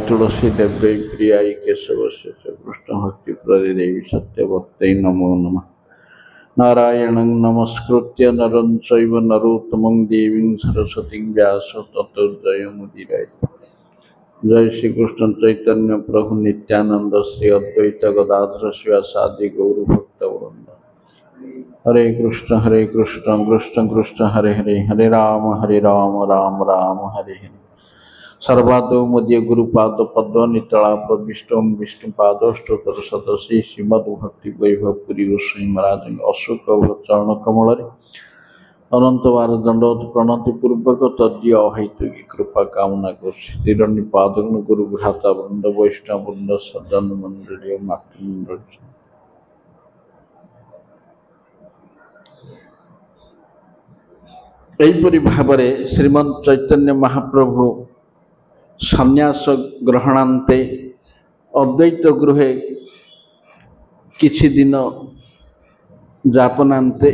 तुलसी देव्यै प्रियाय केशवस्य च कृष्ण भक्ति प्रदे देवी सत्यवत्यै नमो नमः। नारायणं नमस्कृत्य नरं चैव नरोत्तमं देवीं सरस्वतीं व्यास ततो जयमुदीरये। जय श्री कृष्ण चैतन्य प्रभु नित्यानंद श्री अद्वैत गदाधर शिवासादि गौर भक्तवृंद। हरे कृष्ण कृष्ण कृष्ण हरे हरे, हरे राम राम राम हरे हरे। सर्वादो मध्य गुरुपाद पद्म नितला प्रविष्ट विष्णुपाद स्त्रोत्र सदस्य श्रीमद्भक्ति वैभव पुरी गोस्वामी महाराज अशोक चरण कमल अनंत बार दंडवत प्रणति पूर्वक तदीय अहैतुकी कृपा कामना कर गुरु भ्राता वृंद वैष्णव वृंद सज्जन मंडली मातृमंडल एहीपरि भावरे श्रीमंत चैतन्य महाप्रभु सन्यास ग्रहणांते अद्वैत गृहे किछि दिन जापनांते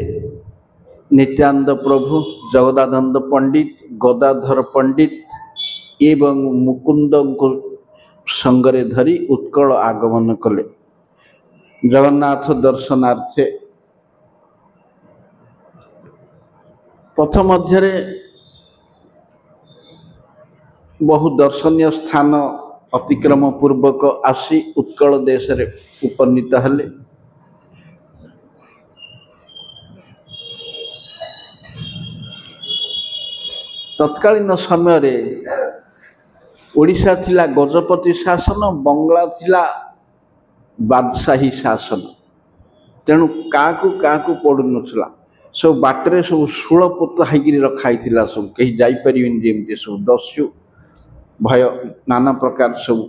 नित्यानंद प्रभु जगदानंद पंडित गदाधर पंडित एवं मुकुंद को संगरे धरी उत्कल आगमन कले। जगन्नाथ दर्शनार्थे पथ मध्य बहु दर्शनीय स्थान अतिक्रम पूर्वक आसी उत्कल देश रे उपनीत हेले। तत्कालीन समय रे ओडिशा थिला गजपति शासन, बंगला थिला बादशाही शासन। तेणु काकु पड़ू नथिला, सब बाटरे सब शूल पोता होकर रखाई सब कहीं जापर जमी सब दस्यु भय नाना प्रकार सब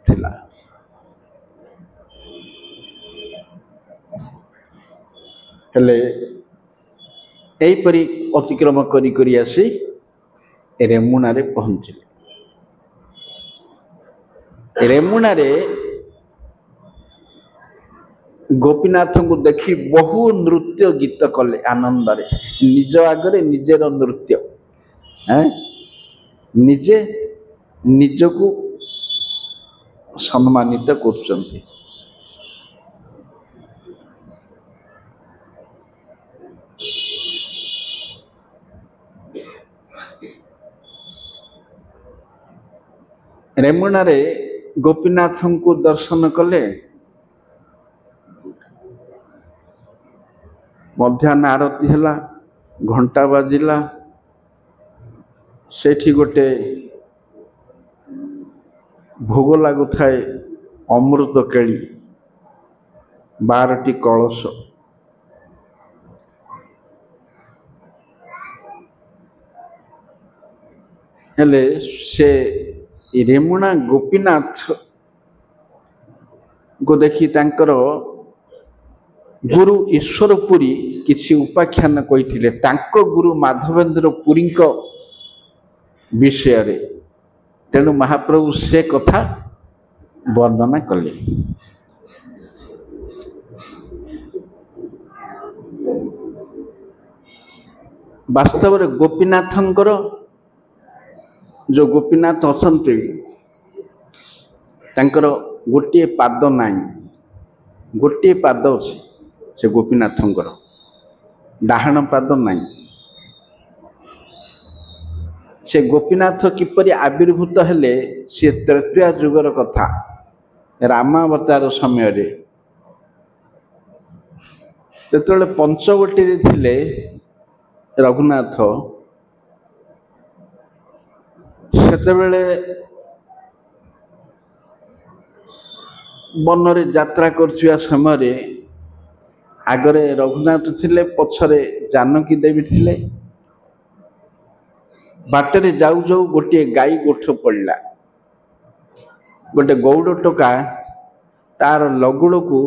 थिला। हेले एहीपरि अतिक्रम करी आसी रेमुणा रे पहुंचले। रेमुणा रे गोपीनाथ को देखी बहु नृत्य गीत कले आनंद रे, निज आगरे निजेर नृत्य निजे निजको सम्मानित करछन्ति। रेमुणा रे गोपीनाथ को दर्शन कले। मध्याह्न आरती हैला, घंटा बाजिला, सेठी गोटे भोग लागु थाए अमृत केली 12टी कलश। हेले से रेमुणा गोपीनाथ को देखी तांकर गुरु ईश्वरपुरी किसी उपाख्यान कही गुरु माधवेंद्र पुरी विषय रे। तेणु महाप्रभु से कथा वर्णना कले। वास्तव में गोपीनाथंकर जो गोपीनाथ अछंती तांकर गोटे पाद नाई, गोटे पाद अच्छे से गोपीनाथंकर, डाहाण पाद नाई। से गोपीनाथ किपरि आविर्भूत हेले से तृतीय जुगर कथा। रामावतार समय रे ଯେତେବେଳେ ପଞ୍ଚବଟୀରେ ଥିଲେ ରଘୁନାଥ, ସେତେବେଳେ ବନରେ ଯାତ୍ରା କରୁଥିବା ସମୟରେ ଆଗରେ ରଘୁନାଥ ଥିଲେ, ପଛରେ ଜାନକୀ ଦେବୀ ଥିଲେ। ବାଟରେ ଯାଉ ଯାଉ ଗୋଟିଏ ଗାଈ ଗୋଠ ପଡ଼ିଲା। ଗୋଟେ ଗଉଡ଼ ଟୋକା ତାର ଲଗୁଡ଼କୁ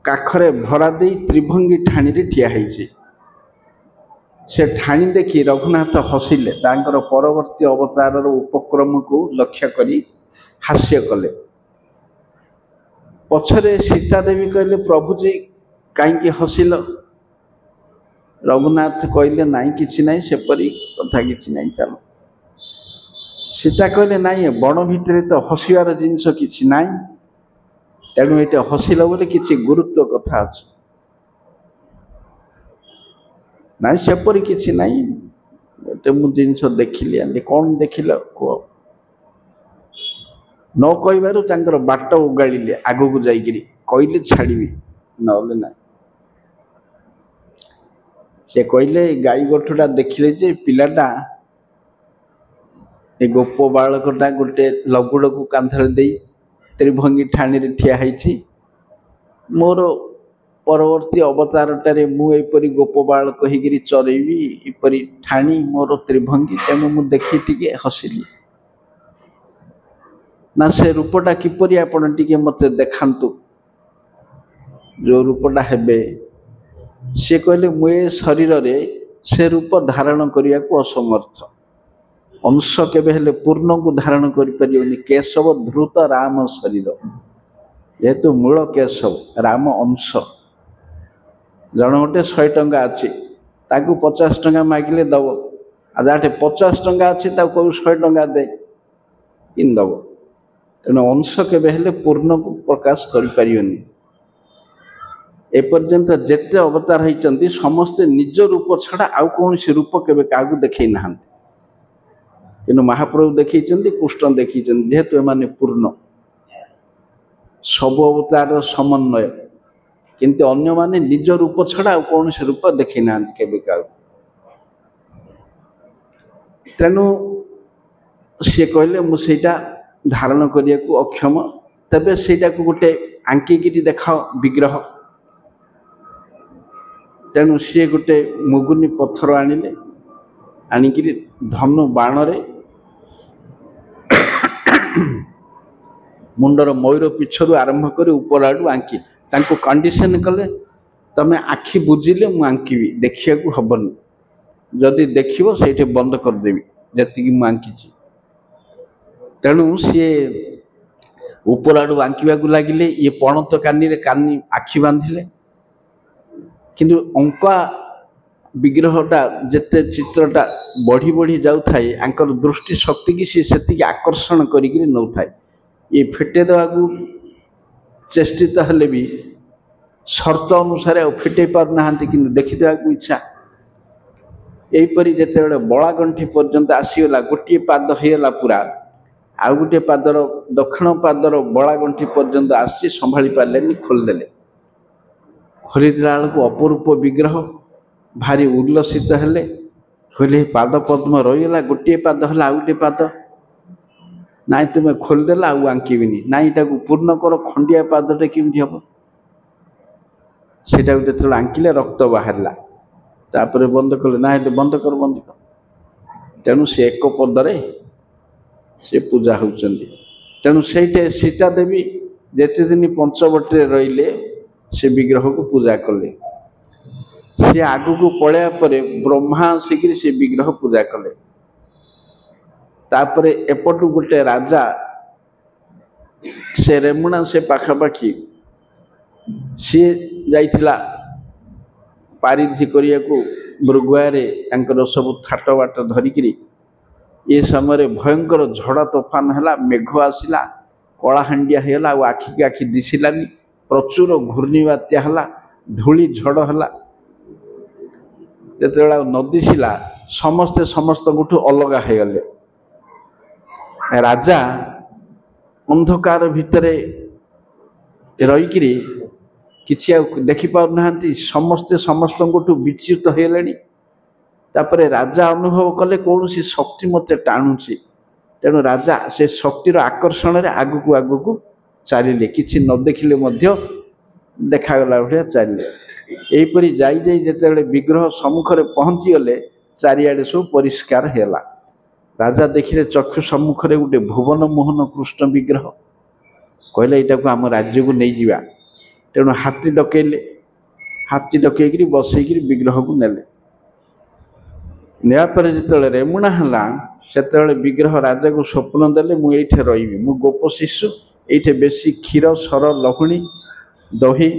କାଖରେ ଭରା ଦେଇ ତ୍ରିଭଙ୍ଗୀ ଠାଣିରେ ଠିଆ ହେଇଛି। ସେ ଠାଣି ଦେଖି ରଘୁନାଥ ହସିଲେ, ତାଙ୍କର ପରବର୍ତ୍ତୀ ଅବତାରର ଉପକ୍ରମକୁ ଲକ୍ଷ୍ୟ କରି ହାସ୍ୟ କଲେ। ପଛରେ ସୀତା ଦେବୀ କହିଲେ, ପ୍ରଭୁଜୀ କାହିଁକି ହସିଲ? ରଘୁନାଥ କହିଲେ, ନାଇଁ କିଛି ନାହିଁ, ସେପରି କଥା କିଛି ନାହିଁ, ଚାଲ। ସୀତା କହିଲେ, ନାଇଁ ବଣ ଭିତରେ ତ ହସିବାର ଜିନିଷ କିଛି ନାହିଁ, ତେଣୁ ଏଇଟା ହସିଲ ବୋଲି କିଛି ଗୁରୁତ୍ୱ କଥା ଅଛି। ନାଇଁ ସେପରି କିଛି ନାହିଁ, ଗୋଟେ ମୁଁ ଜିନିଷ ଦେଖିଲି। ଆଣ୍ଟି କ'ଣ ଦେଖିଲ କୁହ? ନ କହିବାରୁ ତାଙ୍କର ବାଟ ଉଗାଳିଲେ, ଆଗକୁ ଯାଇକିରି କହିଲେ ଛାଡ଼ିବି, ନହେଲେ ନାହିଁ। ସେ କହିଲେ, ଗାଈ ଗୋଠଟା ଦେଖିଲେ ଯେ ପିଲାଟା, ଏ ଗୋପ ବାଳକଟା ଗୋଟେ ଲଗୁଡ଼କୁ କାନ୍ଧରେ ଦେଇ ତ୍ରିଭଙ୍ଗୀ ଠାଣିରେ ଠିଆ ହେଇଛି। ମୋର ପରବର୍ତ୍ତୀ ଅବତାରଟାରେ ମୁଁ ଏପରି ଗୋପ ବାଳକ ହେଇକିରି ଚରେଇବି, ଏପରି ଠାଣି ମୋର ତ୍ରିଭଙ୍ଗୀ, ତେଣୁ ମୁଁ ଦେଖି ଟିକେ ହସିଲି। ନା ସେ ରୂପଟା କିପରି ଆପଣ ଟିକେ ମୋତେ ଦେଖାନ୍ତୁ, ଯେଉଁ ରୂପଟା ହେବେ। ସେ କହିଲେ, ମୁଁ ଏ ଶରୀରରେ ସେ ରୂପ ଧାରଣ କରିବାକୁ ଅସମର୍ଥ। ଅଂଶ କେବେ ହେଲେ ପୂର୍ଣ୍ଣକୁ ଧାରଣ କରିପାରିବନି। କେଶବ ଧୃତ ରାମ ଶରୀର, ଯେହେତୁ ମୂଳ କେଶବ, ରାମ ଅଂଶ। ଜଣ ଗୋଟେ 100 ଟଙ୍କା ଅଛି, ତାକୁ 50 ଟଙ୍କା ମାଗିଲେ ଦବ। ଆଉ ଯାହାଠି 50 ଟଙ୍କା ଅଛି ତାକୁ କହିବୁ 100 ଟଙ୍କା ଦେ, କିନ୍ ଦବ? ତେଣୁ ଅଂଶ କେବେ ହେଲେ ପୂର୍ଣ୍ଣକୁ ପ୍ରକାଶ କରିପାରିବନି। ଏପର୍ଯ୍ୟନ୍ତ ଯେତେ ଅବତାର ହେଇଛନ୍ତି ସମସ୍ତେ ନିଜ ରୂପ ଛଡ଼ା ଆଉ କୌଣସି ରୂପ କେବେ କାହାକୁ ଦେଖେଇ ନାହାନ୍ତି। କିନ୍ତୁ ମହାପ୍ରଭୁ ଦେଖେଇଛନ୍ତି, କୃଷ୍ଣ ଦେଖେଇଛନ୍ତି, ଯେହେତୁ ଏମାନେ ପୂର୍ଣ୍ଣ, ସବୁ ଅବତାରର ସମନ୍ୱୟ। କିନ୍ତୁ ଅନ୍ୟମାନେ ନିଜ ରୂପ ଛଡ଼ା ଆଉ କୌଣସି ରୂପ ଦେଖେଇ ନାହାନ୍ତି କେବେ କାହାକୁ। ତେଣୁ ସିଏ କହିଲେ, ମୁଁ ସେଇଟା ଧାରଣ କରିବାକୁ ଅକ୍ଷମ, ତେବେ ସେଇଟାକୁ ଗୋଟେ ଆଙ୍କିକିରି ଦେଖାଅ ବିଗ୍ରହ। ତେଣୁ ସିଏ ଗୋଟେ ମୁଗୁନି ପଥର ଆଣିଲେ, ଆଣିକିରି ଧନୁ ବାଣରେ ମୁଣ୍ଡର ମୟୂର ପିଛରୁ ଆରମ୍ଭ କରି ଉପର ଆଡ଼ୁ ଆଙ୍କି ତାଙ୍କୁ କଣ୍ଡିସନ କଲେ, ତମେ ଆଖି ବୁଜିଲେ ମୁଁ ଆଙ୍କିବି, ଦେଖିବାକୁ ହବନି। ଯଦି ଦେଖିବ ସେଇଠି ବନ୍ଦ କରିଦେବି ଯେତିକି ମୁଁ ଆଙ୍କିଛି। ତେଣୁ ସିଏ ଉପର ଆଡ଼ୁ ଆଙ୍କିବାକୁ ଲାଗିଲେ। ଇଏ ପଣତ କାନିରେ ଆଖି ବାନ୍ଧିଲେ। କିନ୍ତୁ ଅଙ୍କା ବିଗ୍ରହଟା ଯେତେ ଚିତ୍ରଟା ବଢ଼ି ବଢ଼ି ଯାଉଥାଏ, ଆଙ୍କର ଦୃଷ୍ଟି ଶକ୍ତିକି ସିଏ ସେତିକି ଆକର୍ଷଣ କରିକିରି ନେଉଥାଏ। ଇଏ ଫିଟେଇ ଦେବାକୁ ଚେଷ୍ଟିତ ହେଲେ ବି ସର୍ତ୍ତ ଅନୁସାରେ ଆଉ ଫିଟେଇ ପାରୁନାହାନ୍ତି, କିନ୍ତୁ ଦେଖିଦେବାକୁ ଇଚ୍ଛା। ଏହିପରି ଯେତେବେଳେ ବଳାଗଣ୍ଠି ପର୍ଯ୍ୟନ୍ତ ଆସିଗଲା, ଗୋଟିଏ ପାଦ ହେଇଗଲା ପୁରା, ଆଉ ଗୋଟିଏ ପାଦର ଦକ୍ଷିଣ ପାଦର ବଳାଗଣ୍ଠି ପର୍ଯ୍ୟନ୍ତ ଆସିଛି, ସମ୍ଭାଳି ପାରିଲେନି, ଖୋଲିଦେଲେ। ଖୋଲିଦେଲା ବେଳକୁ ଅପରୂପ ବିଗ୍ରହ, ଭାରି ଉଲ୍ଲସିତ ହେଲେ। କହିଲେ, ପାଦ ପଦ୍ମ ରହିଗଲା, ଗୋଟିଏ ପାଦ ହେଲା, ଆଉ ଗୋଟିଏ ପାଦ ନାଇଁ, ତୁମେ ଖୋଲିଦେଲା, ଆଉ ଆଙ୍କିବିନି। ନାଇଁ, ଏଟାକୁ ପୂର୍ଣ୍ଣ କର, ଖଣ୍ଡିଆ ପାଦଟେ କେମିତି ହବ? ସେଇଟାକୁ ଯେତେବେଳେ ଆଙ୍କିଲେ ରକ୍ତ ବାହାରିଲା, ତାପରେ ବନ୍ଦ କଲେ। ନା ହେଲେ ବନ୍ଦ କର, ବନ୍ଦ କର। ତେଣୁ ସେ ଏକ ପଦରେ ସେ ପୂଜା ହେଉଛନ୍ତି। ତେଣୁ ସେଇଠି ସୀତା ଦେବୀ ଯେତେ ଦିନ ପଞ୍ଚବଟୀରେ ରହିଲେ, ସେ ବିଗ୍ରହକୁ ପୂଜା କଲେ। ସେ ଆଗକୁ ପଳେଇବା ପରେ ବ୍ରହ୍ମା ଆସିକିରି ସେ ବିଗ୍ରହ ପୂଜା କଲେ। ତାପରେ ଏପଟୁ ଗୋଟେ ରାଜା, ସେ ରେମୁଣା ସେ ପାଖାପାଖି, ସିଏ ଯାଇଥିଲା ପାରିଧି କରିବାକୁ ମୃଗୟାରେ ତାଙ୍କର ସବୁ ଥାଟ ବାଟ ଧରିକିରି। ଏ ସମୟରେ ଭୟଙ୍କର ଝଡ଼ ତୋଫାନ ହେଲା, ମେଘ ଆସିଲା, କଳାହାଣ୍ଡିଆ ହେଇଗଲା, ଆଉ ଆଖିକି ଆଖି ଦିଶିଲାନି। ପ୍ରଚୁର ଘୂର୍ଣ୍ଣି ବାତ୍ୟା ହେଲା, ଧୂଳି ଝଡ଼ ହେଲା। ଯେତେବେଳେ ଆଉ ନ ଦିଶିଲା, ସମସ୍ତେ ସମସ୍ତଙ୍କଠୁ ଅଲଗା ହେଇଗଲେ। ରାଜା ଅନ୍ଧକାର ଭିତରେ ରହିକିରି କିଛି ଆଉ ଦେଖିପାରୁନାହାନ୍ତି, ସମସ୍ତେ ସମସ୍ତଙ୍କଠୁ ବିଚ୍ୟୁତ ହେଇଗଲେଣି। ତାପରେ ରାଜା ଅନୁଭବ କଲେ କୌଣସି ଶକ୍ତି ମୋତେ ଟାଣୁଛି। ତେଣୁ ରାଜା ସେ ଶକ୍ତିର ଆକର୍ଷଣରେ ଆଗକୁ ଆଗକୁ ଚାଲିଲେ, କିଛି ନ ଦେଖିଲେ ମଧ୍ୟ ଦେଖାଗଲା ଭଳିଆ ଚାଲିଲେ। ଏହିପରି ଯାଇ ଯାଇ ଯେତେବେଳେ ବିଗ୍ରହ ସମ୍ମୁଖରେ ପହଞ୍ଚିଗଲେ ଚାରିଆଡ଼େ ସବୁ ପରିଷ୍କାର ହେଲା। ରାଜା ଦେଖିଲେ ଚକ୍ଷୁ ସମ୍ମୁଖରେ ଗୋଟେ ଭୁବନ ମୋହନ କୃଷ୍ଣ ବିଗ୍ରହ। କହିଲେ ଏଇଟାକୁ ଆମ ରାଜ୍ୟକୁ ନେଇଯିବା। ତେଣୁ ହାତୀ ଡକେଇଲେ, ହାତୀ ଡକେଇକିରି ବସେଇକିରି ବିଗ୍ରହକୁ ନେଲେ। ନେବା ପରେ ଯେତେବେଳେ ରେମୁଣା ହେଲା ସେତେବେଳେ ବିଗ୍ରହ ରାଜାକୁ ସ୍ୱପ୍ନ ଦେଲେ, ମୁଁ ଏଇଠି ରହିବି, ମୁଁ ଗୋପ ଶିଶୁ, ଏଇଠି ବେଶୀ କ୍ଷୀର ସର ଲହୁଣୀ ଦହି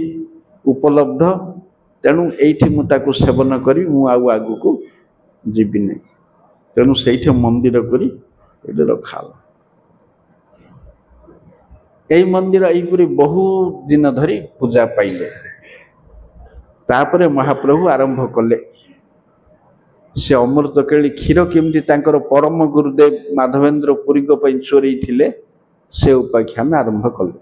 ଉପଲବ୍ଧ, ତେଣୁ ଏଇଠି ମୁଁ ତାକୁ ସେବନ କରିବି, ମୁଁ ଆଉ ଆଗକୁ ଯିବି ନାହିଁ। ତେଣୁ ସେଇଠି ମନ୍ଦିର କରି ଏଠି ରଖାହେଲା। এই ମନ୍ଦିର ଏହିପରି ବହୁ ଦିନ ଧରି ପୂଜା ପାଇଲେ। ତାପରେ ମହାପ୍ରଭୁ ଆରମ୍ଭ କଲେ ସେ ଅମୃତ କେଳି କ୍ଷୀର କେମିତି ତାଙ୍କର ପରମ ଗୁରୁଦେବ ମାଧବେନ୍ଦ୍ର ପୁରୀଙ୍କ ପାଇଁ ଚୋରେଇଥିଲେ ସେ ଉପାଖ୍ୟାନ ଆରମ୍ଭ କଲେ।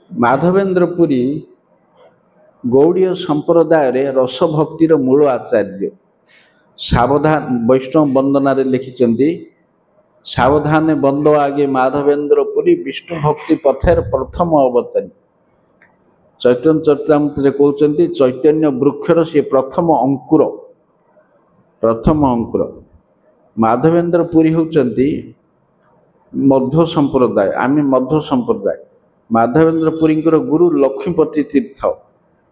ମାଧବେନ୍ଦ୍ର ପୁରୀ ଗୌଡ଼ୀୟ ସମ୍ପ୍ରଦାୟରେ ରସ ଭକ୍ତିର ମୂଳ ଆଚାର୍ଯ୍ୟ। ସାବଧାନ ବୈଷ୍ଣବ ବନ୍ଦନାରେ ଲେଖିଛନ୍ତି, ସାବଧାନେ ବନ୍ଦ ଆଗେ ମାଧବେନ୍ଦ୍ର ପୁରୀ ବିଷ୍ଣୁ ଭକ୍ତି ପଥେର ପ୍ରଥମ ଅବତାରୀ। ଚୈତନ୍ୟ ଚରିତାମୃତରେ କହୁଛନ୍ତି ଚୈତନ୍ୟ ବୃକ୍ଷର ସିଏ ପ୍ରଥମ ଅଙ୍କୁର। ମାଧବେନ୍ଦ୍ର ପୁରୀ ହେଉଛନ୍ତି ମଧ୍ୱ ସମ୍ପ୍ରଦାୟ, ଆମେ ମଧ୍ୱ ସମ୍ପ୍ରଦାୟ। ମାଧବେନ୍ଦ୍ର ପୁରୀଙ୍କର ଗୁରୁ ଲକ୍ଷ୍ମୀପତି ତୀର୍ଥ।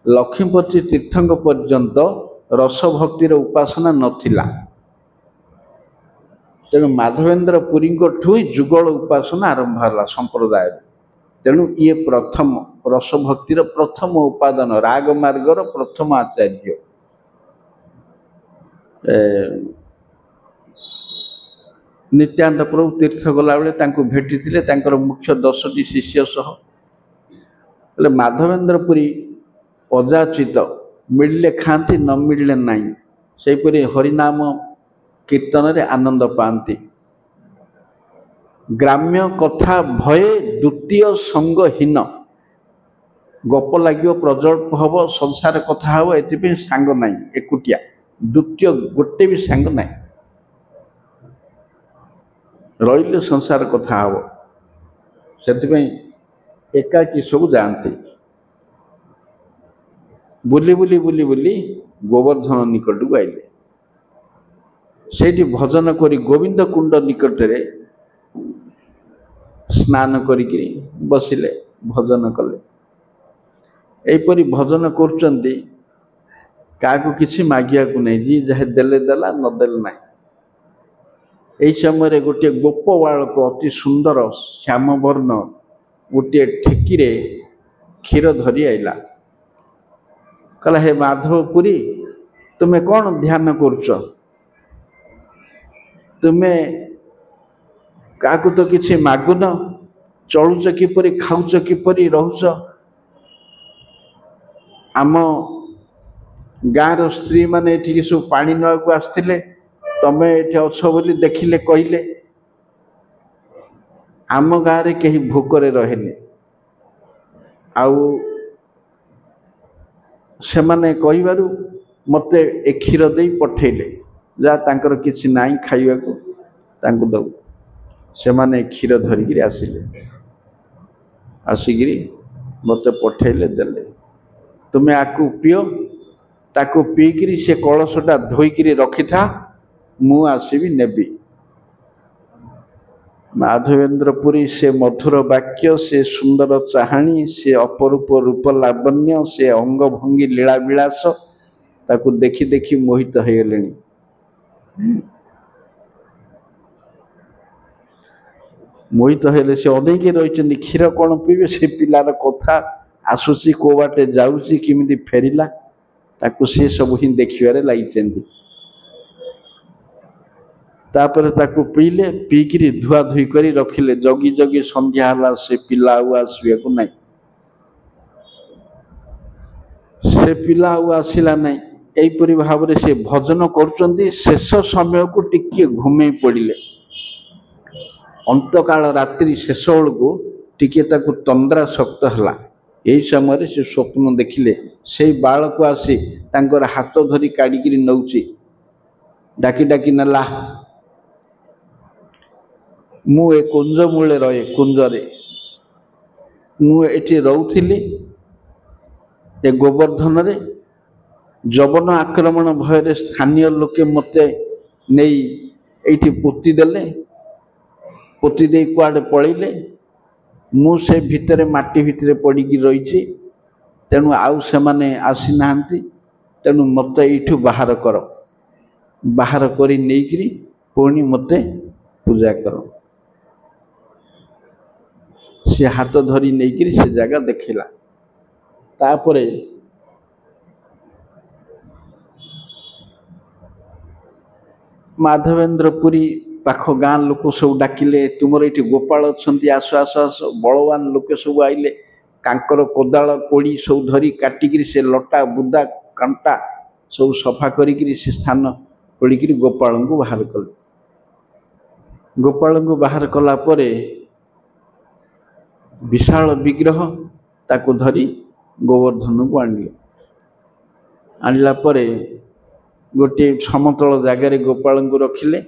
ଲକ୍ଷ୍ମୀପତି ତୀର୍ଥଙ୍କ ପର୍ଯ୍ୟନ୍ତ ରସ ଭକ୍ତିର ଉପାସନା ନଥିଲା। ତେଣୁ ମାଧବେନ୍ଦ୍ର ପୁରୀଙ୍କଠୁ ଯୁଗଳ ଉପାସନା ଆରମ୍ଭ ହେଲା ସମ୍ପ୍ରଦାୟରେ। ତେଣୁ ଇଏ ପ୍ରଥମ ରସ ଭକ୍ତିର ପ୍ରଥମ ଉପାଦାନ, ରାଗ ମାର୍ଗର ପ୍ରଥମ ଆଚାର୍ଯ୍ୟ। ନିତ୍ୟାନ୍ତ ପ୍ରଭୁ ତୀର୍ଥ ଗଲାବେଳେ ତାଙ୍କୁ ଭେଟିଥିଲେ ତାଙ୍କର ମୁଖ୍ୟ 10ଟି ଶିଷ୍ୟ ସହ। ହେଲେ ମାଧବେନ୍ଦ୍ର ପୁରୀ ଅଯାଚିତ, ମିଳିଲେ ଖାଆନ୍ତି ନ ମିଳିଲେ ନାହିଁ। ସେହିପରି ହରିନାମ କୀର୍ତ୍ତନରେ ଆନନ୍ଦ ପାଆନ୍ତି। ଗ୍ରାମ୍ୟ କଥା ଭୟେ ଦ୍ୱିତୀୟ ସଙ୍ଗହୀନ। ଗପ ଲାଗିବ, ପ୍ରଜଳ୍ପ ହେବ, ସଂସାର କଥା ହେବ, ଏଥିପାଇଁ ସାଙ୍ଗ ନାହିଁ, ଏକୁଟିଆ। ଦ୍ୱିତୀୟ ଗୋଟେ ବି ସାଙ୍ଗ ନାହିଁ, ରହିଲେ ସଂସାର କଥା ହେବ, ସେଥିପାଇଁ ଏକାକୀ ସବୁ ଯାଆନ୍ତି। ବୁଲି ବୁଲି ବୁଲି ବୁଲି ଗୋବର୍ଦ୍ଧନ ନିକଟକୁ ଆଇଲେ। ସେଇଠି ଭଜନ କରି ଗୋବିନ୍ଦ କୁଣ୍ଡ ନିକଟରେ ସ୍ନାନ କରିକି ବସିଲେ, ଭଜନ କଲେ। ଏହିପରି ଭଜନ କରୁଛନ୍ତି, କାହାକୁ କିଛି ମାଗିବାକୁ ନାହିଁ, ଯିଏ ଯାହା ଦେଲେ ଦେଲା, ନଦେଲେ ନାହିଁ। ଏହି ସମୟରେ ଗୋଟିଏ ଗୋପ ବାଳକ ଅତି ସୁନ୍ଦର ଶ୍ୟାମବର୍ଣ୍ଣ ଗୋଟିଏ ଠେକିରେ କ୍ଷୀର ଧରି ଆଇଲା। କହିଲା, ହେ ମାଧବ ପୁରୀ, ତୁମେ କ'ଣ ଧ୍ୟାନ କରୁଛ? ତୁମେ କାହାକୁ ତ କିଛି ମାଗୁନ, ଚଳୁଛ କିପରି, ଖାଉଛ କିପରି, ରହୁଛ? ଆମ ଗାଁର ସ୍ତ୍ରୀମାନେ ଏଠିକି ସବୁ ପାଣି ନେବାକୁ ଆସିଥିଲେ, ତମେ ଏଠି ଅଛ ବୋଲି ଦେଖିଲେ କହିଲେ। ଆମ ଗାଁରେ କେହି ଭୋକରେ ରହେନି। ଆଉ ସେମାନେ କହିବାରୁ ମୋତେ ଏ କ୍ଷୀର ଦେଇ ପଠେଇଲେ, ଯାହା ତାଙ୍କର କିଛି ନାହିଁ ଖାଇବାକୁ, ତାଙ୍କୁ ଦଉ। ସେମାନେ କ୍ଷୀର ଧରିକିରି ଆସିଲେ, ଆସିକିରି ମୋତେ ପଠେଇଲେ, ଦେଲେ। ତୁମେ ଆକୁ ପିଅ, ତାକୁ ପିଇକିରି ସେ କଳସଟା ଧୋଇକିରି ରଖିଥା, ମୁଁ ଆସିବି ନେବି। ମାଧବେନ୍ଦ୍ର ପୁରୀ ସେ ମଧୁର ବାକ୍ୟ, ସେ ସୁନ୍ଦର ଚାହାଣୀ, ସେ ଅପରୂପ ରୂପ ଲାବଣ୍ୟ, ସେ ଅଙ୍ଗଭଙ୍ଗୀ ଲୀଳା ବିଳାସ, ତାକୁ ଦେଖି ଦେଖି ମୋହିତ ହେଇଗଲେଣି। ମୋହିତ ହେଲେ ସେ ଅନେଇକି ରହିଛନ୍ତି, କ୍ଷୀର କ'ଣ ପିଇବେ? ସେ ପିଲାର କଥା ଆସୁଛି, କୋଉ ବାଟେ ଯାଉଛି, କେମିତି ଫେରିଲା, ତାକୁ ସେ ସବୁ ହିଁ ଦେଖିବାରେ ଲାଗିଛନ୍ତି। ତାପରେ ତାକୁ ପିଇଲେ, ପିଇକିରି ଧୁଆ ଧୁଇ କରି ରଖିଲେ। ଜଗି ଜଗି ସନ୍ଧ୍ୟା ହେଲା, ସେ ପିଲା ଆଉ ଆସିବାକୁ ନାହିଁ। ସେ ପିଲା ଆଉ ଆସିଲା ନାହିଁ। ଏହିପରି ଭାବରେ ସେ ଭଜନ କରୁଛନ୍ତି। ଶେଷ ସମୟକୁ ଟିକିଏ ଘୁମେଇ ପଡ଼ିଲେ। अंतकाल रात्रि शेष बेलू टिके ताकू तंद्रा शक्त है। यही समय से स्वप्न देखिले से बालक आसी तांकर हाथ धरी काढ़ी नौची डाकी डाकी नेला। मु ए कुंज मूले रहे कुंजरे मुझे रोली ए गोवर्धन रे जवन आक्रमण भय स्थानीय लोके मते नहीं ये पोती देले पोती दे कुआडे पलैले मु से भितर माटी भितर पड़ी रही तेणु आउ से माने आसी नाहंती तेणु मत यू बाहर कर बाहर करी नहीं पुणी मते पूजा कर। से हाथ धरी नहीं से जगह देखला तापरे माधवेन्द्रपुरी पाख गाँ लोक सब डाकिले तुमर ये गोपाल अच्छा आस आस आस बलवान लोक सब आइले कांकर कोदाल कोड़ी सब धरी काटिकी से लटा बुदा कांटा सब सफा करी से स्थान खोलिकी गोपाल को बाहर कले। गोपाल को बाहर कला परे विशाल विग्रह ताको धरी गोवर्धन को आणले आणला परे गोटे समतल जगार गोपाल को रखिले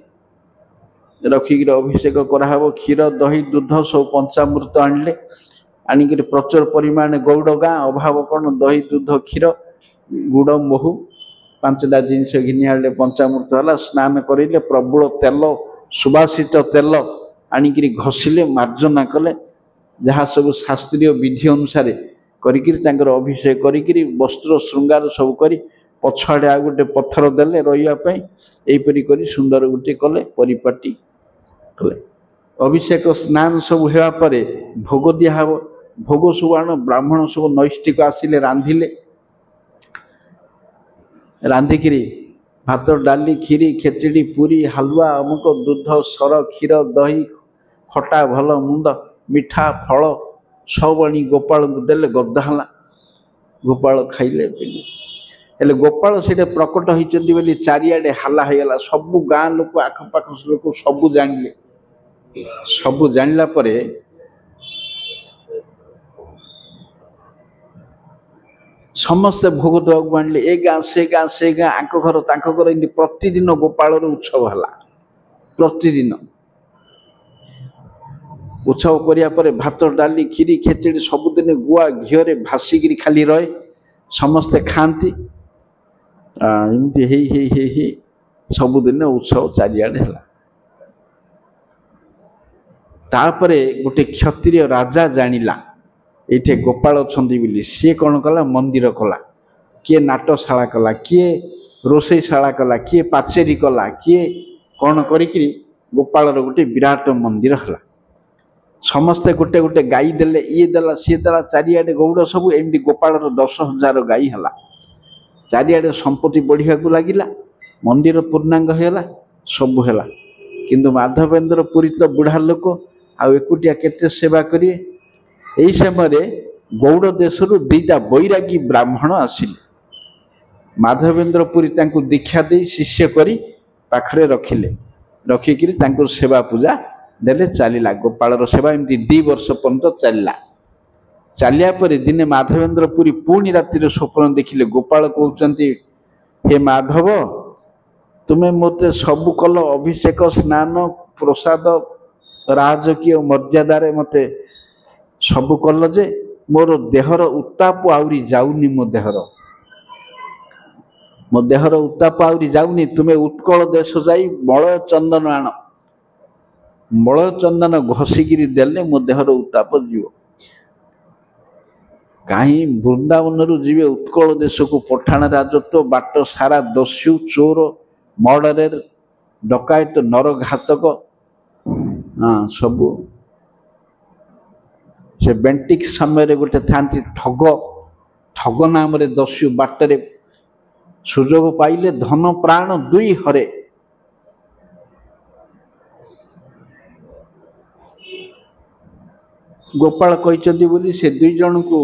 रखिक अभिषेक कराहब क्षीर दही दूध सब पंचामृत आणले आणिक प्रचुर परिमाण गौड़ गाँ अभाव कौन दही दूध क्षीर गुड़ महू पांचटा जिनस घिनी आने पंचामृत है स्नान करें प्रबल तेल सुबासित तेल आणिक घषिले मार्जना कले जहाँ सब शास्त्रीय विधि अनुसार कर अभिषेक करी वस्त्र श्रृंगार सब करी पछाड़े आ गोटे पत्थर देले रही यहीपरी कर सुंदर गोटे कले परिपाटी कले। अभिषेक स्नान सब होगा भोग दिहब भोग सब आण ब्राह्मण सब नैष्टिक आसिले रांधिले रांधिक भात डाली खीरी खेचड़ी पूरी हलवा अमुक दूध सर क्षीर दही खटा भल मुंद मिठा फल सब आनी गोपाल को देले गदाला गोपाल खाइले पीले हेले गोपाल से प्रकट होती बोली चारिआडे हाला होगा सबू गाँ लोक आखपाख लोक सबू जानिले सबू जानिला परे समस्ते भोग देवाक आणले ए गाँ से गाँ आक घर ताक घर एमती प्रतिदिन गोपाल उत्सव है प्रतिदिन उत्सव करिया परे भात डाली खीरी खेचड़ी सबुदिन गुआ घीरे भासिकी खाली रहे समस्ते खाती एमती सबुदिन उत्सव चारिआडे है। तापरे गोटे क्षत्रिय राजा जानिला ये गोपाल अच्छा सी कौन कला मंदिर कला किए नाटशाला कला किए रोषेशाला कला किए पाचेरी कला किए कौन करी गोपाल गोटे विराट मंदिर है समस्ते गोटे गोटे गाई देले ये देला सी देला चारिआडे गौड़ सब एमती गोपाल 10,000 गाई है चारिआडे संपत्ति बढ़िया को लगिला मंदिर पूर्णांग होगा सब है किंतु माधवेन्द्र पुरी तो बुढ़ा लोक आकुटिया केते सेवा करिए। यही समय गौड़ देश दीटा बैरागी ब्राह्मण आसिले माधवेन्द्र पुरी तांको दीक्षा दे शिष्य करी पाखरे रखिले रखिकी सेवा पूजा देले चलला गोपाल सेवा एमती 2 वर्ष पर्यंत चलला चलिया पर दिने माधवेन्द्र पुरी पुणी रातिर स्वप्न देखिले गोपाल कहते हे माधव तुम्हें मते सबु कल अभिषेक स्नान प्रसाद राजकीय मर्यादार मते सबु कल जे मोर देहर उत्ताप आउरी जाउनी मो देहर उत्ताप आउरी जाउनी तुम्हें उत्कल देश जाई मलय चंदन आण मलय चंदन घषिकी देले मो देहर उत्ताप जीव कहीं वृंदावन रु जीवे उत्कल देश को पठाण राजत्व बाट सारा दस्यु चोर मर्डर डकायत नरघातक हाँ सबू से बेंटिक समय गोटे था ठग ठग नाम दस्यु बाटर सुजोग पाइले धन प्राण 2 हरे गोपाल कहते बोली से 2 जन को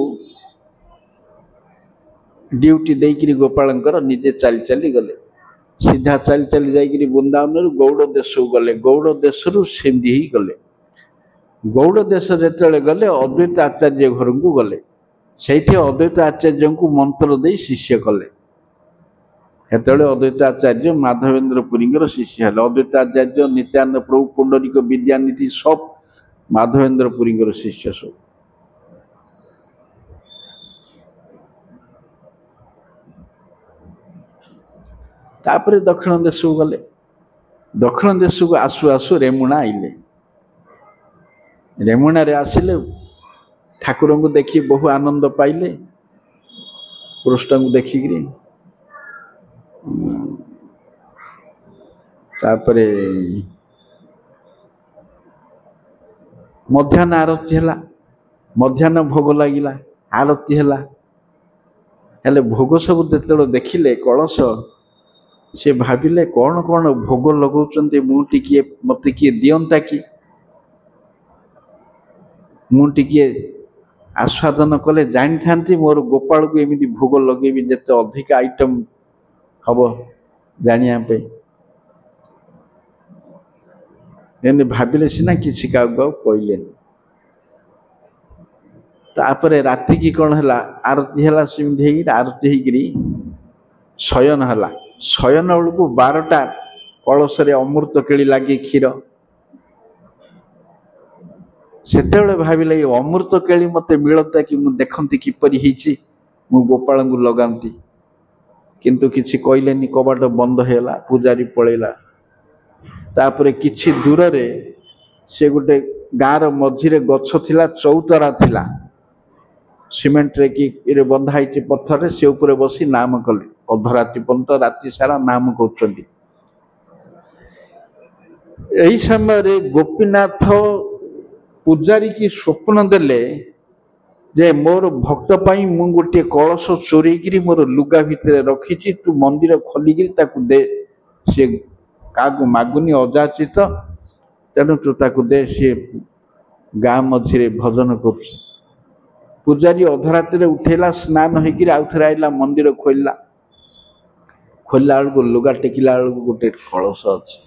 ड्यूटी देकरी गोपाल निजे चली चली गले सीधा चली चली जाकि वृंदावन गौड़ देश को गले गौड़ देश सिंधी ही गले गौड़ देश जेतेବେଳେ गले अद्वैत आचार्य घर को गले ସେଇଠି अद्वैत आचार्य को मंत्र दे शिष्य कले ସେତେବେଳେ अद्वैत आचार्य माधवेन्द्र पुरीଙ୍କର शिष्य हेले अद्वैत आचार्य नित्यानंद प्रभु पुंडरीक विद्यानिधि सब माधवेन्द्र पुरीଙ୍କର शिष्य सब तापर दक्षिण देश को गले दक्षिण देश को आसु आसु रेमुणा आइले रेमुणा रे आसिले ठाकुर को देखी बहु आनंद पाइले कृष्ण को देखिक तापरे मध्याह्न आरती है मध्याह्न भोग लगिला आरती है हेले भोग सब जो देखिले कलश से भाविले कौन कौन भोग लगौचंती मुझे मत किए दियंता कि मुझे आस्वादन कले जानी था मोर गोपाल को एमती भोग लगे जिते अधिक आइटम हम जानापे भाविले सीना किसी का कहले तापर राति की कौन है आरती है आरती होगी शयन है शयन बेलू 12टा कलश अमृत केली लगे क्षीर से भाविले अमृत केली मत मिलता कि मुझे देखती किपरि मु गोपाल को लगाती किंतु किसी कहले कबाट बंद है पूजारी पलैला तापर किछि दूर रे से गोटे गाँव मझिरे गछ थिला चौतरा थिला सीमेंट रे कि बंधा पत्थर से ऊपर बसी नाम कले अधराति पर्यंत राति सारा नाम कहते यही समय गोपीनाथ पूजारी की स्वप्न देले जे मोर भक्त पाई मु गोटे कलश चोरी करी मोर लुगा भितर रखी तू मंदिर खोलिकी दे सी क्या मागुनी अजाचित तेणु तू ताकू दे सी गाँ मझे भजन कर पूजारी अधराति उठेला स्नान होकर आउ थे आइला मंदिर खोलला खोलला बेलू लुगा टेकिला बेलू गोटे कलश अच्छे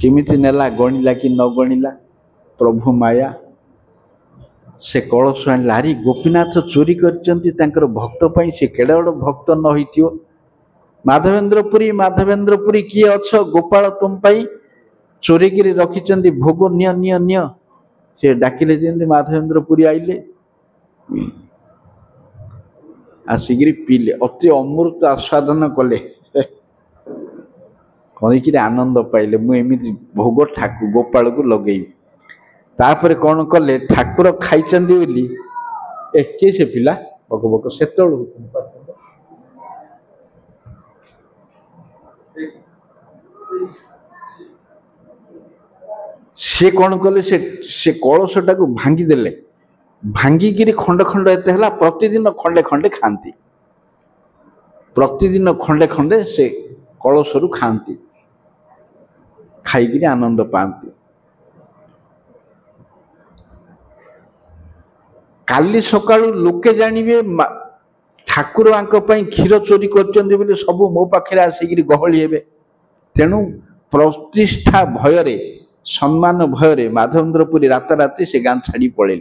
किमिति नेला गणिला कि न गणिला प्रभु माया से कलश आरी गोपीनाथ चोरी कर भक्त पाई से केड़े बड़ भक्त न हो माधवेन्द्र पुरी किए अच्छ गोपाल तुम पाई चोरी कर रखी भोग निय निय निय से डाकिले जमी माधवेन्द्र पुरी आइले आसिक पीले अति अमृत आस्वादन कले कहीकि आनंद पाइले मुझे भोग ठाकुर गोपाल को लगे तापर कौन कले ठाकुर खाई बोली किए से पिला बक बक से सी कौन कले से कलशटा को भांगी देले भांगिकी खंड खंड एत है प्रतिदिन खंडे खंडे खाती प्रतिदिन खंडे खंडे से कलशरू खाती खाई आनंद पाती काली सकाळु लोके जानिबे ठाकुर आंक पई क्षीर चोरी करचंदी बोली सब मो पाखे आसिक गहली हेबे तेणु प्रतिष्ठा भयरे सम्मान भयरे माधवेन्द्रपुरी राताराति से गाँ छाड़ी पड़े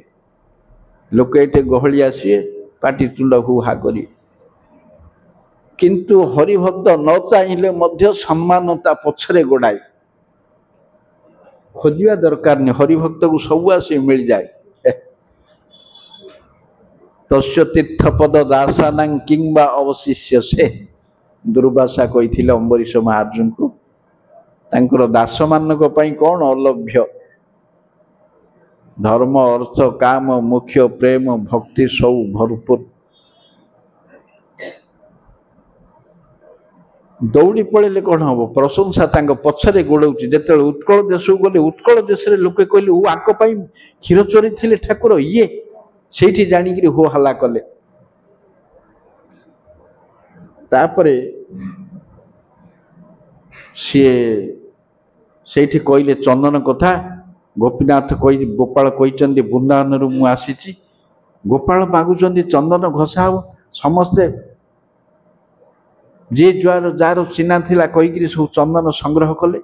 लोक ये गहली आसिए पाटी तुंड हुहा करी किंतु हरिभक्त न चाहिए मध्य सम्मानता पछरे गोड़ाए खोजा दरकार नहीं हरिभक्त को सब आसी मिल जाए तस्य तीर्थपद दासानां किंबा अवशिष्य से दुर्वासा कही अम्बरीश महाराज को तांकर दास मानक पई कौन अलभ्य धर्म अर्थ काम मुख्य प्रेम भक्ति सब भरपूर दौड़ी पड़े कौन हम प्रशंसा पछरे गोड़ाऊँ जिते उत्कल देश को गले उत्कल देश लोके कहले आंक क्षीर चोरी थे ठाकुर ये से जानिक हो हल्ला कले तापरे सी से कहले चंदन कथा गोपीनाथ कही गोपाल कहते वृंदावन रु आसी गोपाल मागुंट चंदन घसा हम समस्ते जी जुआर जार चिन्हा थिला कहीकि सब चंदन संग्रह कले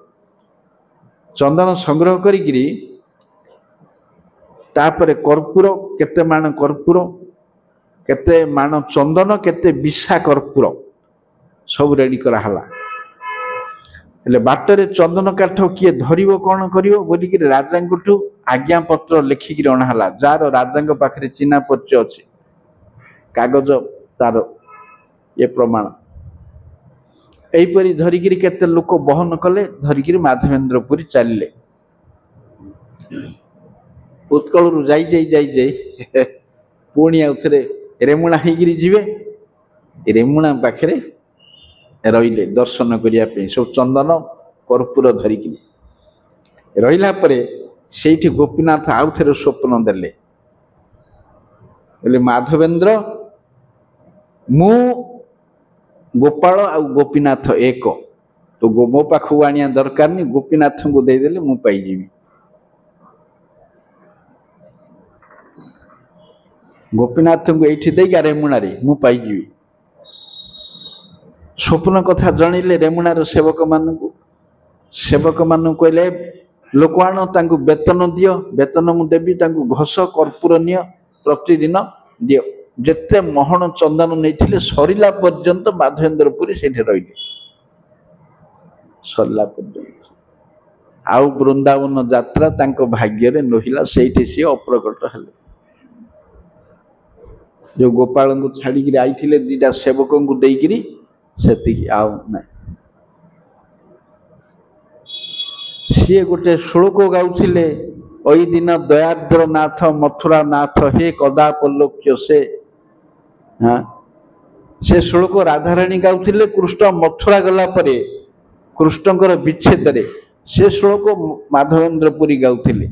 चंदन संग्रह करी तापर कर्पूर केते माण कर्पूर केते माण चंदन केते विषा कर्पूर सब रेडी करा हला हेले बाटरे चंदन काठ किए धरिबो कौन करिवो बोली कि राजा ठू आज्ञा पत्र लिखिक अणा हला जार राजा पाखरे चिन्हा परिचय अच्छे कागज तार ये प्रमाण एपरी धरिकी केते लोक बहन कले धरिकी माधवेन्द्रपुरी चलिले उत्कल रु जाई पुणी आउ थे रेमुणा होगी जीवे रेमुणा पाखे रहिले दर्शन करने सब चंदन कर्पूर धरिकी रहिला परे सेठी गोपीनाथ आउ थे स्वप्न देले बोले माधवेन्द्र मु गोपाल आ गोपीनाथ एक तो मो पाखु आनिया दरकार नहीं गोपीनाथ को देदेले मु पाइजिबी गोपीनाथ को ये देगा रेमुणा मु पाइजिबी स्वप्न कथा जणिले रेमुणार सेवक मान कहले लोक आण तांको वेतन दियो वेतन मु देवी तांको घस कर्पूर नियो प्रतिदिन दियो जेते महण चंदन नहीं सरिला पर्यंत माधवेन्द्रपुरी से रही सरला पर्यंत आउ वृंदावन यात्रा तांको भाग्य रे नहिला सेठी सी अप्रकट हेले जो गोपाल को छाड़ी आईथिले दीटा सेवक को देइकिरी सेति आउ ना सी गोटे श्लोक गाउथिले ओई दिन दयाद्र नाथ मथुरा नाथ हे कदापलोक्य से हाँ से श्लोक राधाराणी गाउथिले कृष्ण मथुरा गला परे कृष्णकर विच्छेद रे से श्लोक माधवेन्द्रपुरी गाउथिले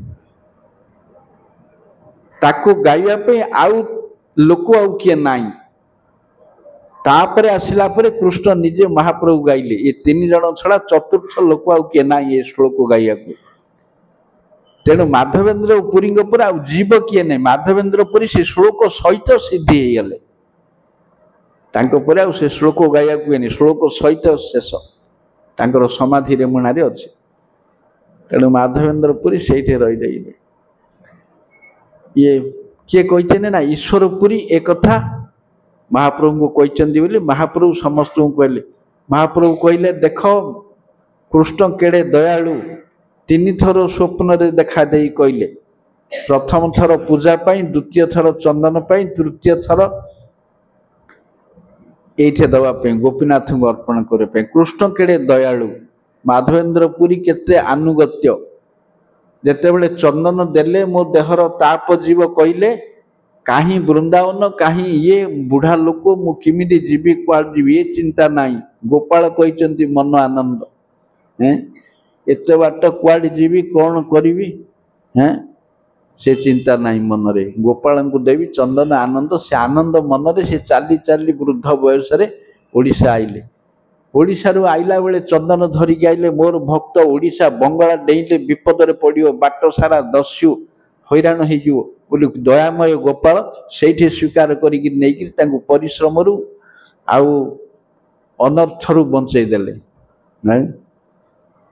ताको गाइया पे आउ लोक आउ किए नाई तापरे आसिला परे कृष्ण निजे महाप्रभु गाइले ये तीन जन छड़ा चतुर्थ लोक आउ किए नाई ये श्लोक गाइया को तेणु माधवेन्द्र पुरी पर आउ जीव किए नहीं माधवेन्द्रपुरी से श्लोक सहित सिद्धि हो गले तांको परे आउ से श्लोक गाइया को नहीं श्लोक सहित शेष तांकर समाधि रेमुणारे अच्छे तेणु माधवेन्द्रपुरी से रही ये किए कहते ना ईश्वरपुरी एक कथा महाप्रभु को कहते बोली महाप्रभु समस्त को कहले महाप्रभु कहले देख कृष्ण केड़े दयालु तीन थर स्वप्न रे देखा दे कहले प्रथम थर पूजा पाई द्वितीय थर चंदन पाई तृतीय थर ये दवाई गोपीनाथ को अर्पण करने कृष्ण केड़े दयालु माधवेन्द्रपुरी केते आनुगत्य जेते बेले चंदन देले मो देहर ताप जीव कहले कहीं वृंदावन कहीं ये बुढ़ा लोक मु किमिति जीवी कुआड़ जीवी ये चिंता नहीं गोपाल कहते मन आनंद हैं एत बाट कुआड़ जीवी कौन करी हैं से चिंता नहीं मन रे गोपाल को देवी चंदन आनंद से आनंद मन रे से चाली चाली वृद्ध बयस ओडिशा आइले ओडिशा रु आइला बेले चंदन धरिकी आइले मोर भक्त ओडिशा बंगाला डेइले विपद रे पड़ियो बाट सारा दस्यु हैरान हो बोली दयामय गोपाल सेठी स्वीकार करिकी नेकी तांको परिश्रम रु आउ अनर्थ रु बंचई देले नहीं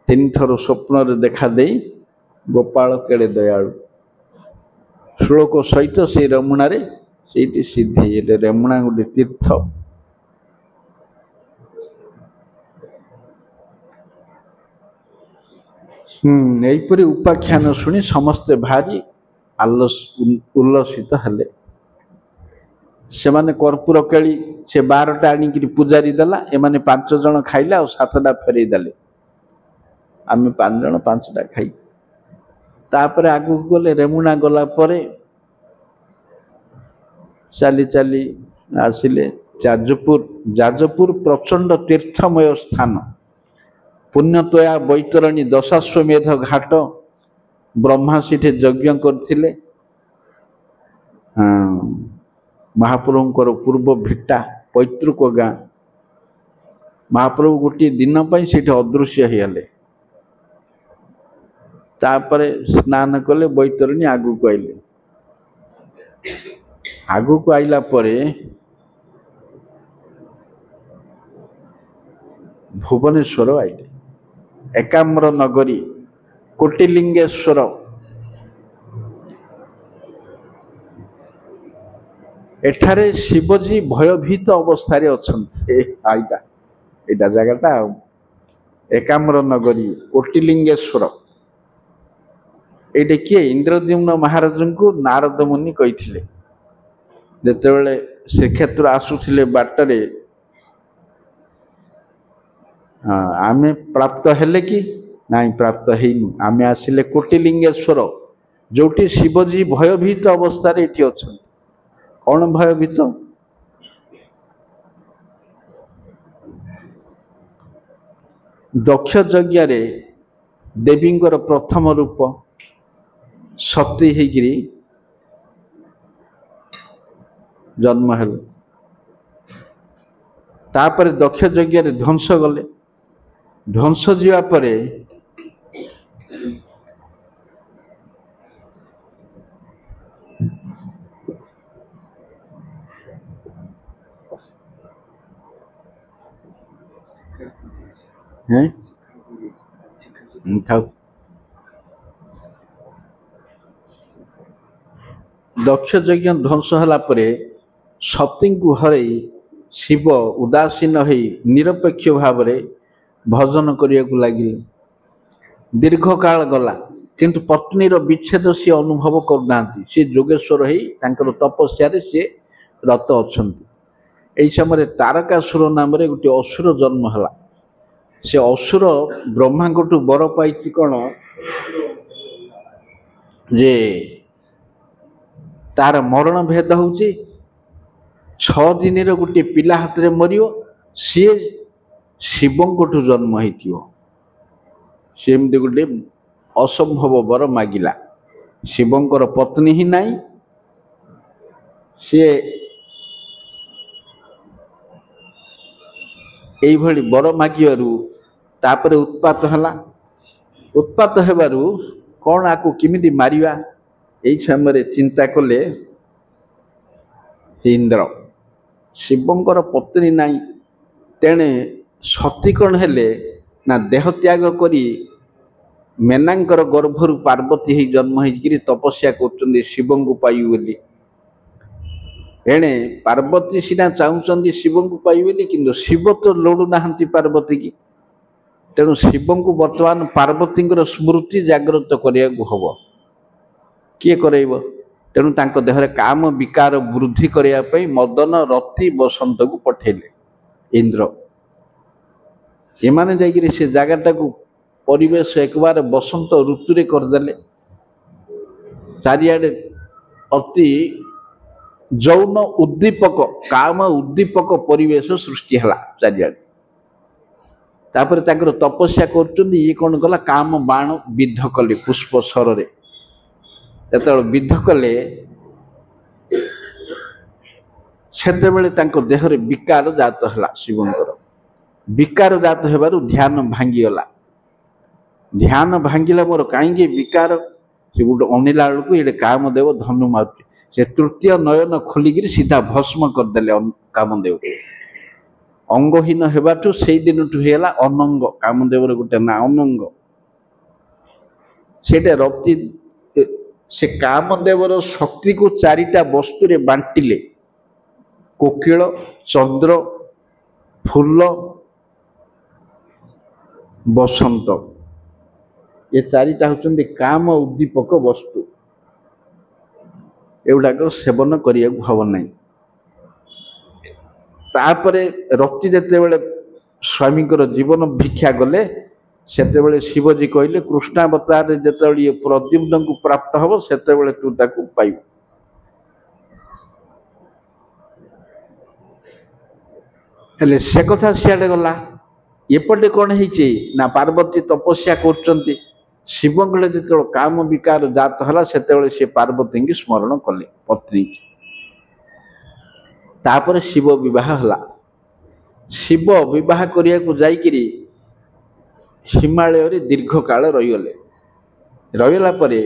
तीन थर स्वप्न रे देखा दे गोपाल केड़े दयालु श्लोक सहित से रेमुणारे सेठी सिद्धि रेमुणा गोटे तीर्थ यहीपरि उपाख्यान शुणी समस्ते भारी उल्लसित हेले से माने कर्पूर केली से 12टा आनिकी पूजारी देला एमाने 5 जन खाइले और 7टा फेरई देले आमे 5 जन 5टा खाई तापर आगु गले रेमुणा गला परे चाली चाली आसिले जाजपुर प्रचंड तीर्थमय स्थान पुण्यतया बैतरणी दशाश्वमेध घाट ब्रह्मा सेठी यज्ञ करथिले महाप्रभुंकर पूर्व भिटा पैतृक गाँ महाप्रभु गोटे दिन पर सेठी अदृश्य होगले तापरे स्नान कले बैतरणी आगु को आइले आगु को आइला परे भुवनेश्वर आइले एकाम्र नगरी कोटिलिंगेश्वर ଏଠାରେ ଶିବଜୀ ଭୟଭୀତ ଅବସ୍ଥାରେ ଅଛନ୍ତି। ଏଇଟା ଜାଗାଟା ଆଉ ଏକାମ୍ର ନଗରୀ କୋଟିଲିଙ୍ଗେଶ୍ୱର। ଏଇଟା କିଏ? ଇନ୍ଦ୍ରଦ୍ୟୁମ୍ନ ମହାରାଜଙ୍କୁ ନାରଦ ମୁନି କହିଥିଲେ ଯେତେବେଳେ ଶ୍ରୀକ୍ଷେତ୍ର ଆସୁଥିଲେ ବାଟରେ, ଆମେ ପ୍ରାପ୍ତ ହେଲେ କି? ନାଇଁ, ପ୍ରାପ୍ତ ହେଇନୁ। ଆମେ ଆସିଲେ କୋଟିଲିଙ୍ଗେଶ୍ୱର, ଯୋଉଠି ଶିବଜୀ ଭୟଭୀତ ଅବସ୍ଥାରେ ଏଠି ଅଛନ୍ତି। କଣ ଭୟଭୀତ? ଦକ୍ଷ ଯଜ୍ଞରେ ଦେବୀଙ୍କର ପ୍ରଥମ ରୂପ ସତୀ ହେଇକିରି ଜନ୍ମ ହେଲେ। ତାପରେ ଦକ୍ଷ ଯଜ୍ଞରେ ଧ୍ୱଂସ ଗଲେ। ଧ୍ୱଂସ ଯିବା ପରେ ଦକ୍ଷ ଯଜ୍ଞ ଧ୍ୱଂସ ହେଲା ପରେ ସତୀଙ୍କୁ ହରେଇ ଶିବ ଉଦାସୀନ ହେଇ ନିରପେକ୍ଷ ଭାବରେ ଭଜନ କରିବାକୁ ଲାଗିଲେ। ଦୀର୍ଘ କାଳ ଗଲା, କିନ୍ତୁ ପତ୍ନୀର ବିଚ୍ଛେଦ ସିଏ ଅନୁଭବ କରୁନାହାନ୍ତି। ସିଏ ଯୋଗେଶ୍ୱର ହେଇ ତାଙ୍କର ତପସ୍ୟାରେ ସିଏ ରତ ଅଛନ୍ତି। ଏହି ସମୟରେ ତାରକାସୁର ନାମରେ ଗୋଟିଏ ଅସୁର ଜନ୍ମ ହେଲା। ସେ ଅସୁର ବ୍ରହ୍ମାଙ୍କଠୁ ବର ପାଇଛି କଣ ଯେ ତାର ମରଣ ଭେଦ ହଉଛି 6 ଦିନର ଗୋଟିଏ ପିଲା ହାତରେ ମରିବ। ସିଏ ଶିବଙ୍କଠୁ ଜନ୍ମ ହେଇଥିବ। ସେ ଏମିତି ଗୋଟିଏ ଅସମ୍ଭବ ବର ମାଗିଲା। ଶିବଙ୍କର ପତ୍ନୀ ହିଁ ନାହିଁ। ସିଏ এইଭଳି ବର ମାଗିବାରୁ ତାପରେ ଉତ୍ପାତ ହେଲା। ଉତ୍ପାତ ହେବାରୁ କଣ ଆକୁ କେମିତି ମାରିବା, এই ସମୟରେ ଚିନ୍ତା କଲେ ଇନ୍ଦ୍ର। ଶିବଙ୍କର ପତ୍ନୀ ନାହିଁ, ତେଣେ ସତୀ କଣ ହେଲେ ନା ଦେହ ତ୍ୟାଗ କରି ମେନାଙ୍କର ଗର୍ଭରୁ ପାର୍ବତୀ ହେଇ ଜନ୍ମ ହେଇକିରି ତପସ୍ୟା କରୁଛନ୍ତି ଶିବଙ୍କୁ ପାଇବେ ବୋଲି। ଏଣେ ପାର୍ବତୀ ସିନା ଚାହୁଁଛନ୍ତି ଶିବଙ୍କୁ ପାଇବେ ବୋଲି, କିନ୍ତୁ ଶିବ ତ ଲୋଡୁନାହାନ୍ତି ପାର୍ବତୀ କି। ତେଣୁ ଶିବଙ୍କୁ ବର୍ତ୍ତମାନ ପାର୍ବତୀଙ୍କର ସ୍ମୃତି ଜାଗ୍ରତ କରିବାକୁ ହବ। କିଏ କରେଇବ? ତେଣୁ ତାଙ୍କ ଦେହରେ କାମ ବିକାର ବୃଦ୍ଧି କରିବା ପାଇଁ ମଦନ, ରତି, ବସନ୍ତକୁ ପଠେଇଲେ ଇନ୍ଦ୍ର। ଏମାନେ ଯାଇକିରି ସେ ଜାଗାଟାକୁ ପରିବେଶ ଏକବାର ବସନ୍ତ ଋତୁରେ କରିଦେଲେ। ଚାରିଆଡେ ଅତି ଯୌନ ଉଦ୍ଦୀପକ, କାମ ଉଦ୍ଦୀପକ ପରିବେଶ ସୃଷ୍ଟି ହେଲା ଚାରିଆଡେ। ତାପରେ ତାଙ୍କର ତପସ୍ୟା କରୁଛନ୍ତି। ଇଏ କଣ କଲା, କାମ ବାଣ ବିଦ୍ଧ କଲେ ପୁଷ୍ପ ସରରେ। ଯେତେବେଳେ ବିଦ୍ଧ କଲେ ସେତେବେଳେ ତାଙ୍କ ଦେହରେ ବିକାର ଜାତ ହେଲା। ଶିବଙ୍କର ବିକାର ଜାତ ହେବାରୁ ଧ୍ୟାନ ଭାଙ୍ଗିଗଲା। ଧ୍ୟାନ ଭାଙ୍ଗିଲା, ମୋର କାହିଁକି ବିକାର? ସେ ଗୋଟେ ଅନିଲା ବେଳକୁ ଏଇଟେ କାମଦେବ ଧନୁ ମାରୁଛି। ସେ ତୃତୀୟ ନୟନ ଖୋଲିକିରି ସିଧା ଭସ୍ମ କରିଦେଲେ କାମଦେବ। ଅଙ୍ଗହୀନ ହେବାଠୁ ସେଇ ଦିନଠୁ ହେଇଗଲା ଅନଙ୍ଗ। କାମଦେବର ଗୋଟେ ନା ଅନଙ୍ଗ। ସେଇଟା ରତି ସେ କାମଦେବର ଶକ୍ତିକୁ 4ଟା ବସ୍ତୁରେ ବାଣ୍ଟିଲେ। କୋକିଳ, ଚନ୍ଦ୍ର, ଫୁଲ, ବସନ୍ତ, ଏ 4ଟା ହଉଛନ୍ତି କାମ ଉଦ୍ଦୀପକ ବସ୍ତୁ। ଏଗୁଡାକ ସେବନ କରିବାକୁ ହବ ନାହିଁ। ତାପରେ ରତି ଯେତେବେଳେ ସ୍ୱାମୀଙ୍କର ଜୀବନ ଭିକ୍ଷା ଗଲେ, ସେତେବେଳେ ଶିବଜୀ କହିଲେ କୃଷ୍ଣାବତାରରେ ଯେତେବେଳେ ଇଏ ପ୍ରଦ୍ୟୁମ୍ନଙ୍କୁ ପ୍ରାପ୍ତ ହବ, ସେତେବେଳେ ତୁ ତାକୁ ପାଇବୁ। ହେଲେ ସେ କଥା ସିଆଡେ ଗଲା। ଏପଟେ କଣ ହେଇଛି ନା ପାର୍ବତୀ ତପସ୍ୟା କରୁଛନ୍ତି। ଶିବଙ୍କର ଯେତେବେଳେ କାମ ବିକାର ଜାତ ହେଲା, ସେତେବେଳେ ସେ ପାର୍ବତୀଙ୍କୁ ସ୍ମରଣ କଲେ ପତ୍ନୀ। ତାପରେ ଶିବ ବିବାହ ହେଲା। ଶିବ ବିବାହ କରିବାକୁ ଯାଇକିରି ହିମାଳୟରେ ଦୀର୍ଘ କାଳ ରହିଗଲେ। ରହିଗଲା ପରେ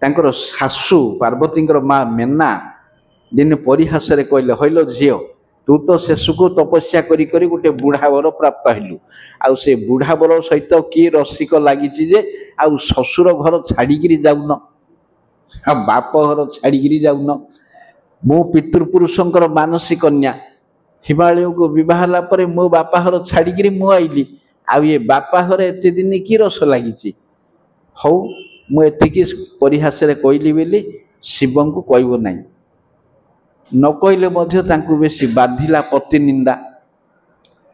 ତାଙ୍କର ଶାଶୁ ପାର୍ବତୀଙ୍କର ମା ମେନା ଦିନେ ପରିହାସରେ କହିଲେ, ହଇଲ ଝିଅ, ତୁ ତ ଶେଷକୁ ତପସ୍ୟା କରି କରି ଗୋଟେ ବୁଢା ବର ପ୍ରାପ୍ତ ହେଲୁ। ଆଉ ସେ ବୁଢା ବର ସହିତ କିଏ ରସିକ ଲାଗିଛି ଯେ ଆଉ ଶ୍ୱଶୁର ଘର ଛାଡିକିରି ଯାଉନ, ଆଉ ବାପ ଘର ଛାଡିକିରି ଯାଉନ। मो पितृपुरुषंकर मानसी कन्या हिमालय को विवाह पर मो बापाघर छाड़ी मु आईली आउ ये बापाघर एत दिन कि रस लगी हौ मुझे परिहास कहली बोली शिव को कहब ना न कहले बेसी बाधिला पति निंदा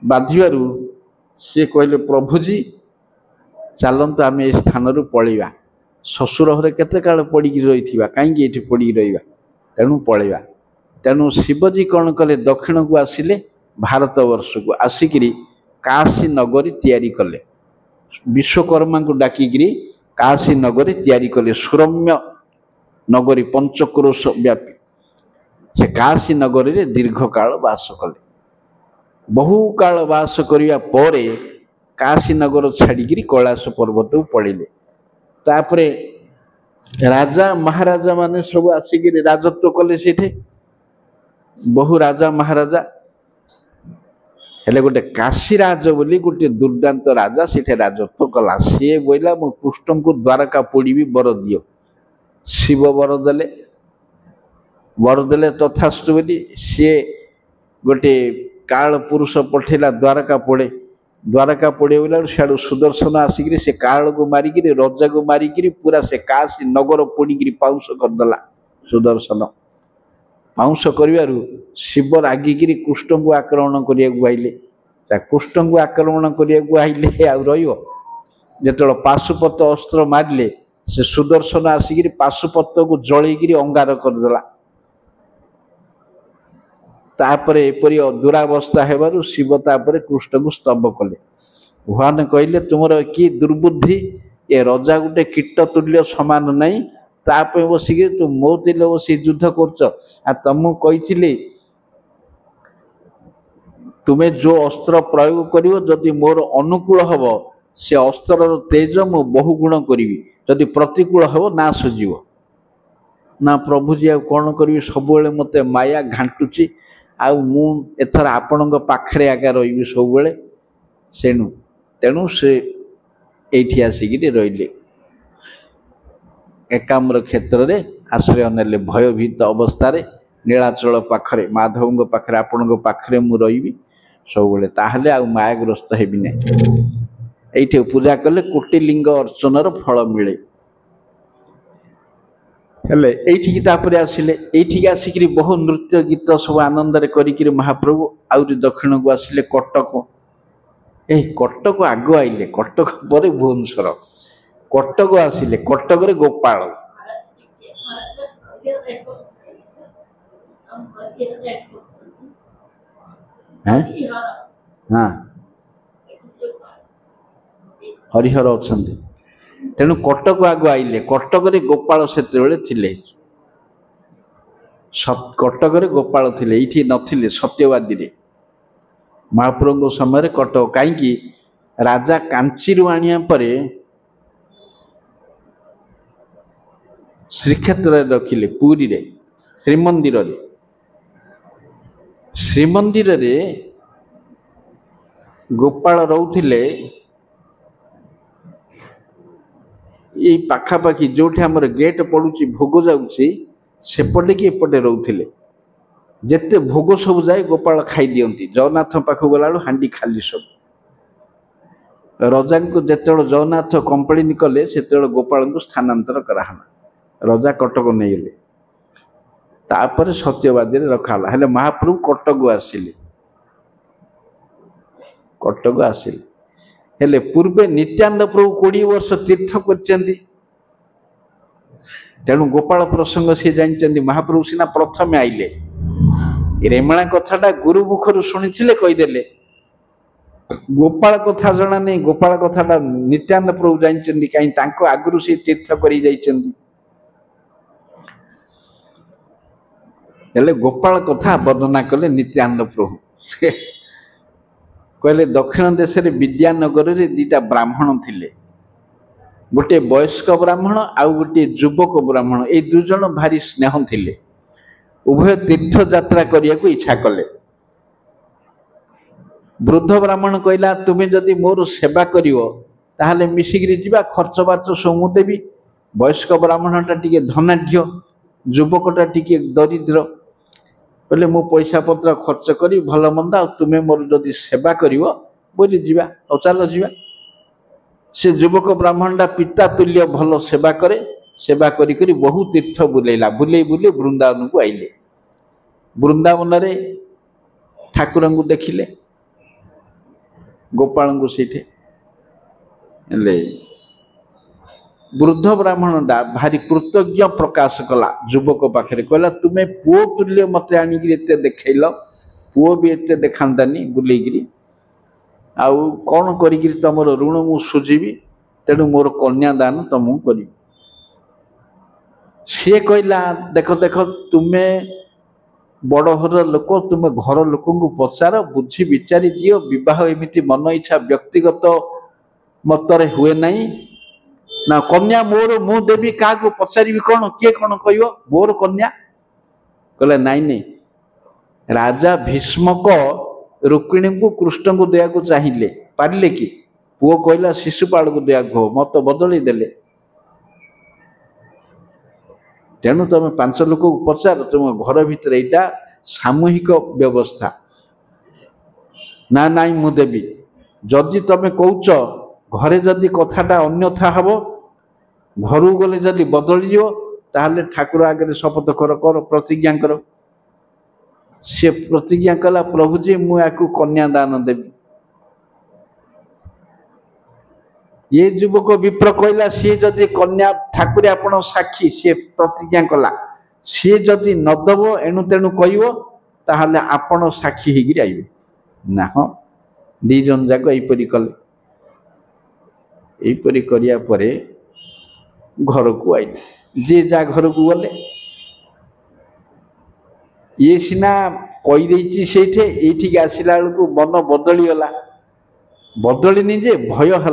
बाधिबारु सी कहले प्रभुजी चलतु आम ए स्थान पलैया शशुर घरे केते काल पड़ी रही कहीं पड़ी रहा तेणु पलैया तेणु शिवजी कौन कले दक्षिण को आसिले भारत वर्ष को आसिकी काशी नगरी तैयारी कले विश्वकर्मा को डाकिकी काशी नगरी तैयारी कले सुरम्य नगरी पंचक्रोश व्यापी से काशी नगरी रे दीर्घ काल वास कले बहु काल वास करिया परे काशी नगर छाड़ी कैलाश पर्वत को पड़े तापरे राजा महाराजा माने सब आसिक राजत्व कले से बहु राजा महाराजा हेले गोटे काशीराज बोली गोटे दुर्दांत राजा से राजत्व कला सी बोला मो कृष्ण को द्वारका पोड़ी बर दियो शिव बर देले तथास्तु बोली सी गोटे काल पुरुष पठेला द्वारका पड़े बोला सियाड़ू सुदर्शन आसिक से काल को मारिक रजा को मारिक पूरा से काशी नगर पोड़ी पाउंस करदेला सुदर्शन पाउंस करु शिव रागिकी कृष्ण को आक्रमण करने कृष्ण को आक्रमण करने जो पाशुपत अस्त्र मारे से सुदर्शन आसिक पाशुपत को जलैक अंगार करदेला तापर एपरी दुरावस्था हेबारु शिव तापर कृष्ण को स्तब कले भगवान कहले तुमर कि दुर्बुद्धि ये रजा गोटे कीट तुल्य समान नहीं ताप बसिक तू मो तिल बस युद्ध करमु कही तुम्हें जो अस्त्र प्रयोग कर जदि मोर अनुकूल हम से अस्त्र तेज मु बहुगुण करी जदि प्रतिकूल हम नाश जीव ना प्रभुजी आ कौन करी सब मत माया घाटुची एथर आपण पाखे आगे रही सब सेणु तेणु से ये आसिक रही एकाम्र क्षेत्र में आश्रय नेले भयभीत अवस्था नीलाचल पाखरे माधव पाखे आपण पाखे मु रही सब ताहले आ मायाग्रस्त हेबी ना ये पूजा कले कोटिलिंग अर्चनर फल मिले हेले एठिकी तापरे आसिले एठिकी आसिक बहु नृत्य गीत सब आनंद करी महाप्रभु आउरी दक्षिण को आसिले कटक कटक आग आइले कटक पर भुवनेश्वर कटक आसिले कटक रे गोपाल हाँ हरिहर अच्छा तेणु कटक आग आइले कटक रे गोपाल से कटक रे गोपाल थिले इठी नथिले सत्यवादी रे महाप्रभु समय कटक कहीं राजा कांची आनिया परे श्रीक्षेत्र रखिले पुरी रे श्रीमंदिर रे गोपाल रोथिले ये पाखापाखि जो गेट पड़ुची भोग जाऊँगी सेपटे कि एपटे रोथिले जेते भोग सब जाए गोपाल खाई दियंती जगन्नाथ पाख गला हांडी खाली सब रजा को जिते जगन्नाथ कंप्लेन कले से गोपाल को स्थानांतर कराला रजा कटक नहीं गले तापर सत्यवादी रखाला हेले महाप्रभु कटक आसिले हेले पूर्वे नित्यानंद प्रभु 20 वर्ष तीर्थ कर तेणु गोपाल प्रसंग सी जानते महाप्रभु सीना प्रथम आइले रेमणा कथाटा गुरु मुखर शुणी कहीदेले गोपाल कथा जना नहीं गोपाल कथाटा नित्यानंद प्रभु जानते कहीं आगुरी से तीर्थ कर गोपाल कथा वर्णना कले नित्यानंद प्रभु कहले दक्षिण देश विद्यानगर रे दीटा ब्राह्मण थिले गोटे वयस्क ब्राह्मण आउ गोटे युवक ब्राह्मण ये दुजन भारी स्नेह थिले उभय तीर्थ यात्रा करिया को इच्छा कले वृद्ध ब्राह्मण कहला तुम्हें जदि मोर सेवा करिवो ताहले मिसिकिरी जिबा खर्च बार्च समु देबी वयस्क ब्राह्मणटा टिके धनाढ्य युवकटा टिके दरिद्र बोले मु पैसा पत्र खर्च करी भल मंद आ तुमे मोर जदि सेवा करिवो बोली जीवा और चल जीवा। से युवक ब्राह्मणटा पिता तुल्य भल सेवा करे। सेवा करी करी बहु तीर्थ बुलेला बुले बुले वृंदावन को आइले। वृंदावन रे ठाकुर को देखिले गोपाल को सीठे वृद्ध ब्राह्मणटा भारी कृतज्ञ प्रकाश कला युवक पाखे कहला तुमे पुओ तुल्य मत आनिक देखल पुओ भी एत देखानी बुलेगिरी आउ कौन करी तुमर ऋण मु सुझीबी तेणु मोर कन्यादान तुमको करी। सी कहला देख देख तुमे बड़ घर लोक तुम घर लोक पचार बुझी विचारी दियो विवाह एमती मन इच्छा व्यक्तिगत मतरे हुए नहीं ना कन्या मोर मु देवी क्या पचारि कौन किए कौन कह मोर कन्या कहले नाई नहीं राजा भीष्मक रुक्मिणी को कृष्ण को देया चाहिए पारे कि पुओ कहला शिशुपाल को देया मत बदली देले तेणु तुम पांच लोक को पचार तुम घर भितर यहाँ सामूहिक व्यवस्था ना नाई मु देवी जदि तुम कौच घरे जदि कथाटा अन्यथा हम घर गले जदि बदली ताहले ठाकुर आगे शपथ कर कर प्रतिज्ञा कर। सी प्रतिज्ञा कला प्रभु जी मुझे कन्यादान देवी। ये युवक विप्र कहला सी जदि कन्या ठाकुर आपण साक्षी सी प्रतिज्ञा कला सी जदि नदब एणु तेणु कहले आपण साक्षी होगी आइबे ना। हाँ दी जन जाक यहीपरी कले यहीपरी करिया परे घर को आइले जे जा घर को गले ये सिना कहीदे से आसला बेलू मन बदली गला बदलनी जे भय है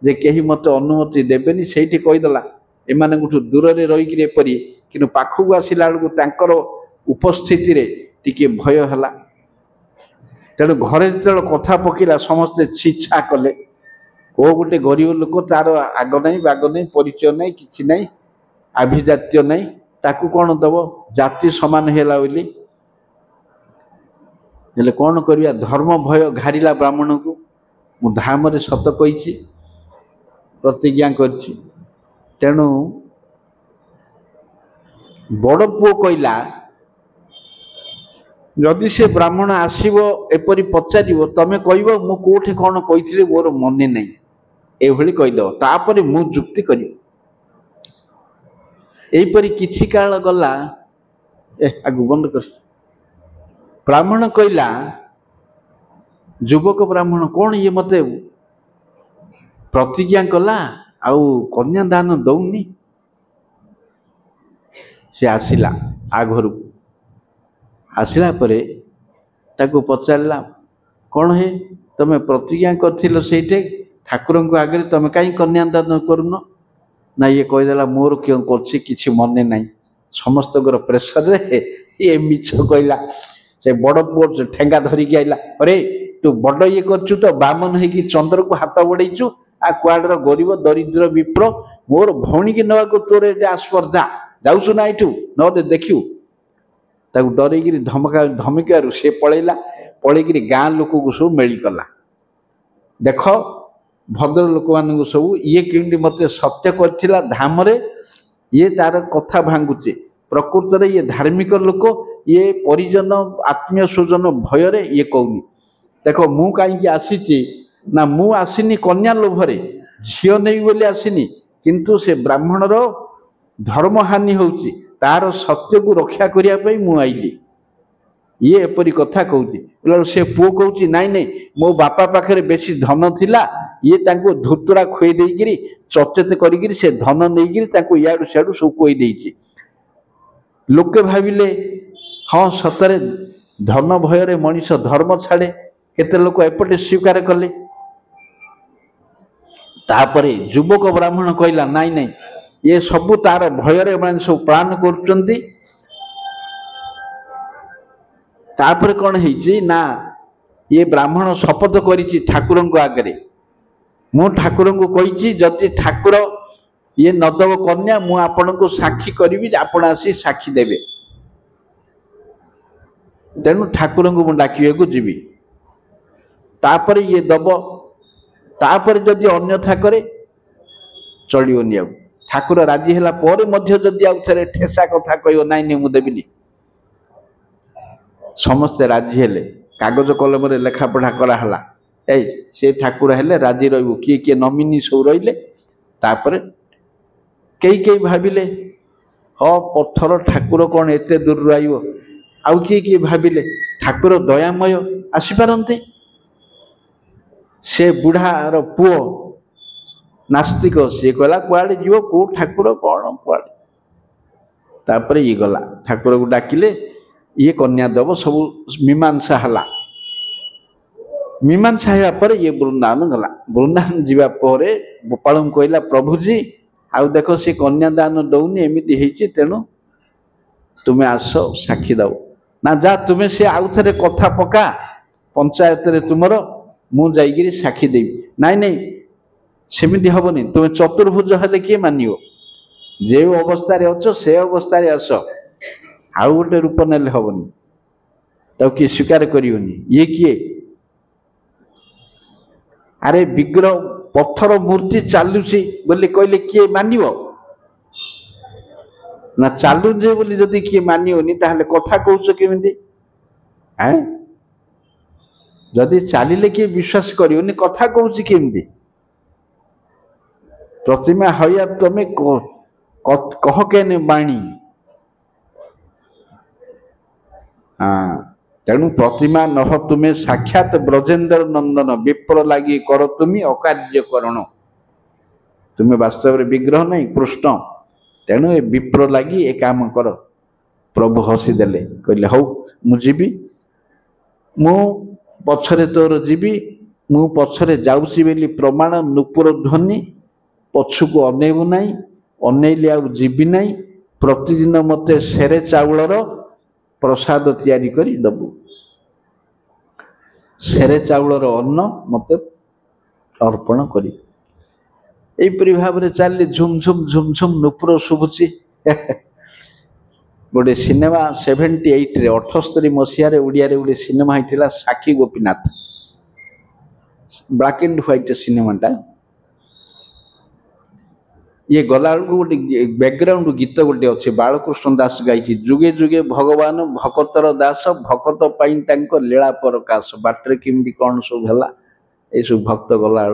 जे कहीं मत अनुमति देवेनि से कहीदेला एम दूर से रहीकि एपरी कि पाखक आसला बेलू उपस्थिति रे टिके भय है तेणु घरे जो कथा पकड़ा समस्ते छिछा कले ओ गोटे गरीब लोक तार आग नहीं बाग नहीं परिचय नहीं किसी नहीं आभिजात्य नहीं ताकू कौन दब जाति समान है कौन करिया धर्म भय घारिला ब्राह्मण को मु धाम रे सत कही प्रतिज्ञा करछि। तेणु बड़ पुओ कहला जदि से ब्राह्मण आसब एपरी पचार तमें कह मु कौटे कौन कही मोर मने नहीं एभली कहीदेव तापर मु जुक्ति करी एपरी किछि काल गला आगु बंद कर ब्राह्मण कहला युवक ब्राह्मण कौन ये मते प्रतिज्ञा कला आउ कन्यादान दौनी से आसिला आ घर को आसिला परे ताको पचारला कौन है तमें प्रतिज्ञा करथिलो सेठे ठाकुर को आगे तुम कहीं कन्यादान करून ना ये कहीदेला मोर क्यों कर किसी मने ना समस्त प्रेसर रे ये मिछ कहला से बड़ पुओ से ठेंगा धरिकी आइला अरे तू बड़ ये करचु तो बामन है कि चंद्र को हाथ बढ़ेचु आ कुआडर गरीब दरिद्र विप्र मोर भौणी की नवा को तोरे स्पर्धा जाऊसु ना एठू न देखियो ताकू डरईकि धमकारू से पलैला पलैकि गाँ लोक को सब मेली कला देख भद्र लोक मान सब ये केमती मत सत्य करथिला धाम रे ये तार कथा भांगुचे प्रकृत रे ये धार्मिक लोक ये परिजन आत्मीय स्वजन भय रे ये कहूनी देख मु कहीं आसी ना मु आसीनी कन्या लोभरे झील नहीं बोली आसीनी किंतु से ब्राह्मणर धर्म हानि होउची तार सत्य को रक्षा करने मु आईली ये एपरी कथा कहूँ से पुओ कहूँ नाई नहीं मो बापा पाखे बेसी धन थिला ये तांको धुतरा खुई देइकिरी चचेत करिकिरी से धन नहींकिरी तांको याडू सियाडू सब कोई देइची लोके भाविले हाँ सतरे धन भय मनीष धर्म छाड़े केते लोक एपटे स्वीकार कले तापरे युवक ब्राह्मण कहला नाई नहीं ये सबू तार भय मैंने सब प्लान कर तापर कौन है ना ये ब्राह्मण शपथ करी ठाकुर आगे मु ठाकुर को कही जदि ठाकुर ये नदब कन्या मु आपण को साक्षी करी आपण आसी साक्षी देवे तेणु ठाकुर को डाक जीवी तापर ये दब तापर जदि अन्यथा करे चलियोनी आउ ठाकुर राजी है जदि आउ थे ठेसा कथा कह नाई नहीं मुझे देवी समस्ते राजी हेले कागज कलम लेखा पढ़ा कराला ए से ठाकुर हेले राजी रही किए किए नमिनी सब रही तापर कई भाविले हाँ पत्थर ठाकुर कौन एत दूर आइब आउ किए भाविले ठाकुर दयामय आसीपारती से बुढ़ार पुओ नास्तिक सी कहला कुआड़े जीव कौ ठाकुर कौन कुआड़े तापर ये गला ठाकुर को डाकिले ये कन्या देव सब मीमांसा हला मीमांसा होगा पर ये वृंदावन गला वृंदावन जीवा परे गोपाल कहला प्रभुजी आउ देख से कन्यादान दौनी एमती होती तेणु तुम्हें आस साक्षी दव ना जा तुम्हें से आउ थे कथा पका पंचायत तुमर मु जाइए साक्षी देवी नाई नहीं सेमती हेनी तुम्हें चतुर्भुज हेले किए मान जो अवस्था अच्छ से अवस्था आस आउ गोटे रूप नेले हेनी तो किए स्वीकार करियोनी ये किए अरे विग्रह पत्थर मूर्ति चलुची बोली कहले किए मान ना चलुचे बोली जदि किए मानियोनी ताहले कथा कहूच केमिति जदि चलिले किए विश्वास करियोनी कथा कहूची केमिति प्रतिमा हया तमें कह के बाणी हाँ तेणु प्रतिमा नह तुम्हें साक्षात ब्रजेन्द्र नंदन विप्र लगी कर तुम्हें अकार्य करण तुम्हें वास्तव विग्रह नहीं कृष्ण तेणु ए विप्र लगी ए काम कर प्रभु हसीदेले कहले हौ मुझी मु पछरे तोर जीवी मु पछरे जाऊसी बेली प्रमाण नुपुर ध्वनि पछुको अनेबु नाई अनेइले आउ जीवी नाई प्रतिदिन मते सेरे चाउलर प्रसाद तैयारी करी दबु सेरे चाउलर अन्न मते अर्पण करी एपरी भाव में चलिए झुम झुम नुपुर शुभुची गोटे सिनेमा 78 रे 78 मसीह ओडिया रे गोटे सिनेमा होता साखी गोपीनाथ ब्लैक एंड व्हाइट सिनेमाटा ये गला गोटे बैकग्राउंड गीत गोटे अच्छे बालकृष्ण दास गाई जुगे जुगे भगवान भकतर दास भकत पाई लीला परकाश बाटर केमती कौन सब है ये सब भक्त गला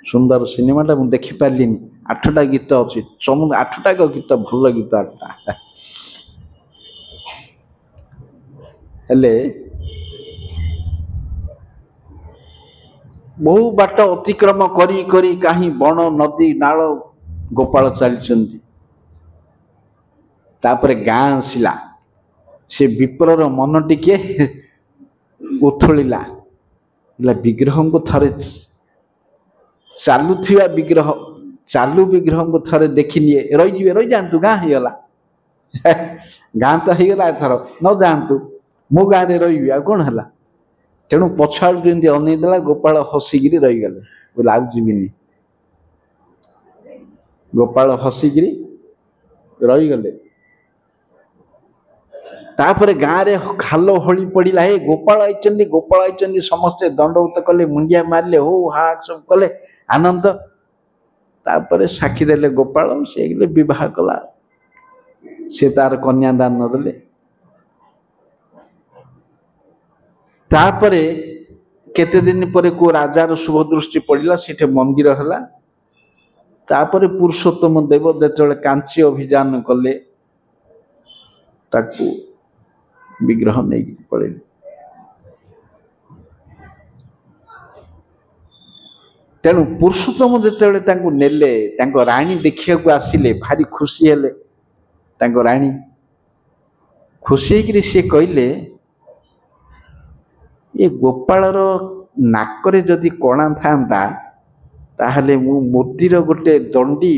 सुंदर सिनेमाटा मुझे देखिपारे 8टा गीत अच्छी 8टा गीत भल गीत 8टा हेले बहु बाट अतिक्रम करी करी कहीं बण नदी नाल गोपाल चली गाँ आसला से विप्रर मन टिके उथुला विग्रह को थरे चालुथिया विग्रह चालू विग्रह को थरे देखिए रही जातु गाँ हो गला गाँ तो हो गला एथर न जातु मो गाँव में रही आ कौन है तेणु पछाड़ जमी अनईदेला गोपाल हसिकी रहीगले बोले आउ जीविनी गोपाल हसिकी रहीगले तापर गाँव में खाल होली पड़ा हे गोपाल आई समस्ते दंडवत कले मुंडिया मारे हो हा सब कले आनंद तापर साक्षी देले गोपाल से विवाह कला से तार कन्यादान नदेले तापरे केते दिन पर को राजार शुभ दृष्टि पड़ा से मंदिर है तापरे पुरुषोत्तम देव जो कांची अभियान कले ताकू विग्रह नहीं पड़े तेणु पुरुषोत्तम जो नेले राणी देखा आसिले भारी खुशी हेले राणी खुशी सी कहले ये गोपालर नाकरे जदि कणा था ताहले मु मूर्तिर गोटे दंडी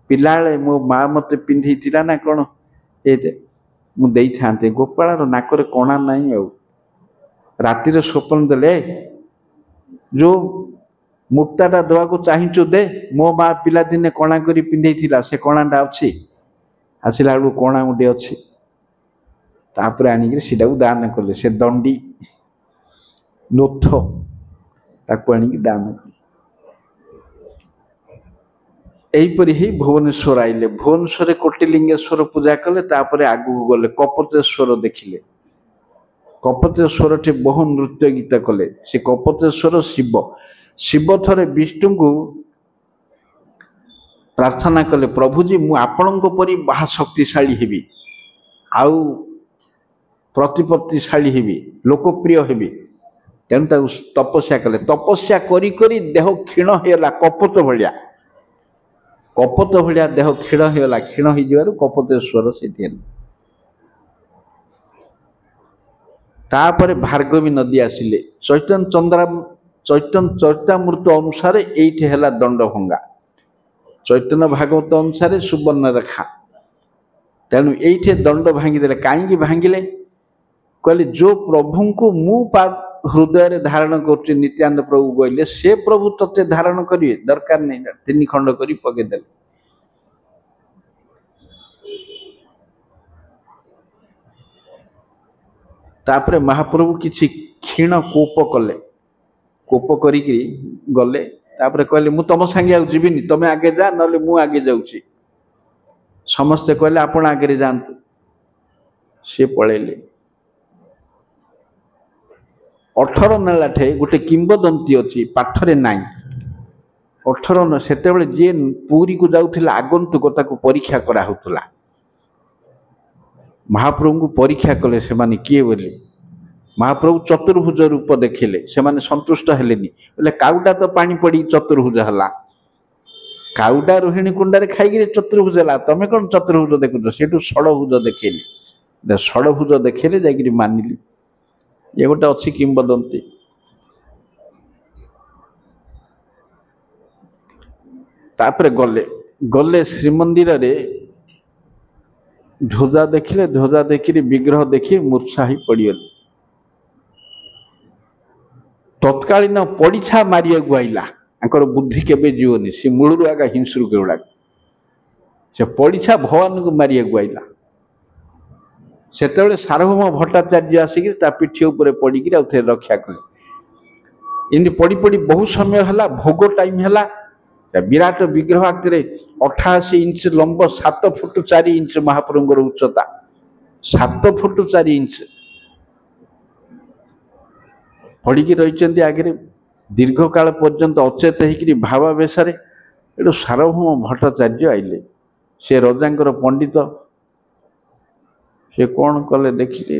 पिलाले मो माँ मत पिंधे ना कौन ये मुझे था गोपालर नाकरे कणा नहीं आ रातिर स्वप्न देले जो मुक्ताटा दवा को चाहचु दे मो माँ पिला दिने कणा करी पिंधे से कणाटा अच्छी आसला बेलू कणा गोटे अच्छी तापर आनिक सीटा दान कले से दंडी नोथ ताको आनिक दान कले यहीपरि ही भुवनेश्वर आइले भुवनेश्वर कोटिलिंगेश्वर पूजा कले तापर आगू गले कपतेश्वर देखिले कपतेश्वर टे बहु नृत्य गीत कले से कपतेश्वर शिव शिव थरे विष्णु को प्रार्थना कले प्रभुजी मु आपण परी बाहा शक्तिशाली हेबी आउ प्रतिपत्तिशाली हेबी लोकप्रिय हेबी तेणु तपस्या कले तपस्या करी करी देह क्षीण होगा कपत भाया देह क्षीण होगा क्षीण हो कपतेश्वर से तापर भार्गवी नदी आसिले चैतन्य चरितामृत अनुसार एठी है दंड भंगा चैतन्य भागवत अनुसार सुवर्ण रेखा तेणु ये दंड भांगीदे कहीं भांगिले कहले जो प्रभु को मु हृदय धारण कर नित्यानंद प्रभु कहले से प्रभु तते धारण करिए दरकार नहीं तीन खंड कर पकईदे तापर महाप्रभु किसी क्षीण कोप कले कोप करी गले तापर कहले मु तुम सांगे आ जीविनी तुम आगे जा ना मु आगे जाऊँगी समस्ते कहले आपण आगे जातु सी पलैले 18 नेलाठे गोटे किंबदंती अच्छी पाठरे नाई 18 से जी पुरी को जाऊला आगंतुक ताको परीक्षा कराला महाप्रभु को परीक्षा कले से माने किए बोली महाप्रभु चतुर्भुज रूप देखिले से माने संतुष्ट हेलेनी बोले काउटा तो पानी पड़ी चतुर्भुज हला काउटा रोहिणी कुंडारे खाई चतुर्भुज है तुम कौन चतुर्भुज देखुच से षड़भुज देखिले षड़भुज देखिले जाकि मानिली ये गोटे अच्छी किंबदंती तापर गले गले श्रीमंदिर रे ध्वजा देखिले ध्वजा देखी विग्रह देखी मूर्छा ही पड़गले तत्कालीन परीक्षा मारिया आईला आंकर बुद्धि केबे जीवनी सी मूलरू आगा हिंसू केवड़ा से परीक्षा भगवान को मारिया आईला से सार्वभौम भट्टाचार्य आसिक पिठी उपर पड़ी रक्षा कले इमती पड़ी पड़ी बहुत समय है भोग टाइम है विराट विग्रह आगे 88 इंच लंब 7 फुट 4 इंच महाप्रभुर उच्चता 7 फुट 4 इंच पड़ी रही आगे दीर्घ काल पर्यंत अचेत होकर भावावेश एटू सार्वभौम भट्टाचार्य आइले से रजांकर पंडित से कौन कले देखिले